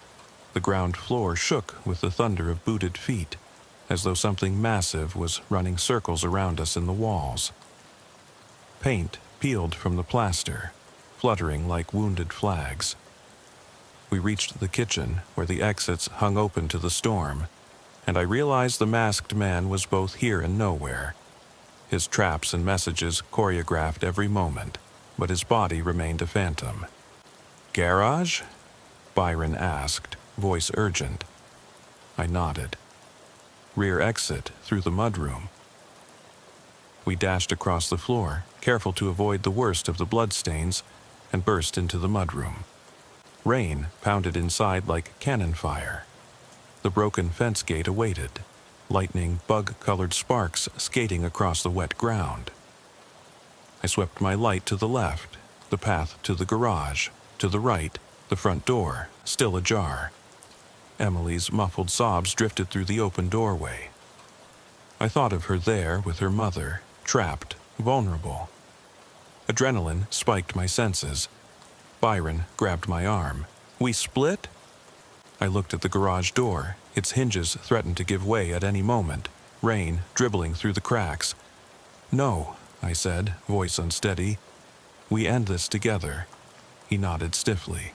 The ground floor shook with the thunder of booted feet, as though something massive was running circles around us in the walls. Paint peeled from the plaster, fluttering like wounded flags. We reached the kitchen, where the exits hung open to the storm, and I realized the masked man was both here and nowhere. His traps and messages choreographed every moment, but his body remained a phantom. "Garage?" Byron asked, voice urgent. I nodded. "Rear exit through the mudroom." We dashed across the floor, careful to avoid the worst of the bloodstains, and burst into the mudroom. Rain pounded inside like cannon fire. The broken fence gate awaited, lightning bug-colored sparks skating across the wet ground. I swept my light to the left, the path to the garage, to the right, the front door, still ajar. Emily's muffled sobs drifted through the open doorway. I thought of her there with her mother, trapped, vulnerable. Adrenaline spiked my senses. Byron grabbed my arm. "We split?" I looked at the garage door. Its hinges threatened to give way at any moment, rain dribbling through the cracks. "No," I said, voice unsteady. "We end this together." He nodded stiffly.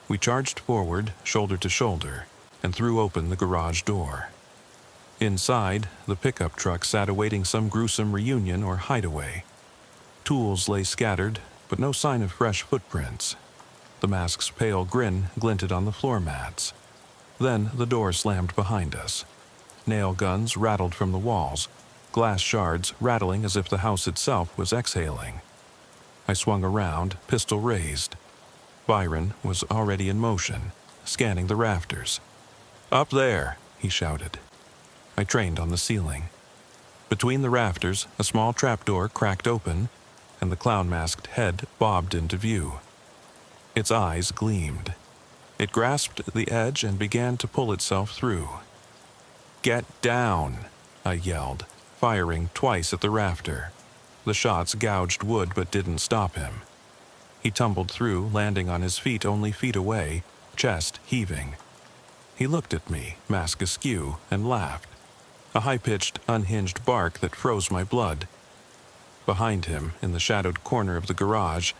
We charged forward, shoulder to shoulder, and threw open the garage door. Inside, the pickup truck sat awaiting some gruesome reunion or hideaway. Tools lay scattered, but no sign of fresh footprints. The mask's pale grin glinted on the floor mats. Then the door slammed behind us. Nail guns rattled from the walls, glass shards rattling as if the house itself was exhaling. I swung around, pistol raised. Byron was already in motion, scanning the rafters. "Up there!" he shouted. I trained on the ceiling. Between the rafters, a small trapdoor cracked open, and the clown-masked head bobbed into view. Its eyes gleamed. It grasped the edge and began to pull itself through. "Get down!" I yelled, firing twice at the rafter. The shots gouged wood but didn't stop him. He tumbled through, landing on his feet only feet away, chest heaving. He looked at me, mask askew, and laughed. A high-pitched, unhinged bark that froze my blood. Behind him, in the shadowed corner of the garage,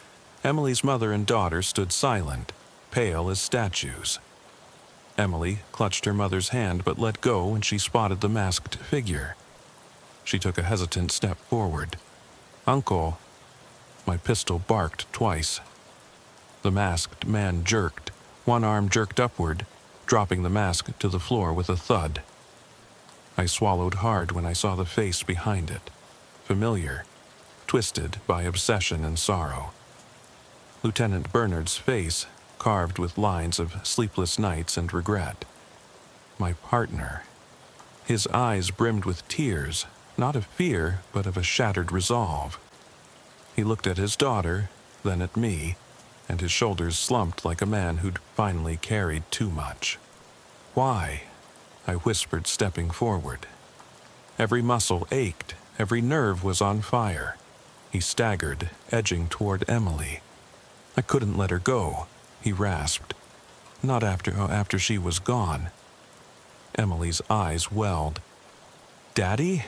Emily's mother and daughter stood silent, pale as statues. Emily clutched her mother's hand but let go when she spotted the masked figure. She took a hesitant step forward. "Uncle!" My pistol barked twice. The masked man jerked. One arm jerked upward, dropping the mask to the floor with a thud. I swallowed hard when I saw the face behind it. Familiar, twisted by obsession and sorrow. Lieutenant Bernard's face, carved with lines of sleepless nights and regret. My partner. His eyes brimmed with tears, not of fear, but of a shattered resolve. He looked at his daughter, then at me, and his shoulders slumped like a man who'd finally carried too much. "Why?" I whispered, stepping forward. Every muscle ached, every nerve was on fire. He staggered, edging toward Emily. "I couldn't let her go," he rasped. "Not after she was gone." Emily's eyes welled. "Daddy?"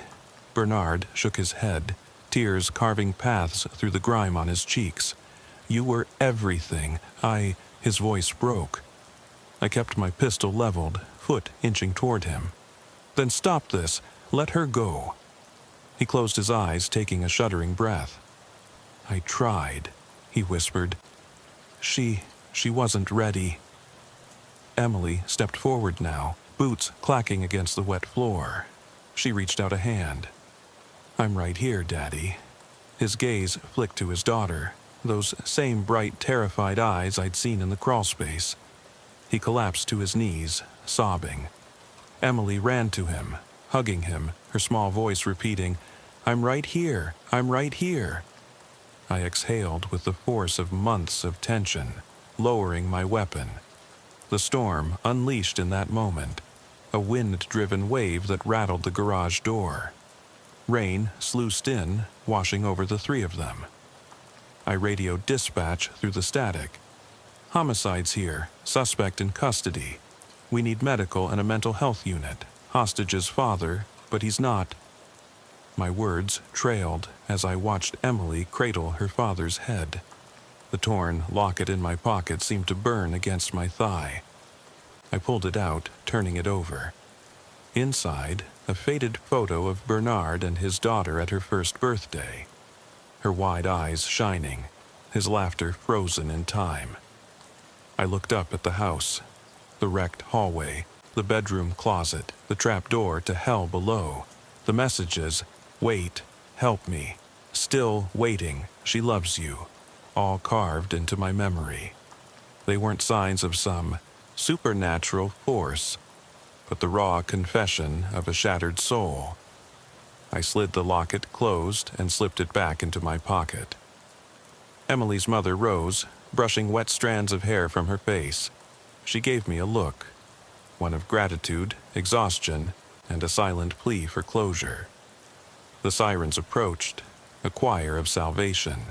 Bernard shook his head, tears carving paths through the grime on his cheeks. "You were everything. His voice broke. I kept my pistol leveled, foot inching toward him. "Then stop this. Let her go." He closed his eyes, taking a shuddering breath. "I tried," he whispered. She wasn't ready." Emily stepped forward now, boots clacking against the wet floor. She reached out a hand. "I'm right here, Daddy." His gaze flicked to his daughter, those same bright, terrified eyes I'd seen in the crawlspace. He collapsed to his knees, sobbing. Emily ran to him, hugging him, her small voice repeating, "I'm right here, I'm right here." I exhaled with the force of months of tension, lowering my weapon. The storm unleashed in that moment, a wind-driven wave that rattled the garage door. Rain sluiced in, washing over the three of them. I radioed dispatch through the static. "Homicides here. Suspect in custody. We need medical and a mental health unit. Hostage's father, but he's not." My words trailed as I watched Emily cradle her father's head. The torn locket in my pocket seemed to burn against my thigh. I pulled it out, turning it over. Inside, a faded photo of Bernard and his daughter at her first birthday. Her wide eyes shining, his laughter frozen in time. I looked up at the house, the wrecked hallway, the bedroom closet, the trap door to hell below, the messages, "Wait, help me, still waiting, she loves you," all carved into my memory. They weren't signs of some supernatural force, but the raw confession of a shattered soul. I slid the locket closed and slipped it back into my pocket. Emily's mother rose, brushing wet strands of hair from her face. She gave me a look, one of gratitude, exhaustion, and a silent plea for closure. The sirens approached, a choir of salvation.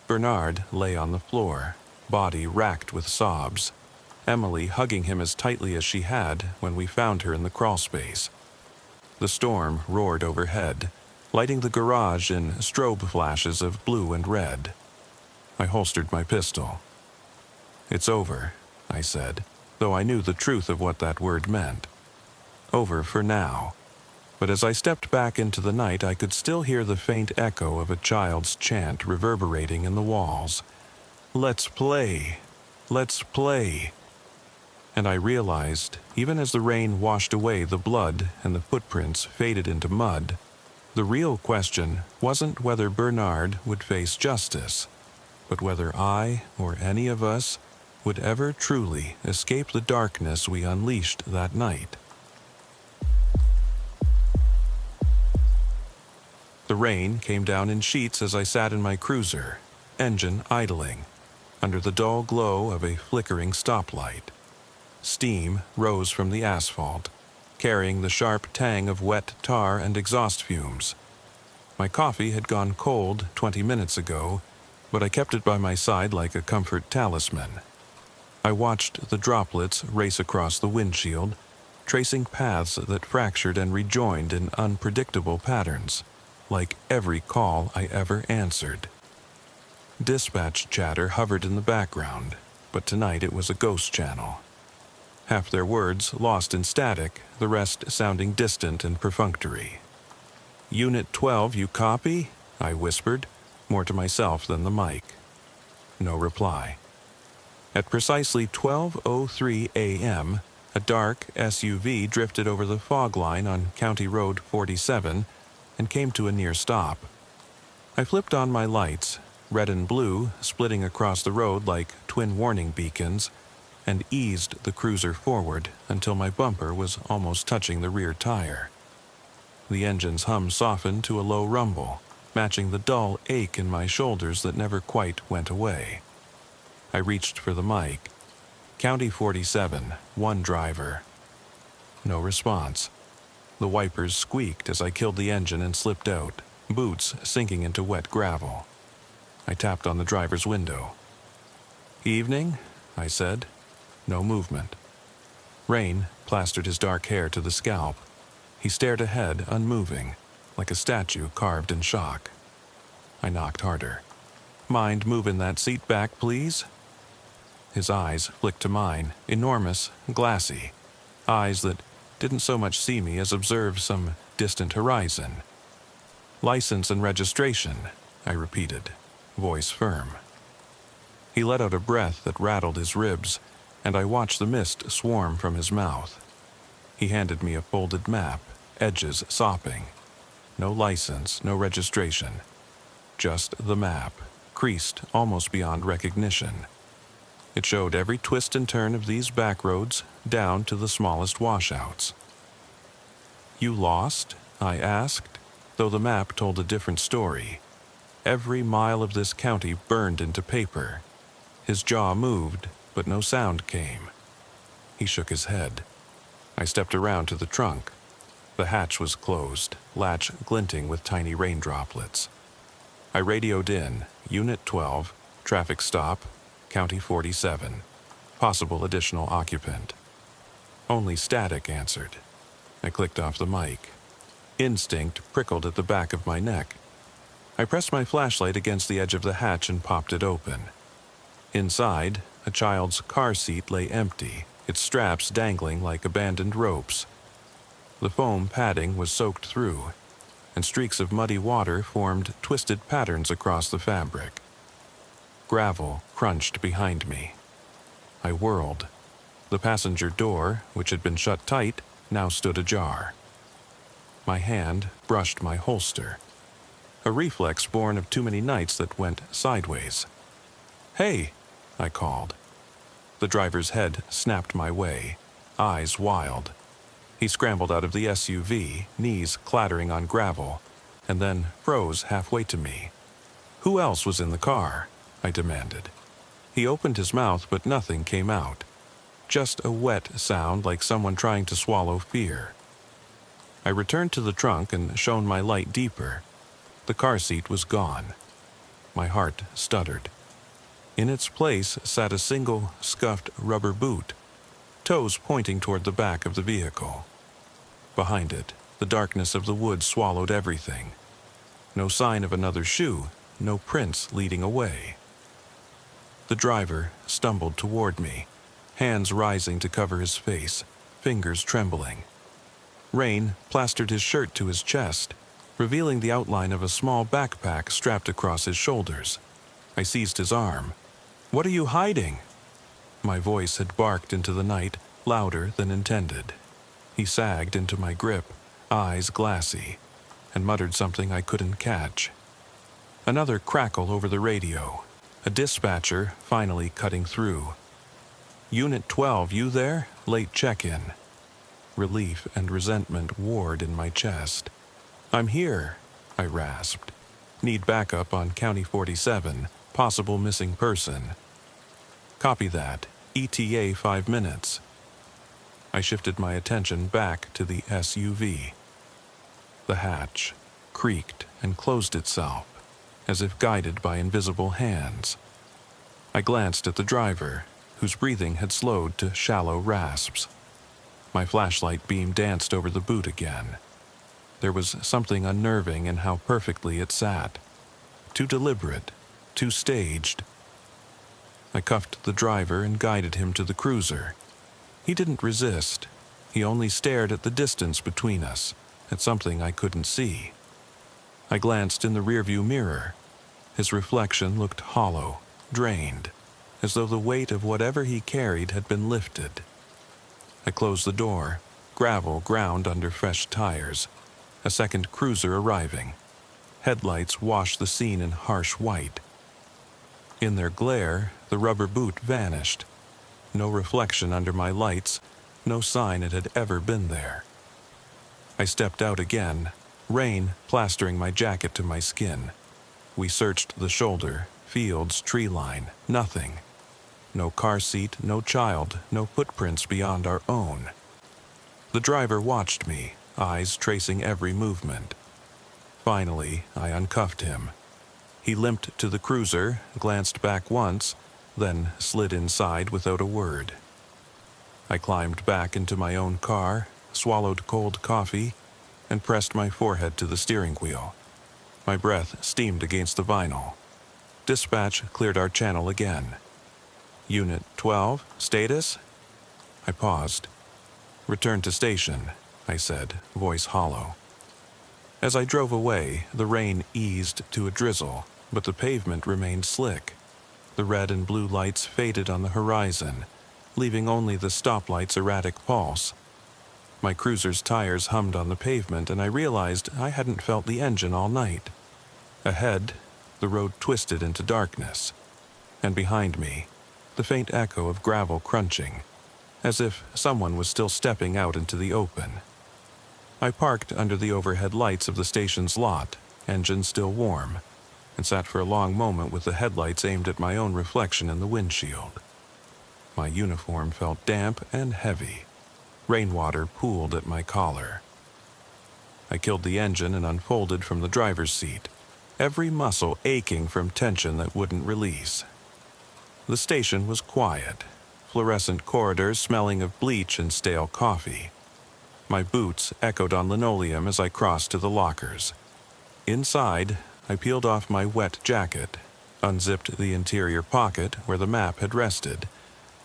Bernard lay on the floor, body racked with sobs, Emily hugging him as tightly as she had when we found her in the crawlspace. The storm roared overhead, lighting the garage in strobe flashes of blue and red. I holstered my pistol. "It's over," I said, though I knew the truth of what that word meant. Over for now. But as I stepped back into the night, I could still hear the faint echo of a child's chant reverberating in the walls. "Let's play! Let's play!" And I realized, even as the rain washed away the blood and the footprints faded into mud, the real question wasn't whether Bernard would face justice, but whether I or any of us would ever truly escape the darkness we unleashed that night. The rain came down in sheets as I sat in my cruiser, engine idling, under the dull glow of a flickering stoplight. Steam rose from the asphalt, carrying the sharp tang of wet tar and exhaust fumes. My coffee had gone cold 20 minutes ago, but I kept it by my side like a comfort talisman. I watched the droplets race across the windshield, tracing paths that fractured and rejoined in unpredictable patterns, like every call I ever answered. Dispatch chatter hovered in the background, but tonight it was a ghost channel. Half their words lost in static, the rest sounding distant and perfunctory. "Unit 12, you copy?" I whispered, more to myself than the mic. No reply. At precisely 12:03 a.m., a dark SUV drifted over the fog line on County Road 47 and came to a near stop. I flipped on my lights, red and blue splitting across the road like twin warning beacons, and eased the cruiser forward until my bumper was almost touching the rear tire. The engine's hum softened to a low rumble, matching the dull ache in my shoulders that never quite went away. I reached for the mic. "County 47, one driver." No response. The wipers squeaked as I killed the engine and slipped out, boots sinking into wet gravel. I tapped on the driver's window. "Evening," I said. No movement. Rain plastered his dark hair to the scalp. He stared ahead, unmoving, like a statue carved in shock. I knocked harder. "Mind moving that seat back, please?" His eyes flicked to mine, enormous, glassy. Eyes that didn't so much see me as observe some distant horizon. "License and registration," I repeated, voice firm. He let out a breath that rattled his ribs, and I watched the mist swarm from his mouth. He handed me a folded map, edges sopping. No license, no registration. Just the map, creased almost beyond recognition. It showed every twist and turn of these back roads, down to the smallest washouts. "You lost?" I asked, though the map told a different story. Every mile of this county burned into paper. His jaw moved, but no sound came. He shook his head. I stepped around to the trunk. The hatch was closed, latch glinting with tiny rain droplets. I radioed in, Unit 12, traffic stop, County 47, possible additional occupant. Only static answered. I clicked off the mic. Instinct prickled at the back of my neck. I pressed my flashlight against the edge of the hatch and popped it open. Inside, a child's car seat lay empty, its straps dangling like abandoned ropes. The foam padding was soaked through, and streaks of muddy water formed twisted patterns across the fabric. Gravel crunched behind me. I whirled. The passenger door, which had been shut tight, now stood ajar. My hand brushed my holster, a reflex born of too many nights that went sideways. "Hey!" I called. The driver's head snapped my way, eyes wild. He scrambled out of the SUV, knees clattering on gravel, and then froze halfway to me. "Who else was in the car?" I demanded. He opened his mouth, but nothing came out. Just a wet sound like someone trying to swallow fear. I returned to the trunk and shone my light deeper. The car seat was gone. My heart stuttered. In its place sat a single, scuffed rubber boot, toes pointing toward the back of the vehicle. Behind it, the darkness of the woods swallowed everything. No sign of another shoe, no prints leading away. The driver stumbled toward me, hands rising to cover his face, fingers trembling. Rain plastered his shirt to his chest, revealing the outline of a small backpack strapped across his shoulders. I seized his arm. "What are you hiding?" My voice had barked into the night, louder than intended. He sagged into my grip, eyes glassy, and muttered something I couldn't catch. Another crackle over the radio, a dispatcher finally cutting through. "Unit 12, you there? Late check-in." Relief and resentment warred in my chest. "I'm here," I rasped. "Need backup on County 47, possible missing person." "Copy that. ETA 5 minutes." I shifted my attention back to the SUV. The hatch creaked and closed itself, as if guided by invisible hands. I glanced at the driver, whose breathing had slowed to shallow rasps. My flashlight beam danced over the boot again. There was something unnerving in how perfectly it sat. Too deliberate, too staged. I cuffed the driver and guided him to the cruiser. He didn't resist. He only stared at the distance between us, at something I couldn't see. I glanced in the rearview mirror. His reflection looked hollow, drained, as though the weight of whatever he carried had been lifted. I closed the door. Gravel ground under fresh tires. A second cruiser arriving. Headlights washed the scene in harsh white. In their glare, the rubber boot vanished. No reflection under my lights, no sign it had ever been there. I stepped out again, rain plastering my jacket to my skin. We searched the shoulder, fields, tree line, nothing. No car seat, no child, no footprints beyond our own. The driver watched me, eyes tracing every movement. Finally, I uncuffed him. He limped to the cruiser, glanced back once, then slid inside without a word. I climbed back into my own car, swallowed cold coffee, and pressed my forehead to the steering wheel. My breath steamed against the vinyl. Dispatch cleared our channel again. "Unit 12, status?" I paused. "Return to station," I said, voice hollow. As I drove away, the rain eased to a drizzle, but the pavement remained slick. The red and blue lights faded on the horizon, leaving only the stoplight's erratic pulse. My cruiser's tires hummed on the pavement, and I realized I hadn't felt the engine all night. Ahead, the road twisted into darkness, and behind me, the faint echo of gravel crunching, as if someone was still stepping out into the open. I parked under the overhead lights of the station's lot, engine still warm, and sat for a long moment with the headlights aimed at my own reflection in the windshield. My uniform felt damp and heavy. Rainwater pooled at my collar. I killed the engine and unfolded from the driver's seat. every muscle aching from tension that wouldn't release. The station was quiet, fluorescent corridors smelling of bleach and stale coffee. My boots echoed on linoleum as I crossed to the lockers. Inside, I peeled off my wet jacket, unzipped the interior pocket where the map had rested,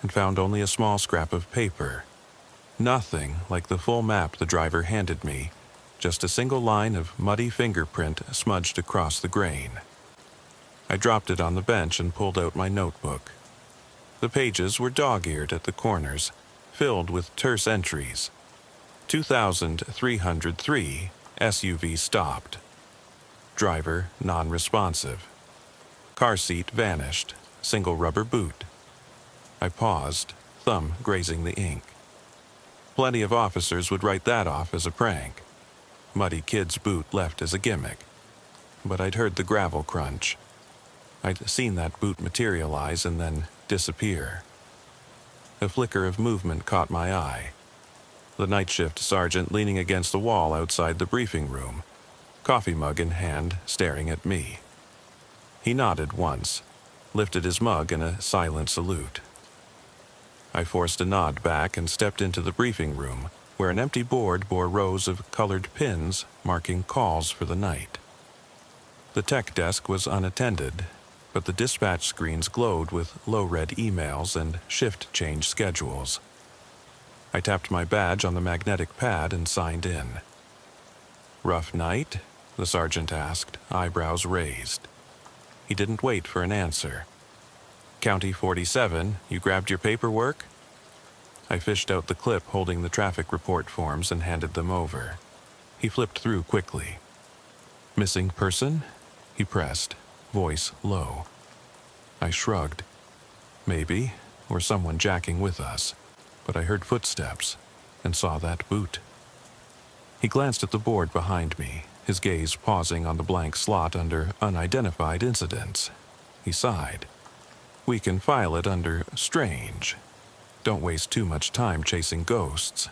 and found only a small scrap of paper. Nothing like the full map the driver handed me, just a single line of muddy fingerprint smudged across the grain. I dropped it on the bench and pulled out my notebook. The pages were dog-eared at the corners, filled with terse entries. 2,303, SUV stopped. Driver non-responsive. Car seat vanished, single rubber boot. I paused, thumb grazing the ink. Plenty of officers would write that off as a prank. Muddy kid's boot left as a gimmick. But I'd heard the gravel crunch. I'd seen that boot materialize and then disappear. A flicker of movement caught my eye. The night shift sergeant leaning against the wall outside the briefing room, coffee mug in hand, staring at me. He nodded once, lifted his mug in a silent salute. I forced a nod back and stepped into the briefing room, where an empty board bore rows of colored pins marking calls for the night. The tech desk was unattended, but the dispatch screens glowed with low-red emails and shift change schedules. I tapped my badge on the magnetic pad and signed in. "Rough night?" the sergeant asked, eyebrows raised. He didn't wait for an answer. "County 47, you grabbed your paperwork?" I fished out the clip holding the traffic report forms and handed them over. He flipped through quickly. "Missing person?" he pressed, voice low. I shrugged. Maybe, or someone jacking with us, but I heard footsteps and saw that boot. He glanced at the board behind me, his gaze pausing on the blank slot under unidentified incidents. He sighed. "We can file it under strange. Don't waste too much time chasing ghosts."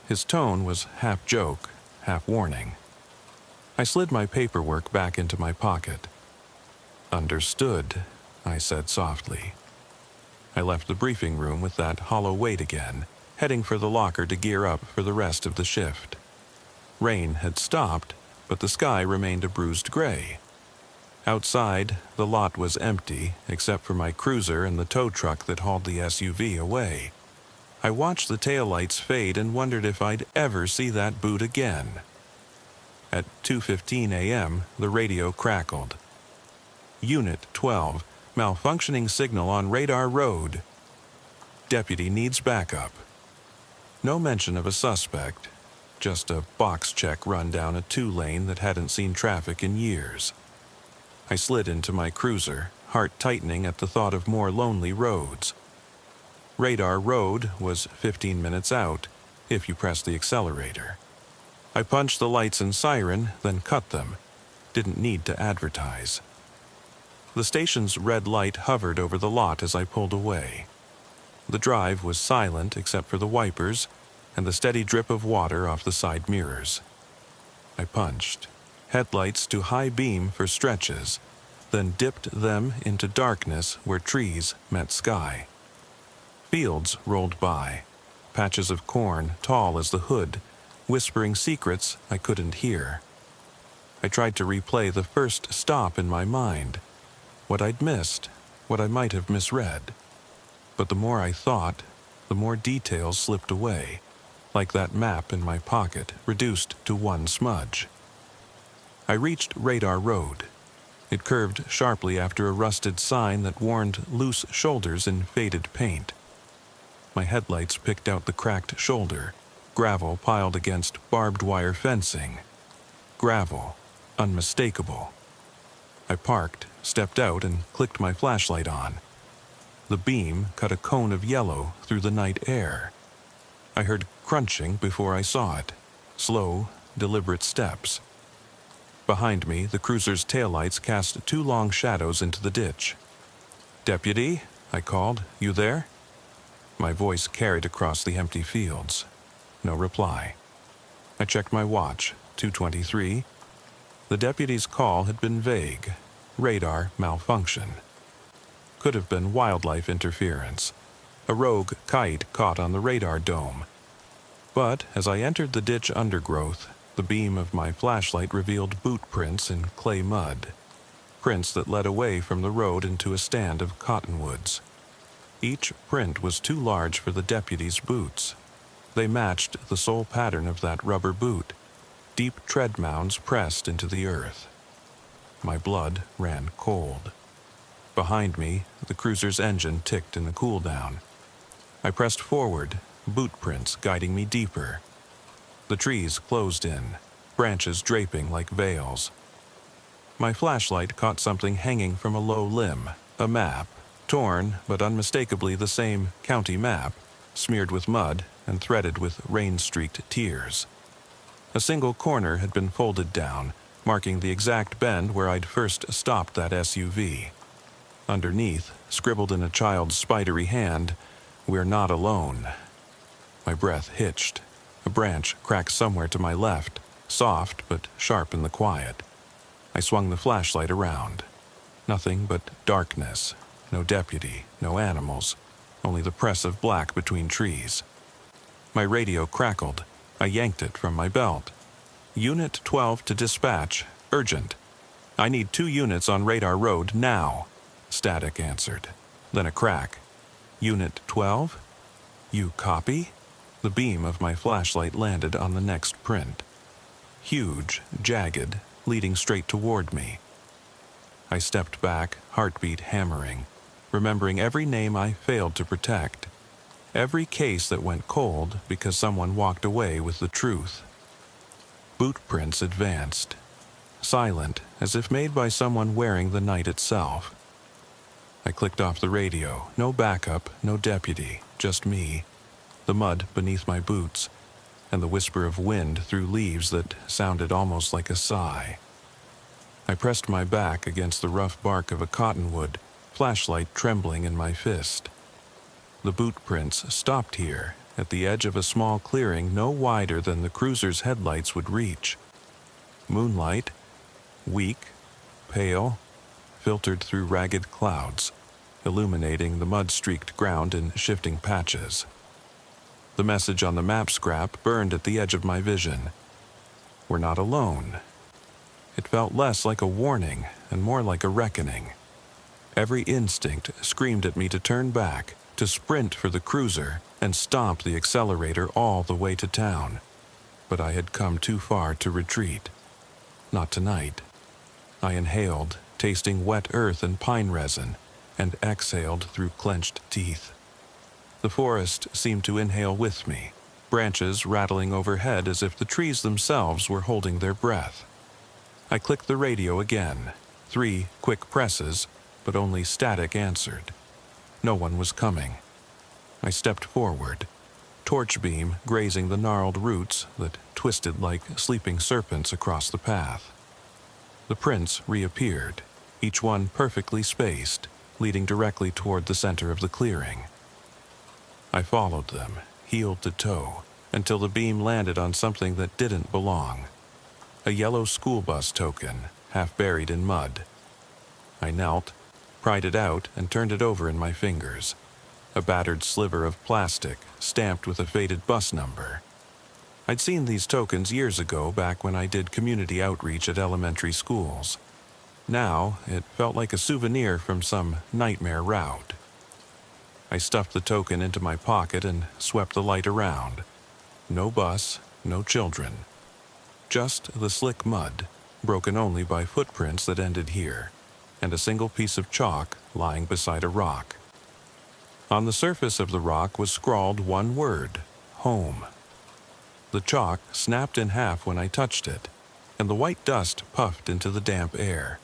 His tone was half joke, half warning. I slid my paperwork back into my pocket. "Understood," I said softly. I left the briefing room with that hollow weight again, heading for the locker to gear up for the rest of the shift. Rain had stopped, but the sky remained a bruised gray. Outside, the lot was empty, except for my cruiser and the tow truck that hauled the SUV away. I watched the taillights fade and wondered if I'd ever see that boot again. At 2:15 a.m., the radio crackled. "Unit 12, malfunctioning signal on radar road. Deputy needs backup." No mention of a suspect, just a box check run down a two-lane that hadn't seen traffic in years. I slid into my cruiser, heart tightening at the thought of more lonely roads. Radar Road was 15 minutes out, if you pressed the accelerator. I punched the lights and siren, then cut them. Didn't need to advertise. The station's red light hovered over the lot as I pulled away. The drive was silent except for the wipers and the steady drip of water off the side mirrors. I punched. Headlights to high beam for stretches, then dipped them into darkness where trees met sky. Fields rolled by, patches of corn tall as the hood, whispering secrets I couldn't hear. I tried to replay the first stop in my mind, what I'd missed, what I might have misread. But the more I thought, the more details slipped away, like that map in my pocket, reduced to one smudge. I reached Radar Road. It curved sharply after a rusted sign that warned loose shoulders in faded paint. My headlights picked out the cracked shoulder, gravel piled against barbed wire fencing. Gravel, unmistakable. I parked, stepped out, and clicked my flashlight on. The beam cut a cone of yellow through the night air. I heard crunching before I saw it, slow, deliberate steps. Behind me, the cruiser's taillights cast two long shadows into the ditch. "Deputy," I called, "you there?" My voice carried across the empty fields. No reply. I checked my watch, 2:23. The deputy's call had been vague. Radar malfunction. Could have been wildlife interference. A rogue kite caught on the radar dome. But as I entered the ditch undergrowth, the beam of my flashlight revealed boot prints in clay mud. Prints that led away from the road into a stand of cottonwoods. Each print was too large for the deputy's boots. They matched the sole pattern of that rubber boot, deep tread mounds pressed into the earth. My blood ran cold. Behind me, the cruiser's engine ticked in the cool-down. I pressed forward, boot prints guiding me deeper. The trees closed in, branches draping like veils. My flashlight caught something hanging from a low limb, a map, torn but unmistakably the same county map, smeared with mud and threaded with rain-streaked tears. A single corner had been folded down, marking the exact bend where I'd first stopped that SUV. Underneath, scribbled in a child's spidery hand, "We're not alone." My breath hitched. A branch cracked somewhere to my left, soft but sharp in the quiet. I swung the flashlight around. Nothing but darkness. No deputy, no animals, only the press of black between trees. My radio crackled. I yanked it from my belt. "Unit 12 to dispatch. Urgent. I need 2 units on Radar Road now." Static answered. Then a crack. "Unit 12? You copy?" The beam of my flashlight landed on the next print. Huge, jagged, leading straight toward me. I stepped back, heartbeat hammering, remembering every name I failed to protect. Every case that went cold because someone walked away with the truth. Boot prints advanced. Silent, as if made by someone wearing the night itself. I clicked off the radio. No backup, no deputy, just me. The mud beneath my boots, and the whisper of wind through leaves that sounded almost like a sigh. I pressed my back against the rough bark of a cottonwood, flashlight trembling in my fist. The boot prints stopped here, at the edge of a small clearing no wider than the cruiser's headlights would reach. Moonlight, weak, pale, filtered through ragged clouds, illuminating the mud-streaked ground in shifting patches. The message on the map scrap burned at the edge of my vision. "We're not alone." It felt less like a warning and more like a reckoning. Every instinct screamed at me to turn back, to sprint for the cruiser and stomp the accelerator all the way to town. But I had come too far to retreat. Not tonight. I inhaled, tasting wet earth and pine resin, and exhaled through clenched teeth. The forest seemed to inhale with me, branches rattling overhead as if the trees themselves were holding their breath. I clicked the radio again. 3 quick presses, but only static answered. No one was coming. I stepped forward, torch beam grazing the gnarled roots that twisted like sleeping serpents across the path. The prints reappeared, each one perfectly spaced, leading directly toward the center of the clearing. I followed them, heel to toe, until the beam landed on something that didn't belong. A yellow school bus token, half buried in mud. I knelt, pried it out, and turned it over in my fingers. A battered sliver of plastic, stamped with a faded bus number. I'd seen these tokens years ago back when I did community outreach at elementary schools. Now, it felt like a souvenir from some nightmare route. I stuffed the token into my pocket and swept the light around. No bus, no children. Just the slick mud, broken only by footprints that ended here, and a single piece of chalk lying beside a rock. On the surface of the rock was scrawled one word: home. The chalk snapped in half when I touched it, and the white dust puffed into the damp air.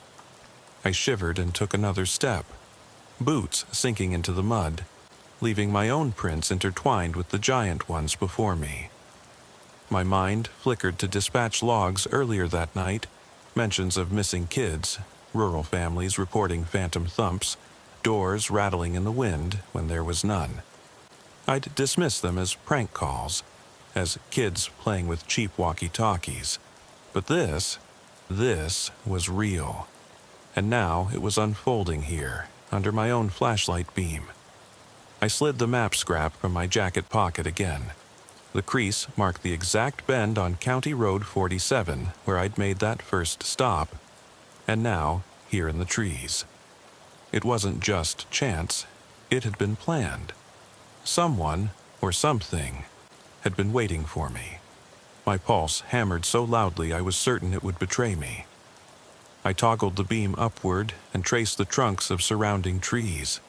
I shivered and took another step, boots sinking into the mud, leaving my own prints intertwined with the giant ones before me. My mind flickered to dispatch logs earlier that night, mentions of missing kids, rural families reporting phantom thumps, doors rattling in the wind when there was none. I'd dismiss them as prank calls, as kids playing with cheap walkie-talkies. But this, This was real, and now it was unfolding here, under my own flashlight beam. I slid the map scrap from my jacket pocket again. The crease marked the exact bend on County Road 47 where I'd made that first stop, and now here in the trees. It wasn't just chance, it had been planned. Someone, or something, had been waiting for me. My pulse hammered so loudly I was certain it would betray me. I toggled the beam upward and traced the trunks of surrounding trees.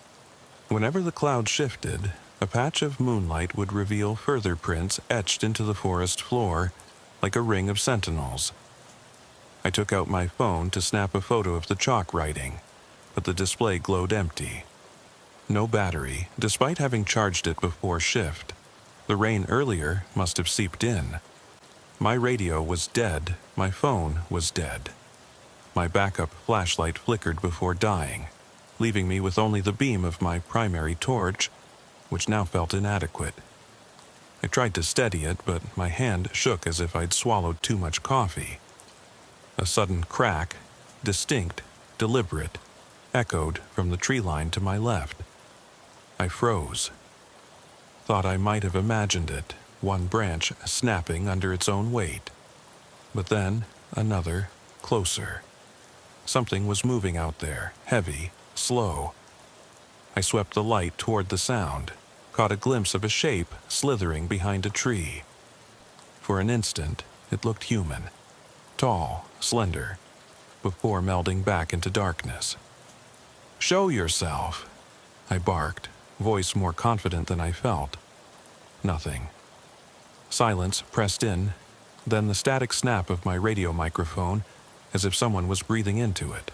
Whenever the cloud shifted, a patch of moonlight would reveal further prints etched into the forest floor, like a ring of sentinels. I took out my phone to snap a photo of the chalk writing, but the display glowed empty. No battery, despite having charged it before shift. The rain earlier must have seeped in. My radio was dead, my phone was dead. My backup flashlight flickered before dying, leaving me with only the beam of my primary torch, which now felt inadequate. I tried to steady it, but my hand shook as if I'd swallowed too much coffee. A sudden crack, distinct, deliberate, echoed from the tree line to my left. I froze. Thought I might have imagined it, one branch snapping under its own weight. But then, another, closer. Something was moving out there, heavy, slow. I swept the light toward the sound, caught a glimpse of a shape slithering behind a tree. For an instant, it looked human. Tall, slender, before melding back into darkness. "Show yourself," I barked, voice more confident than I felt. Nothing. Silence pressed in, then the static snap of my radio microphone, as if someone was breathing into it.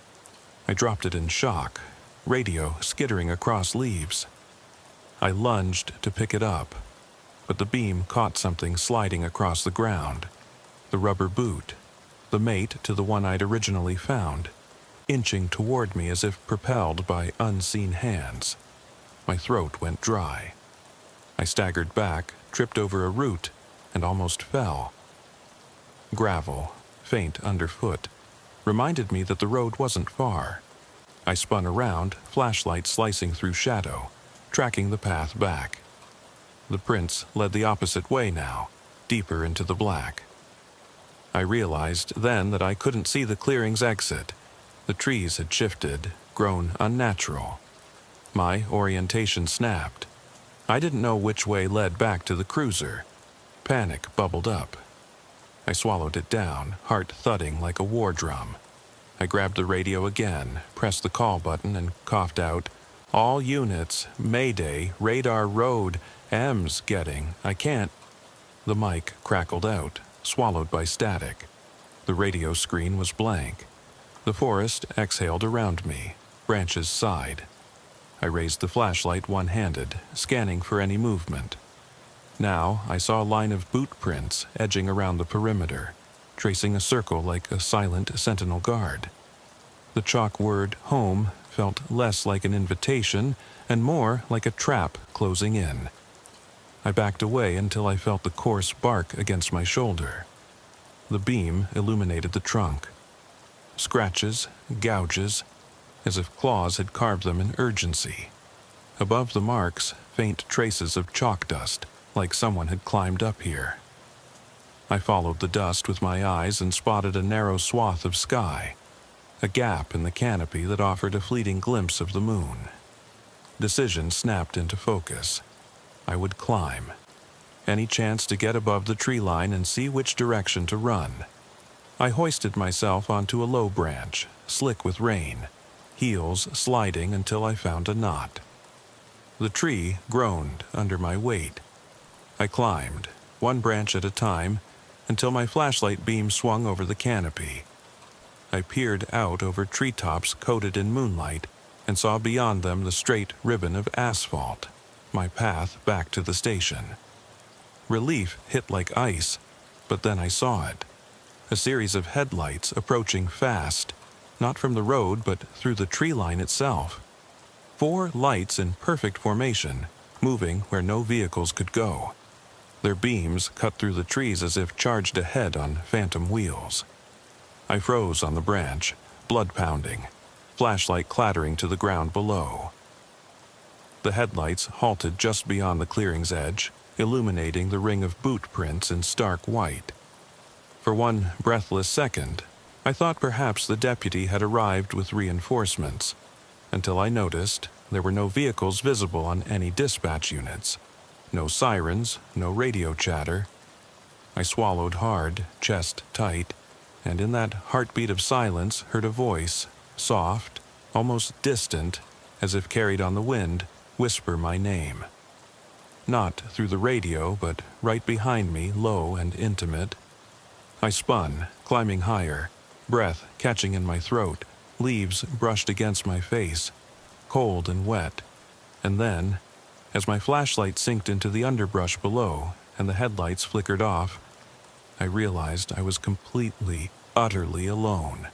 I dropped it in shock, radio skittering across leaves. I lunged to pick it up, but the beam caught something sliding across the ground. The rubber boot, the mate to the one I'd originally found, inching toward me as if propelled by unseen hands. My throat went dry. I staggered back, tripped over a root, and almost fell. Gravel, faint underfoot, reminded me that the road wasn't far. I spun around, flashlight slicing through shadow, tracking the path back. The prints led the opposite way now, deeper into the black. I realized then that I couldn't see the clearing's exit. The trees had shifted, grown unnatural. My orientation snapped. I didn't know which way led back to the cruiser. Panic bubbled up. I swallowed it down, heart thudding like a war drum. I grabbed the radio again, pressed the call button, and coughed out, "All units, Mayday, radar road, M's getting, I can't." The mic crackled out, swallowed by static. The radio screen was blank. The forest exhaled around me, branches sighed. I raised the flashlight one-handed, scanning for any movement. Now I saw a line of boot prints edging around the perimeter, tracing a circle like a silent sentinel guard. The chalk word home felt less like an invitation and more like a trap closing in. I backed away until I felt the coarse bark against my shoulder. The beam illuminated the trunk. Scratches, gouges, as if claws had carved them in urgency. Above the marks, faint traces of chalk dust, like someone had climbed up here. I followed the dust with my eyes and spotted a narrow swath of sky, a gap in the canopy that offered a fleeting glimpse of the moon. Decision snapped into focus. I would climb. Any chance to get above the tree line and see which direction to run. I hoisted myself onto a low branch, slick with rain, heels sliding until I found a knot. The tree groaned under my weight. I climbed, one branch at a time, until my flashlight beam swung over the canopy. I peered out over treetops coated in moonlight and saw beyond them the straight ribbon of asphalt, my path back to the station. Relief hit like ice, but then I saw it. A series of headlights approaching fast, not from the road but through the tree line itself. 4 lights in perfect formation, moving where no vehicles could go. Their beams cut through the trees as if charged ahead on phantom wheels. I froze on the branch, blood pounding, flashlight clattering to the ground below. The headlights halted just beyond the clearing's edge, illuminating the ring of boot prints in stark white. For one breathless second, I thought perhaps the deputy had arrived with reinforcements, until I noticed there were no vehicles visible on any dispatch units. No sirens, no radio chatter. I swallowed hard, chest tight, and in that heartbeat of silence heard a voice, soft, almost distant, as if carried on the wind, whisper my name. Not through the radio, but right behind me, low and intimate. I spun, climbing higher, breath catching in my throat, leaves brushed against my face, cold and wet, and then, as my flashlight sinked into the underbrush below and the headlights flickered off, I realized I was completely, utterly alone.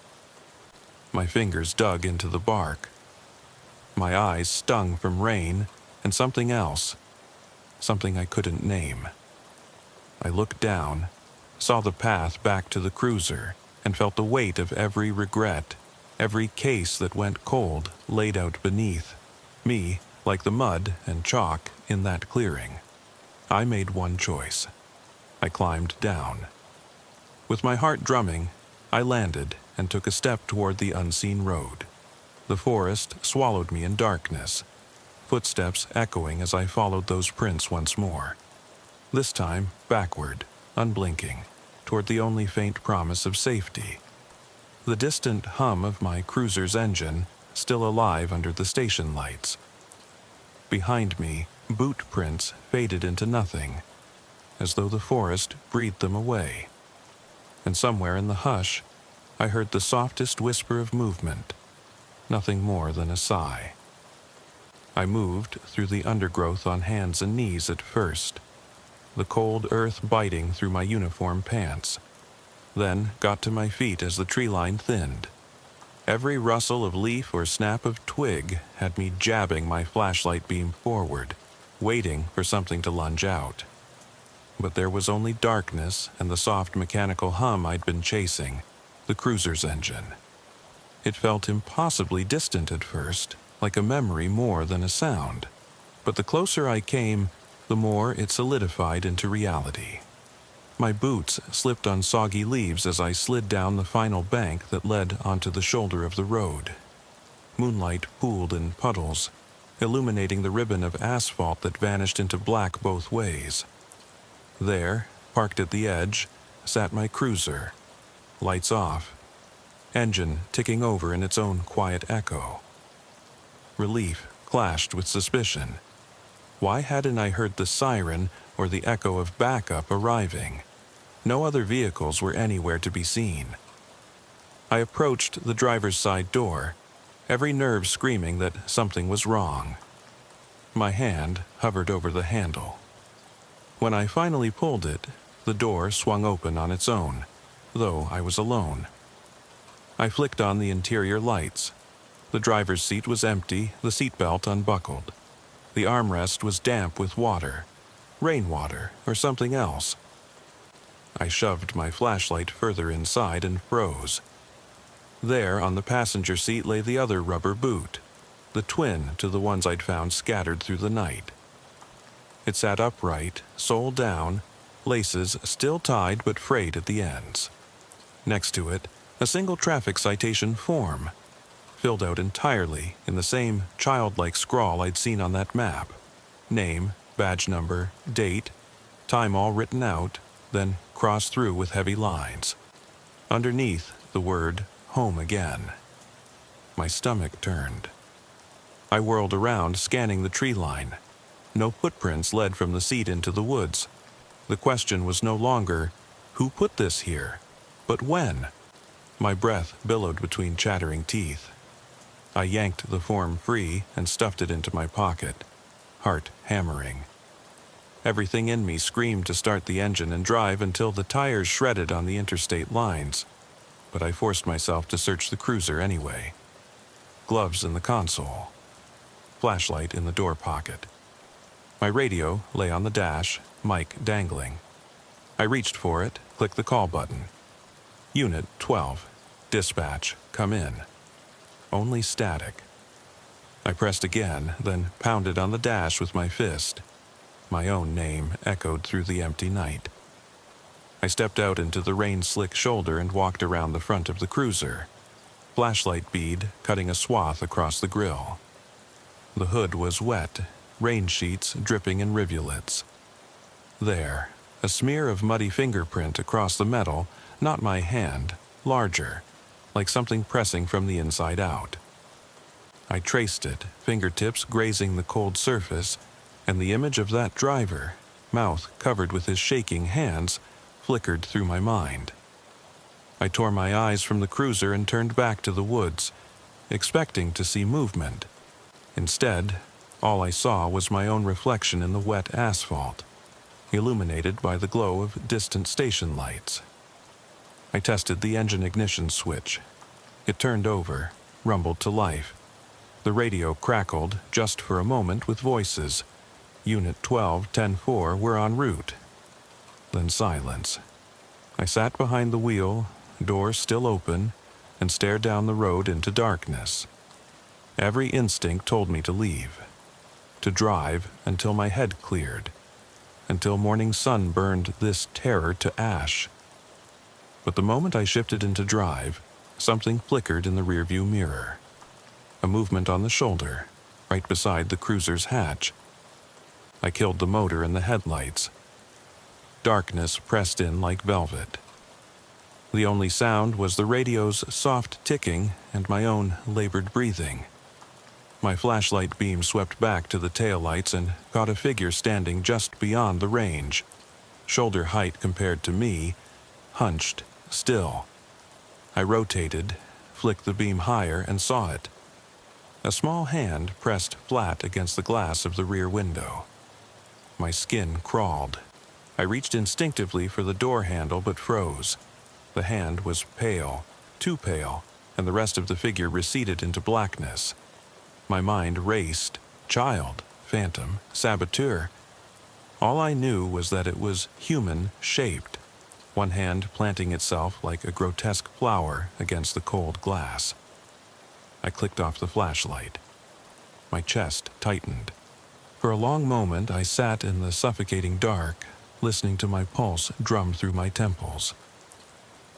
My fingers dug into the bark. My eyes stung from rain and something else, something I couldn't name. I looked down, saw the path back to the cruiser, and felt the weight of every regret, every case that went cold laid out beneath me like the mud and chalk in that clearing. I made one choice. I climbed down. With my heart drumming, I landed and took a step toward the unseen road. The forest swallowed me in darkness, footsteps echoing as I followed those prints once more. This time, backward, unblinking, toward the only faint promise of safety. The distant hum of my cruiser's engine, still alive under the station lights. Behind me, boot prints faded into nothing, as though the forest breathed them away. And somewhere in the hush, I heard the softest whisper of movement, nothing more than a sigh. I moved through the undergrowth on hands and knees at first, the cold earth biting through my uniform pants, then got to my feet as the tree line thinned. Every rustle of leaf or snap of twig had me jabbing my flashlight beam forward, waiting for something to lunge out. But there was only darkness and the soft mechanical hum I'd been chasing, the cruiser's engine. It felt impossibly distant at first, like a memory more than a sound. But the closer I came, the more it solidified into reality. My boots slipped on soggy leaves as I slid down the final bank that led onto the shoulder of the road. Moonlight pooled in puddles, illuminating the ribbon of asphalt that vanished into black both ways. There, parked at the edge, sat my cruiser, lights off, engine ticking over in its own quiet echo. Relief clashed with suspicion. Why hadn't I heard the siren or the echo of backup arriving? No other vehicles were anywhere to be seen. I approached the driver's side door, every nerve screaming that something was wrong. My hand hovered over the handle. When I finally pulled it, the door swung open on its own, though I was alone. I flicked on the interior lights. The driver's seat was empty, the seatbelt unbuckled. The armrest was damp with water, rainwater, or something else. I shoved my flashlight further inside and froze. There, on the passenger seat, lay the other rubber boot, the twin to the ones I'd found scattered through the night. It sat upright, sole down, laces still tied but frayed at the ends. Next to it, a single traffic citation form, filled out entirely in the same childlike scrawl I'd seen on that map. Name, badge number, date, time all written out, then crossed through with heavy lines. Underneath, the word, home again. My stomach turned. I whirled around, scanning the tree line. No footprints led from the seat into the woods. The question was no longer, who put this here, but when? My breath billowed between chattering teeth. I yanked the form free and stuffed it into my pocket, heart hammering. Everything in me screamed to start the engine and drive until the tires shredded on the interstate lines, but I forced myself to search the cruiser anyway. Gloves in the console, flashlight in the door pocket. My radio lay on the dash, mic dangling. I reached for it, clicked the call button. Unit 12, "Dispatch, come in." Only static. I pressed again, then pounded on the dash with my fist. My own name echoed through the empty night. I stepped out into the rain-slick shoulder and walked around the front of the cruiser, flashlight bead cutting a swath across the grille. The hood was wet, rain sheets dripping in rivulets. There, a smear of muddy fingerprint across the metal, not my hand, larger, like something pressing from the inside out. I traced it, fingertips grazing the cold surface, and the image of that driver, mouth covered with his shaking hands, flickered through my mind. I tore my eyes from the cruiser and turned back to the woods, expecting to see movement. Instead, all I saw was my own reflection in the wet asphalt, illuminated by the glow of distant station lights. I tested the engine ignition switch. It turned over, rumbled to life. The radio crackled just for a moment with voices. Unit 12-10-4 were en route. Then silence. I sat behind the wheel, door still open, and stared down the road into darkness. Every instinct told me to leave, to drive until my head cleared, until morning sun burned this terror to ash. But the moment I shifted into drive, something flickered in the rearview mirror. A movement on the shoulder, right beside the cruiser's hatch. I killed the motor and the headlights. Darkness pressed in like velvet. The only sound was the radio's soft ticking and my own labored breathing. My flashlight beam swept back to the taillights and caught a figure standing just beyond the range, shoulder height compared to me, hunched, still. I rotated, flicked the beam higher, and saw it. A small hand pressed flat against the glass of the rear window. My skin crawled. I reached instinctively for the door handle but froze. The hand was pale, too pale, and the rest of the figure receded into blackness. My mind raced. Child, phantom, saboteur. All I knew was that it was human-shaped, one hand planting itself like a grotesque flower against the cold glass. I clicked off the flashlight. My chest tightened. For a long moment I sat in the suffocating dark, listening to my pulse drum through my temples.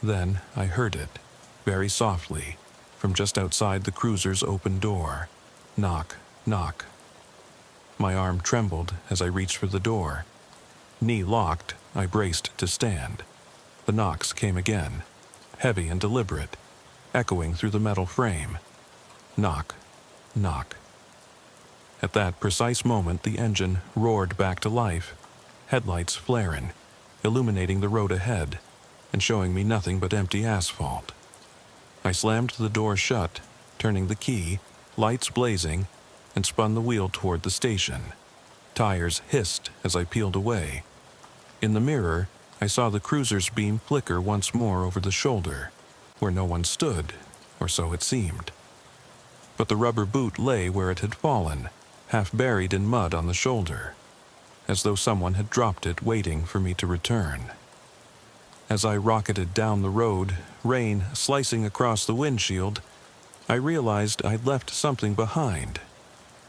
Then I heard it, very softly, from just outside the cruiser's open door. Knock, knock. My arm trembled as I reached for the door. Knee locked, I braced to stand. The knocks came again, heavy and deliberate, echoing through the metal frame. Knock, knock. At that precise moment, the engine roared back to life, headlights flaring, illuminating the road ahead, and showing me nothing but empty asphalt. I slammed the door shut, turning the key, lights blazing, and spun the wheel toward the station. Tires hissed as I peeled away. In the mirror, I saw the cruiser's beam flicker once more over the shoulder, where no one stood, or so it seemed. But the rubber boot lay where it had fallen, half buried in mud on the shoulder, as though someone had dropped it waiting for me to return. As I rocketed down the road, rain slicing across the windshield, I realized I'd left something behind.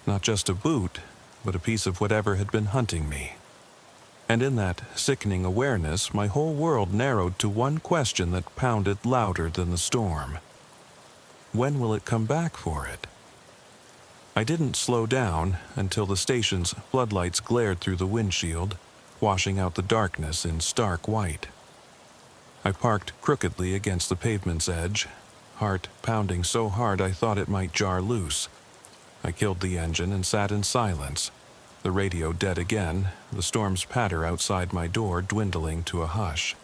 Not just a boot, but a piece of whatever had been hunting me. And in that sickening awareness, my whole world narrowed to one question that pounded louder than the storm. When will it come back for it? I didn't slow down until the station's floodlights glared through the windshield, washing out the darkness in stark white. I parked crookedly against the pavement's edge, heart pounding so hard I thought it might jar loose. I killed the engine and sat in silence, the radio dead again, the storm's patter outside my door dwindling to a hush.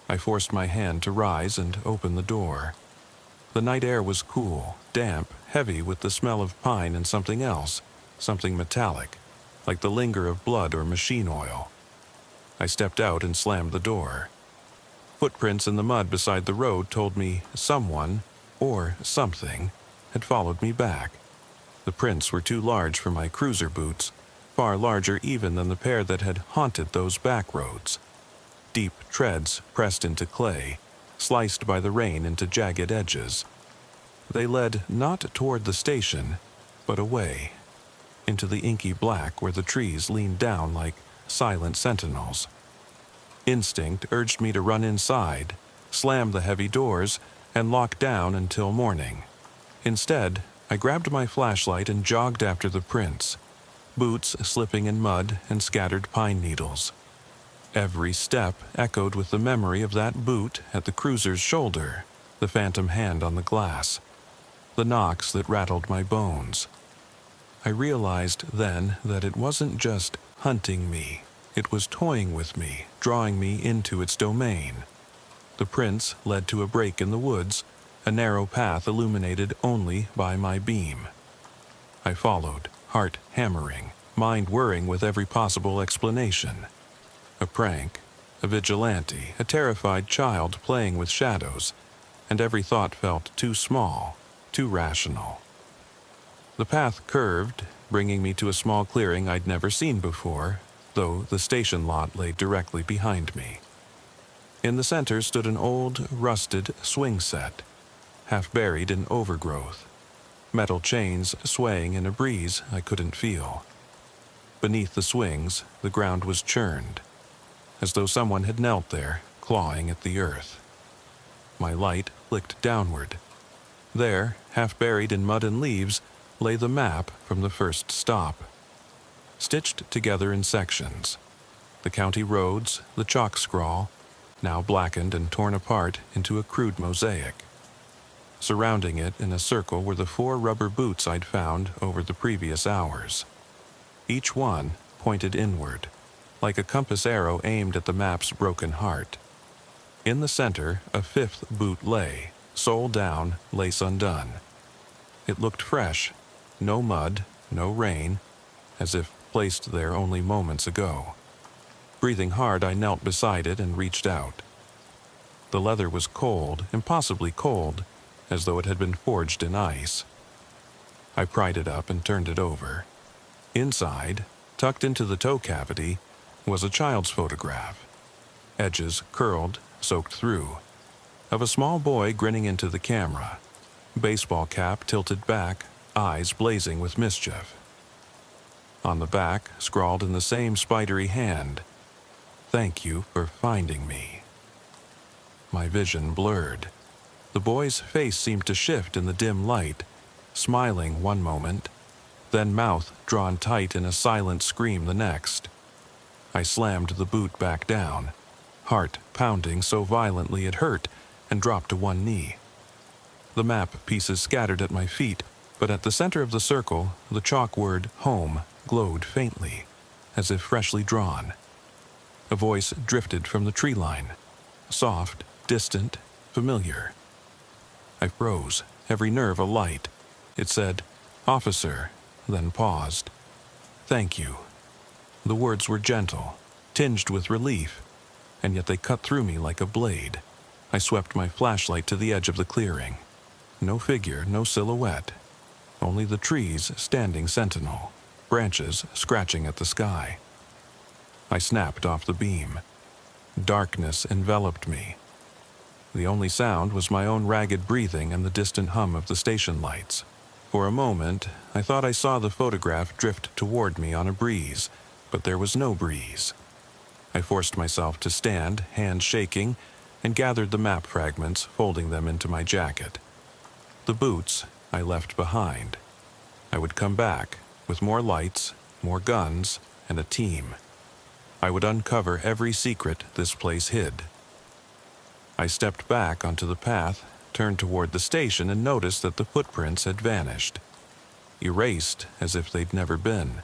I forced my hand to rise and open the door. The night air was cool, damp, heavy with the smell of pine and something else, something metallic, like the linger of blood or machine oil. I stepped out and slammed the door. Footprints in the mud beside the road told me someone, or something, had followed me back. The prints were too large for my cruiser boots, far larger even than the pair that had haunted those back roads. Deep treads pressed into clay, sliced by the rain into jagged edges. They led not toward the station, but away, into the inky black where the trees leaned down like silent sentinels. Instinct urged me to run inside, slam the heavy doors, and lock down until morning. Instead, I grabbed my flashlight and jogged after the prints, boots slipping in mud and scattered pine needles. Every step echoed with the memory of that boot at the cruiser's shoulder, the phantom hand on the glass, the knocks that rattled my bones. I realized then that it wasn't just hunting me. It was toying with me, drawing me into its domain. The prints led to a break in the woods, a narrow path illuminated only by my beam. I followed, heart hammering, mind whirring with every possible explanation. A prank, a vigilante, a terrified child playing with shadows, and every thought felt too small, too rational. The path curved, bringing me to a small clearing I'd never seen before, though the station lot lay directly behind me. In the center stood an old, rusted swing set, half buried in overgrowth, metal chains swaying in a breeze I couldn't feel. Beneath the swings, the ground was churned, as though someone had knelt there, clawing at the earth. My light flicked downward. There, half buried in mud and leaves, lay the map from the first stop, stitched together in sections. The county roads, the chalk scrawl, now blackened and torn apart into a crude mosaic. Surrounding it in a circle were the 4 rubber boots I'd found over the previous hours. Each one pointed inward, like a compass arrow aimed at the map's broken heart. In the center, a 5th boot lay, sole down, lace undone. It looked fresh, no mud, no rain, as if placed there only moments ago. Breathing hard, I knelt beside it and reached out. The leather was cold, impossibly cold, as though it had been forged in ice. I pried it up and turned it over. Inside, tucked into the toe cavity, was a child's photograph, edges curled, soaked through, of a small boy grinning into the camera, baseball cap tilted back, eyes blazing with mischief. On the back, scrawled in the same spidery hand, "Thank you for finding me." My vision blurred. The boy's face seemed to shift in the dim light, smiling one moment, then mouth drawn tight in a silent scream the next. I slammed the boot back down, heart pounding so violently it hurt, and dropped to one knee. The map pieces scattered at my feet, but at the center of the circle, the chalk word "home" glowed faintly, as if freshly drawn. A voice drifted from the tree line, soft, distant, familiar. I froze, every nerve alight. It said, "Officer," then paused. "Thank you." The words were gentle, tinged with relief, and yet they cut through me like a blade. I swept my flashlight to the edge of the clearing. No figure, no silhouette. Only the trees standing sentinel, branches scratching at the sky. I snapped off the beam. Darkness enveloped me. The only sound was my own ragged breathing and the distant hum of the station lights. For a moment, I thought I saw the photograph drift toward me on a breeze, but there was no breeze. I forced myself to stand, hands shaking, and gathered the map fragments, folding them into my jacket. The boots I left behind. I would come back, with more lights, more guns, and a team. I would uncover every secret this place hid. I stepped back onto the path, turned toward the station, and noticed that the footprints had vanished. Erased as if they'd never been.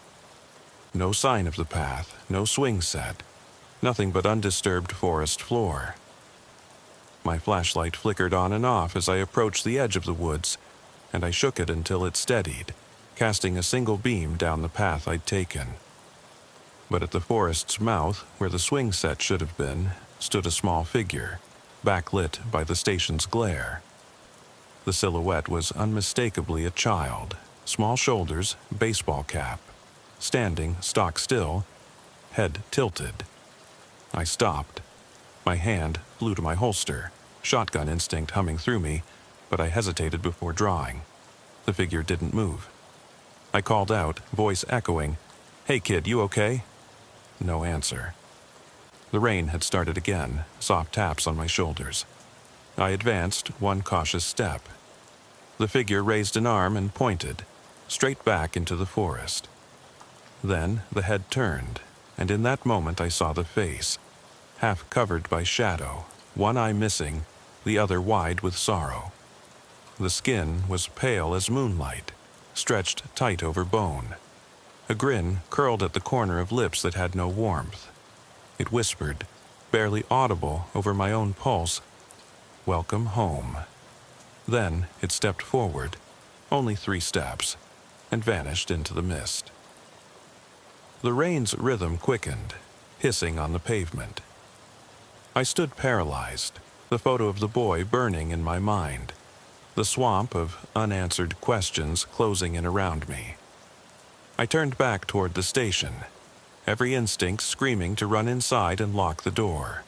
No sign of the path, no swing set, nothing but undisturbed forest floor. My flashlight flickered on and off as I approached the edge of the woods, and I shook it until it steadied, casting a single beam down the path I'd taken. But at the forest's mouth, where the swing set should have been, stood a small figure, backlit by the station's glare. The silhouette was unmistakably a child, small shoulders, baseball cap, standing stock still, head tilted. I stopped. My hand flew to my holster, shotgun instinct humming through me, but I hesitated before drawing. The figure didn't move. I called out, voice echoing, "Hey kid, you okay?" No answer. The rain had started again, soft taps on my shoulders. I advanced one cautious step. The figure raised an arm and pointed, straight back into the forest. Then the head turned, and in that moment I saw the face, half covered by shadow, one eye missing, the other wide with sorrow. The skin was pale as moonlight, stretched tight over bone. A grin curled at the corner of lips that had no warmth. It whispered, barely audible over my own pulse, "Welcome home." Then it stepped forward, only 3 steps, and vanished into the mist. The rain's rhythm quickened, hissing on the pavement. I stood paralyzed, the photo of the boy burning in my mind, the swamp of unanswered questions closing in around me. I turned back toward the station, every instinct screaming to run inside and lock the door.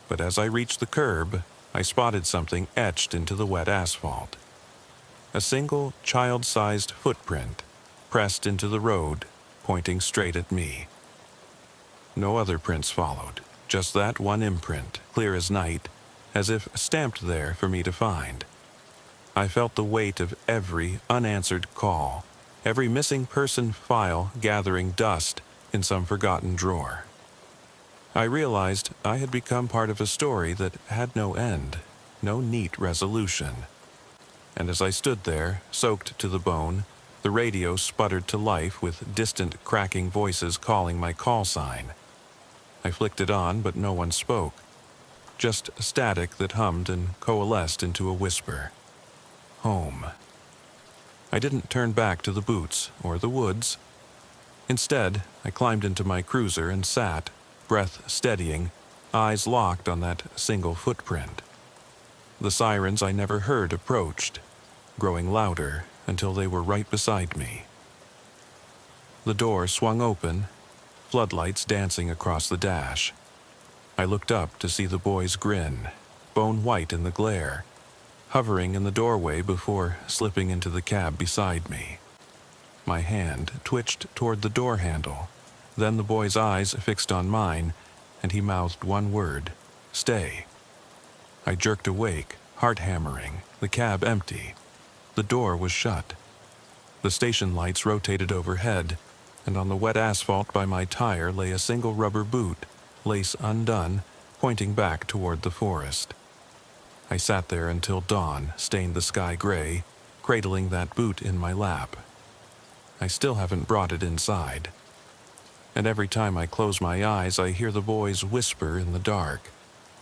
But as I reached the curb, I spotted something etched into the wet asphalt. A single child-sized footprint, pressed into the road, pointing straight at me. No other prints followed, just that one imprint, clear as night, as if stamped there for me to find. I felt the weight of every unanswered call, every missing person file gathering dust in some forgotten drawer. I realized I had become part of a story that had no end, no neat resolution. And as I stood there, soaked to the bone, the radio sputtered to life with distant cracking voices calling my call sign. I flicked it on, but no one spoke. Just static that hummed and coalesced into a whisper. Home. I didn't turn back to the boots or the woods. Instead, I climbed into my cruiser and sat, breath steadying, eyes locked on that single footprint. The sirens I never heard approached, growing louder until they were right beside me. The door swung open, floodlights dancing across the dash. I looked up to see the boy's grin, bone white in the glare, hovering in the doorway before slipping into the cab beside me. My hand twitched toward the door handle, then the boy's eyes fixed on mine, and he mouthed one word, "Stay." I jerked awake, heart hammering, the cab empty. The door was shut. The station lights rotated overhead, and on the wet asphalt by my tire lay a single rubber boot, lace undone, pointing back toward the forest. I sat there until dawn stained the sky gray, cradling that boot in my lap. I still haven't brought it inside. And every time I close my eyes, I hear the boy's whisper in the dark,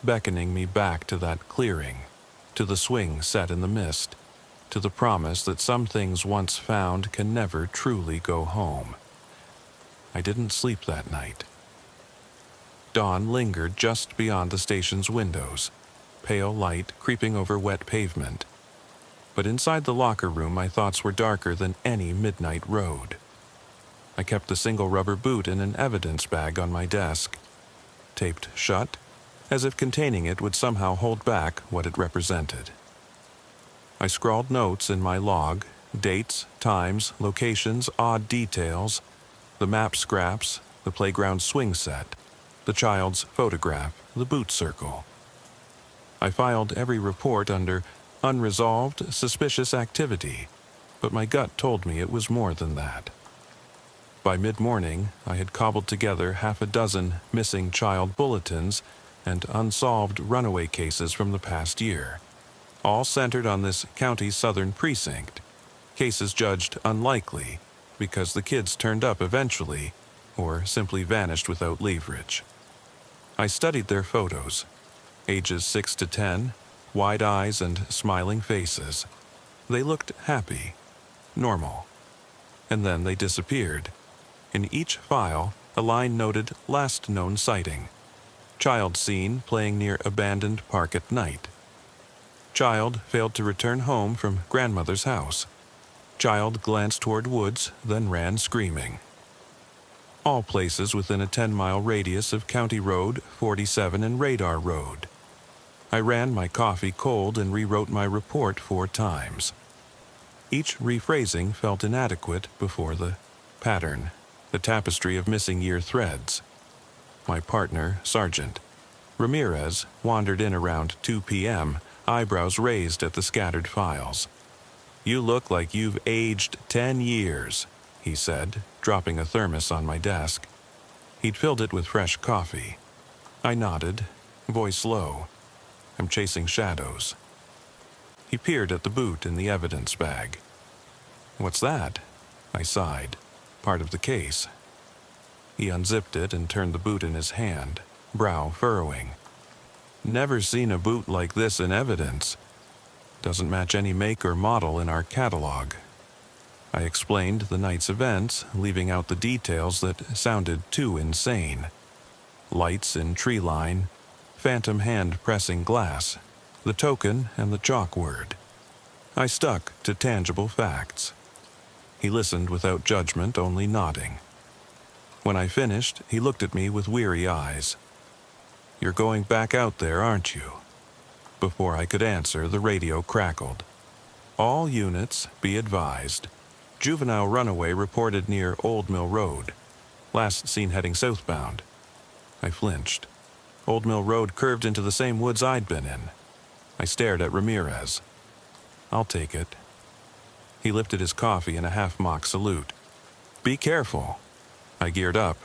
beckoning me back to that clearing, to the swing set in the mist, to the promise that some things once found can never truly go home. I didn't sleep that night. Dawn lingered just beyond the station's windows, pale light creeping over wet pavement. But inside the locker room, my thoughts were darker than any midnight road. I kept the single rubber boot in an evidence bag on my desk, taped shut, as if containing it would somehow hold back what it represented. I scrawled notes in my log, dates, times, locations, odd details, the map scraps, the playground swing set, the child's photograph, the boot circle. I filed every report under unresolved, suspicious activity, but my gut told me it was more than that. By mid-morning, I had cobbled together 6 missing child bulletins and unsolved runaway cases from the past year, all centered on this county's southern precinct, cases judged unlikely because the kids turned up eventually or simply vanished without leverage. I studied their photos, ages 6 to 10, wide eyes and smiling faces. They looked happy, normal. And then they disappeared. In each file, a line noted last known sighting. Child seen playing near abandoned park at night. Child failed to return home from grandmother's house. Child glanced toward woods, then ran screaming. All places within a 10-mile radius of County Road 47 and Radar Road. I ran my coffee cold and rewrote my report 4 times. Each rephrasing felt inadequate before the pattern, the tapestry of missing year threads. My partner, Sergeant Ramirez, wandered in around 2 p.m., eyebrows raised at the scattered files. "You look like you've aged 10 years, he said, dropping a thermos on my desk. He'd filled it with fresh coffee. I nodded, voice low. "I'm chasing shadows." He peered at the boot in the evidence bag. "What's that?" I sighed. "Part of the case." He unzipped it and turned the boot in his hand, brow furrowing. "Never seen a boot like this in evidence. Doesn't match any make or model in our catalog." I explained the night's events, leaving out the details that sounded too insane. Lights in tree line, phantom hand pressing glass, the token and the chalk word. I stuck to tangible facts. He listened without judgment, only nodding. When I finished, he looked at me with weary eyes. "You're going back out there, aren't you?" Before I could answer, the radio crackled. "All units, be advised. Juvenile runaway reported near Old Mill Road. Last seen heading southbound." I flinched. Old Mill Road curved into the same woods I'd been in. I stared at Ramirez. "I'll take it." He lifted his coffee in a half-mock salute. "Be careful." I geared up,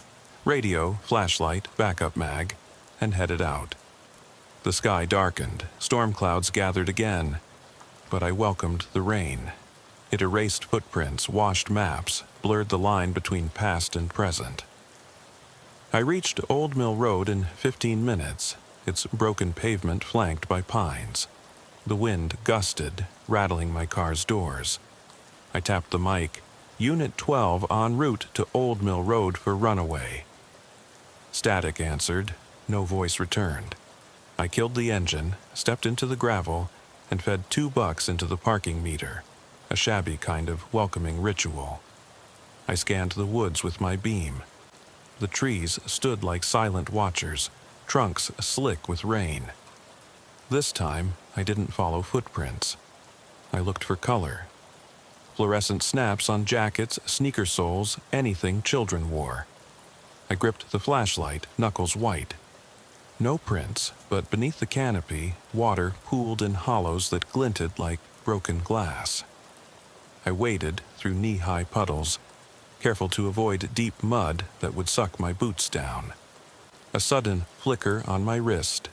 radio, flashlight, backup mag, and headed out. The sky darkened, storm clouds gathered again, but I welcomed the rain. It erased footprints, washed maps, blurred the line between past and present. I reached Old Mill Road in 15 minutes, its broken pavement flanked by pines. The wind gusted, rattling my car's doors. I tapped the mic. "Unit 12 en route to Old Mill Road for runaway." Static answered. No voice returned. I killed the engine, stepped into the gravel, and fed $2 into the parking meter, a shabby kind of welcoming ritual. I scanned the woods with my beam. The trees stood like silent watchers, trunks slick with rain. This time, I didn't follow footprints. I looked for color. Fluorescent snaps on jackets, sneaker soles, anything children wore. I gripped the flashlight, knuckles white. No prints, but beneath the canopy, water pooled in hollows that glinted like broken glass. I waded through knee-high puddles, careful to avoid deep mud that would suck my boots down. A sudden flicker on my wrist.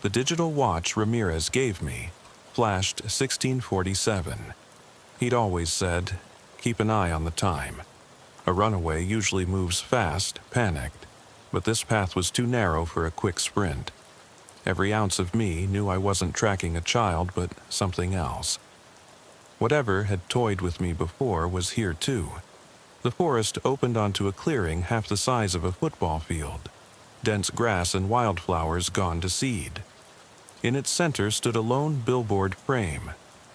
The digital watch Ramirez gave me flashed 16:47. He'd always said, "Keep an eye on the time." A runaway usually moves fast, panicked, but this path was too narrow for a quick sprint. Every ounce of me knew I wasn't tracking a child, but something else. Whatever had toyed with me before was here too. The forest opened onto a clearing half the size of a football field, dense grass and wildflowers gone to seed. In its center stood a lone billboard frame,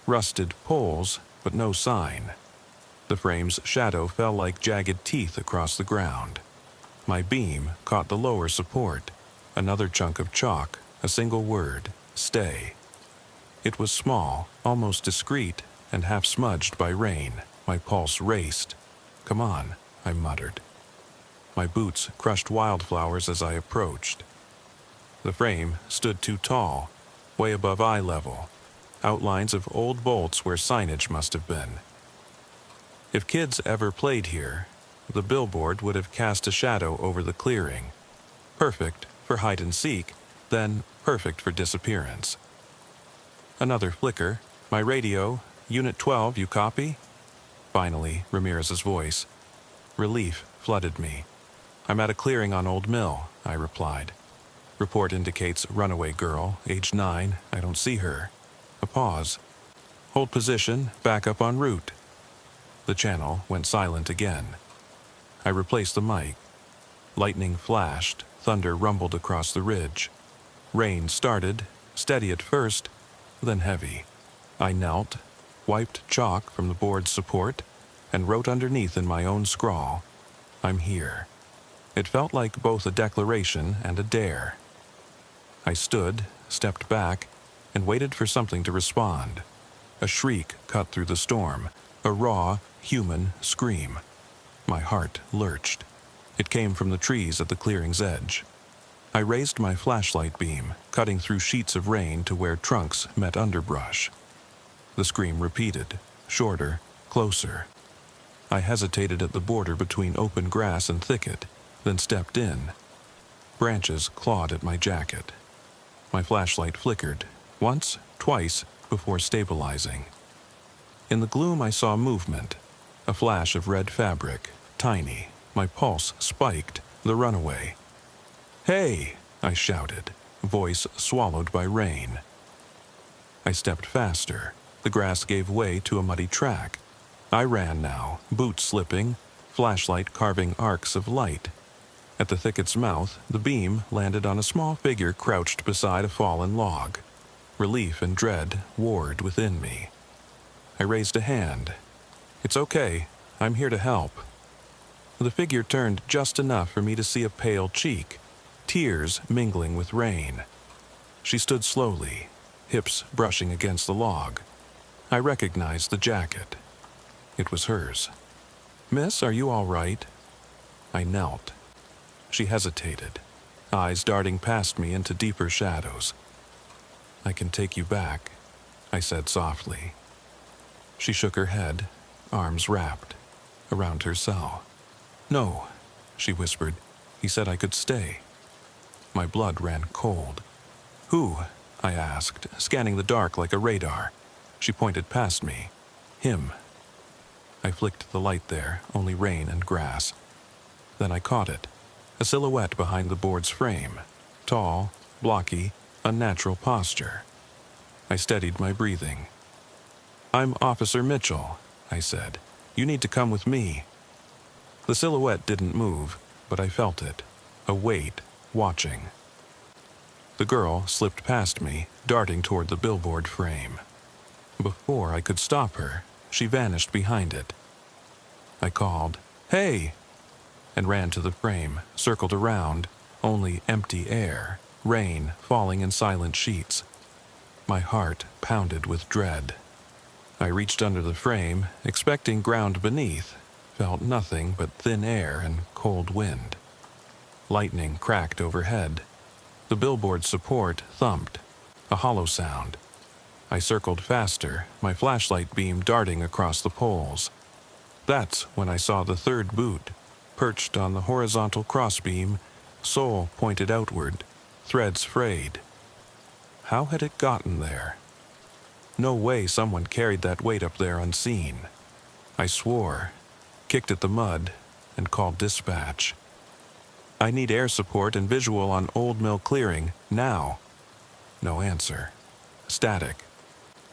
rusted poles, but no sign. The frame's shadow fell like jagged teeth across the ground. My beam caught the lower support, another chunk of chalk, a single word, "Stay." It was small, almost discreet, and half smudged by rain. My pulse raced. "Come on," I muttered. My boots crushed wildflowers as I approached. The frame stood too tall, way above eye level, outlines of old bolts where signage must have been. If kids ever played here, the billboard would have cast a shadow over the clearing. Perfect for hide and seek, then perfect for disappearance. Another flicker. "My radio, Unit 12, you copy?" Finally, Ramirez's voice. Relief flooded me. "I'm at a clearing on Old Mill," I replied. "Report indicates runaway girl, age 9, I don't see her." A pause. "Hold position, back up en route." The channel went silent again. I replaced the mic. Lightning flashed, thunder rumbled across the ridge. Rain started, steady at first, then heavy. I knelt, wiped chalk from the board's support, and wrote underneath in my own scrawl, "I'm here." It felt like both a declaration and a dare. I stood, stepped back, and waited for something to respond. A shriek cut through the storm, a raw, human scream. My heart lurched. It came from the trees at the clearing's edge. I raised my flashlight beam, cutting through sheets of rain to where trunks met underbrush. The scream repeated, shorter, closer. I hesitated at the border between open grass and thicket, then stepped in. Branches clawed at my jacket. My flashlight flickered, once, twice, before stabilizing. In the gloom I saw movement, a flash of red fabric, tiny. My pulse spiked, the runaway. "Hey!" I shouted, voice swallowed by rain. I stepped faster. The grass gave way to a muddy track. I ran now, boots slipping, flashlight carving arcs of light. At the thicket's mouth, the beam landed on a small figure crouched beside a fallen log. Relief and dread warred within me. I raised a hand. "It's okay. I'm here to help." The figure turned just enough for me to see a pale cheek, tears mingling with rain. She stood slowly, hips brushing against the log. I recognized the jacket. It was hers. "Miss, are you all right?" I knelt. She hesitated, eyes darting past me into deeper shadows. "I can take you back," I said softly. She shook her head, arms wrapped around her cell. "No," she whispered. "He said I could stay." My blood ran cold. "Who?" I asked, scanning the dark like a radar. She pointed past me. "Him." I flicked the light there, only rain and grass. Then I caught it, a silhouette behind the board's frame, tall, blocky, unnatural posture. I steadied my breathing. "I'm Officer Mitchell," I said. "You need to come with me." The silhouette didn't move, but I felt it, a weight, watching. The girl slipped past me, darting toward the billboard frame. Before I could stop her, she vanished behind it. I called, "Hey!" and ran to the frame, circled around, only empty air, rain falling in silent sheets. My heart pounded with dread. I reached under the frame, expecting ground beneath, felt nothing but thin air and cold wind. Lightning cracked overhead. The billboard's support thumped, a hollow sound. I circled faster, my flashlight beam darting across the poles. That's when I saw the third boot, perched on the horizontal crossbeam, sole pointed outward, threads frayed. How had it gotten there? No way someone carried that weight up there unseen. I swore, kicked at the mud, and called dispatch. "I need air support and visual on Old Mill Clearing, now." No answer. Static.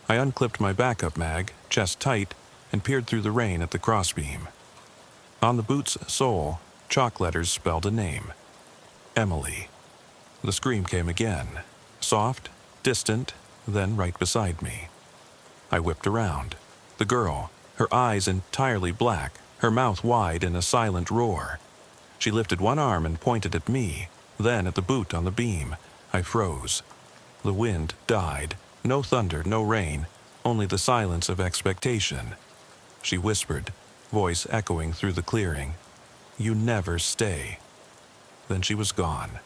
I unclipped my backup mag, chest tight, and peered through the rain at the crossbeam. On the boot's sole, chalk letters spelled a name. Emily. The scream came again. Soft, distant, then right beside me. I whipped around. The girl, her eyes entirely black, her mouth wide in a silent roar. She lifted one arm and pointed at me, then at the boot on the beam. I froze. The wind died. No thunder, no rain, only the silence of expectation. She whispered, voice echoing through the clearing, "You never stay." Then she was gone.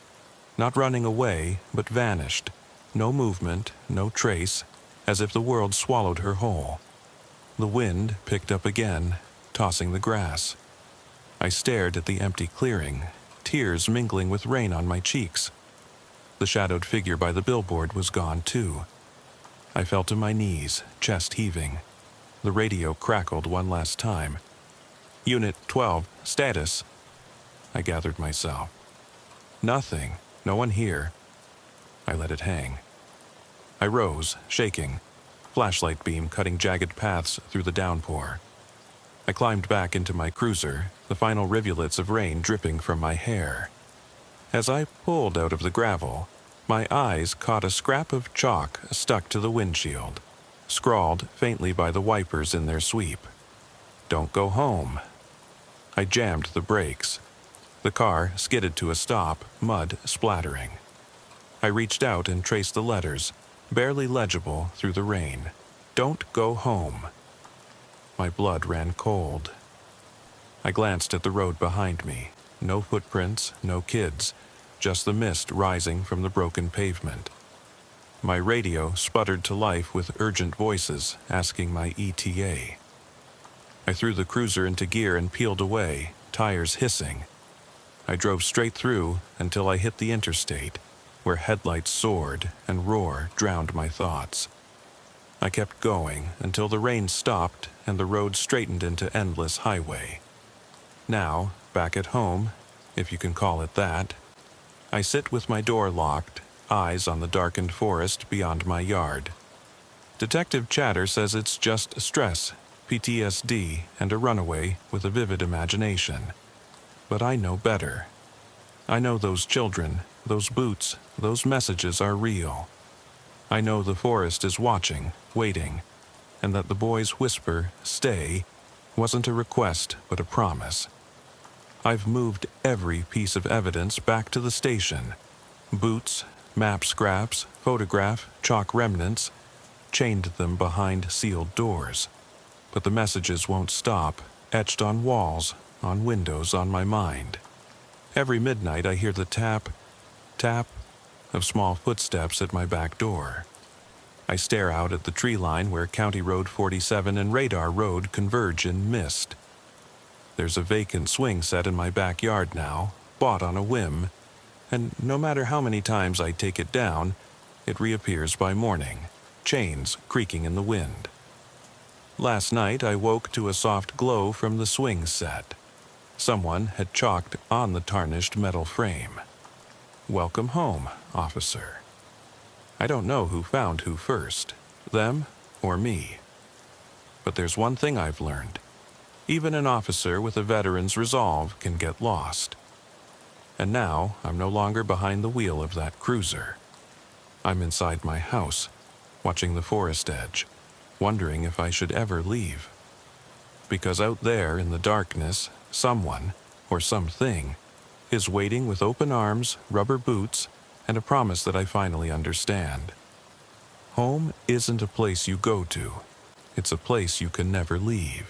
Not running away, but vanished. No movement, no trace, as if the world swallowed her whole. The wind picked up again, tossing the grass. I stared at the empty clearing, tears mingling with rain on my cheeks. The shadowed figure by the billboard was gone too. I fell to my knees, chest heaving. The radio crackled one last time. "Unit 12, status." I gathered myself. "Nothing. No one here." I let it hang. I rose, shaking, flashlight beam cutting jagged paths through the downpour. I climbed back into my cruiser, the final rivulets of rain dripping from my hair. As I pulled out of the gravel, my eyes caught a scrap of chalk stuck to the windshield, scrawled faintly by the wipers in their sweep. "Don't go home." I jammed the brakes. The car skidded to a stop, mud splattering. I reached out and traced the letters, barely legible through the rain. "Don't go home." My blood ran cold. I glanced at the road behind me. No footprints, no kids, just the mist rising from the broken pavement. My radio sputtered to life with urgent voices asking my ETA. I threw the cruiser into gear and peeled away, tires hissing. I drove straight through until I hit the interstate, where headlights soared and roar drowned my thoughts. I kept going until the rain stopped and the road straightened into endless highway. Now, back at home, if you can call it that, I sit with my door locked, eyes on the darkened forest beyond my yard. Detective chatter says it's just stress, PTSD, and a runaway with a vivid imagination. But I know better. I know those children, those boots, those messages are real. I know the forest is watching, waiting, and that the boy's whisper, "Stay," wasn't a request but a promise. I've moved every piece of evidence back to the station. Boots, map scraps, photograph, chalk remnants, chained them behind sealed doors. But the messages won't stop, etched on walls, on windows, on my mind. Every midnight I hear the tap, tap of small footsteps at my back door. I stare out at the tree line where County Road 47 and Radar Road converge in mist. There's a vacant swing set in my backyard now, bought on a whim, and no matter how many times I take it down, it reappears by morning, chains creaking in the wind. Last night I woke to a soft glow from the swing set. Someone had chalked on the tarnished metal frame, "Welcome home, officer." I don't know who found who first, them or me. But there's one thing I've learned. Even an officer with a veteran's resolve can get lost. And now I'm no longer behind the wheel of that cruiser. I'm inside my house, watching the forest edge, wondering if I should ever leave. Because out there in the darkness, someone, or something, is waiting with open arms, rubber boots, and a promise that I finally understand. Home isn't a place you go to. It's a place you can never leave.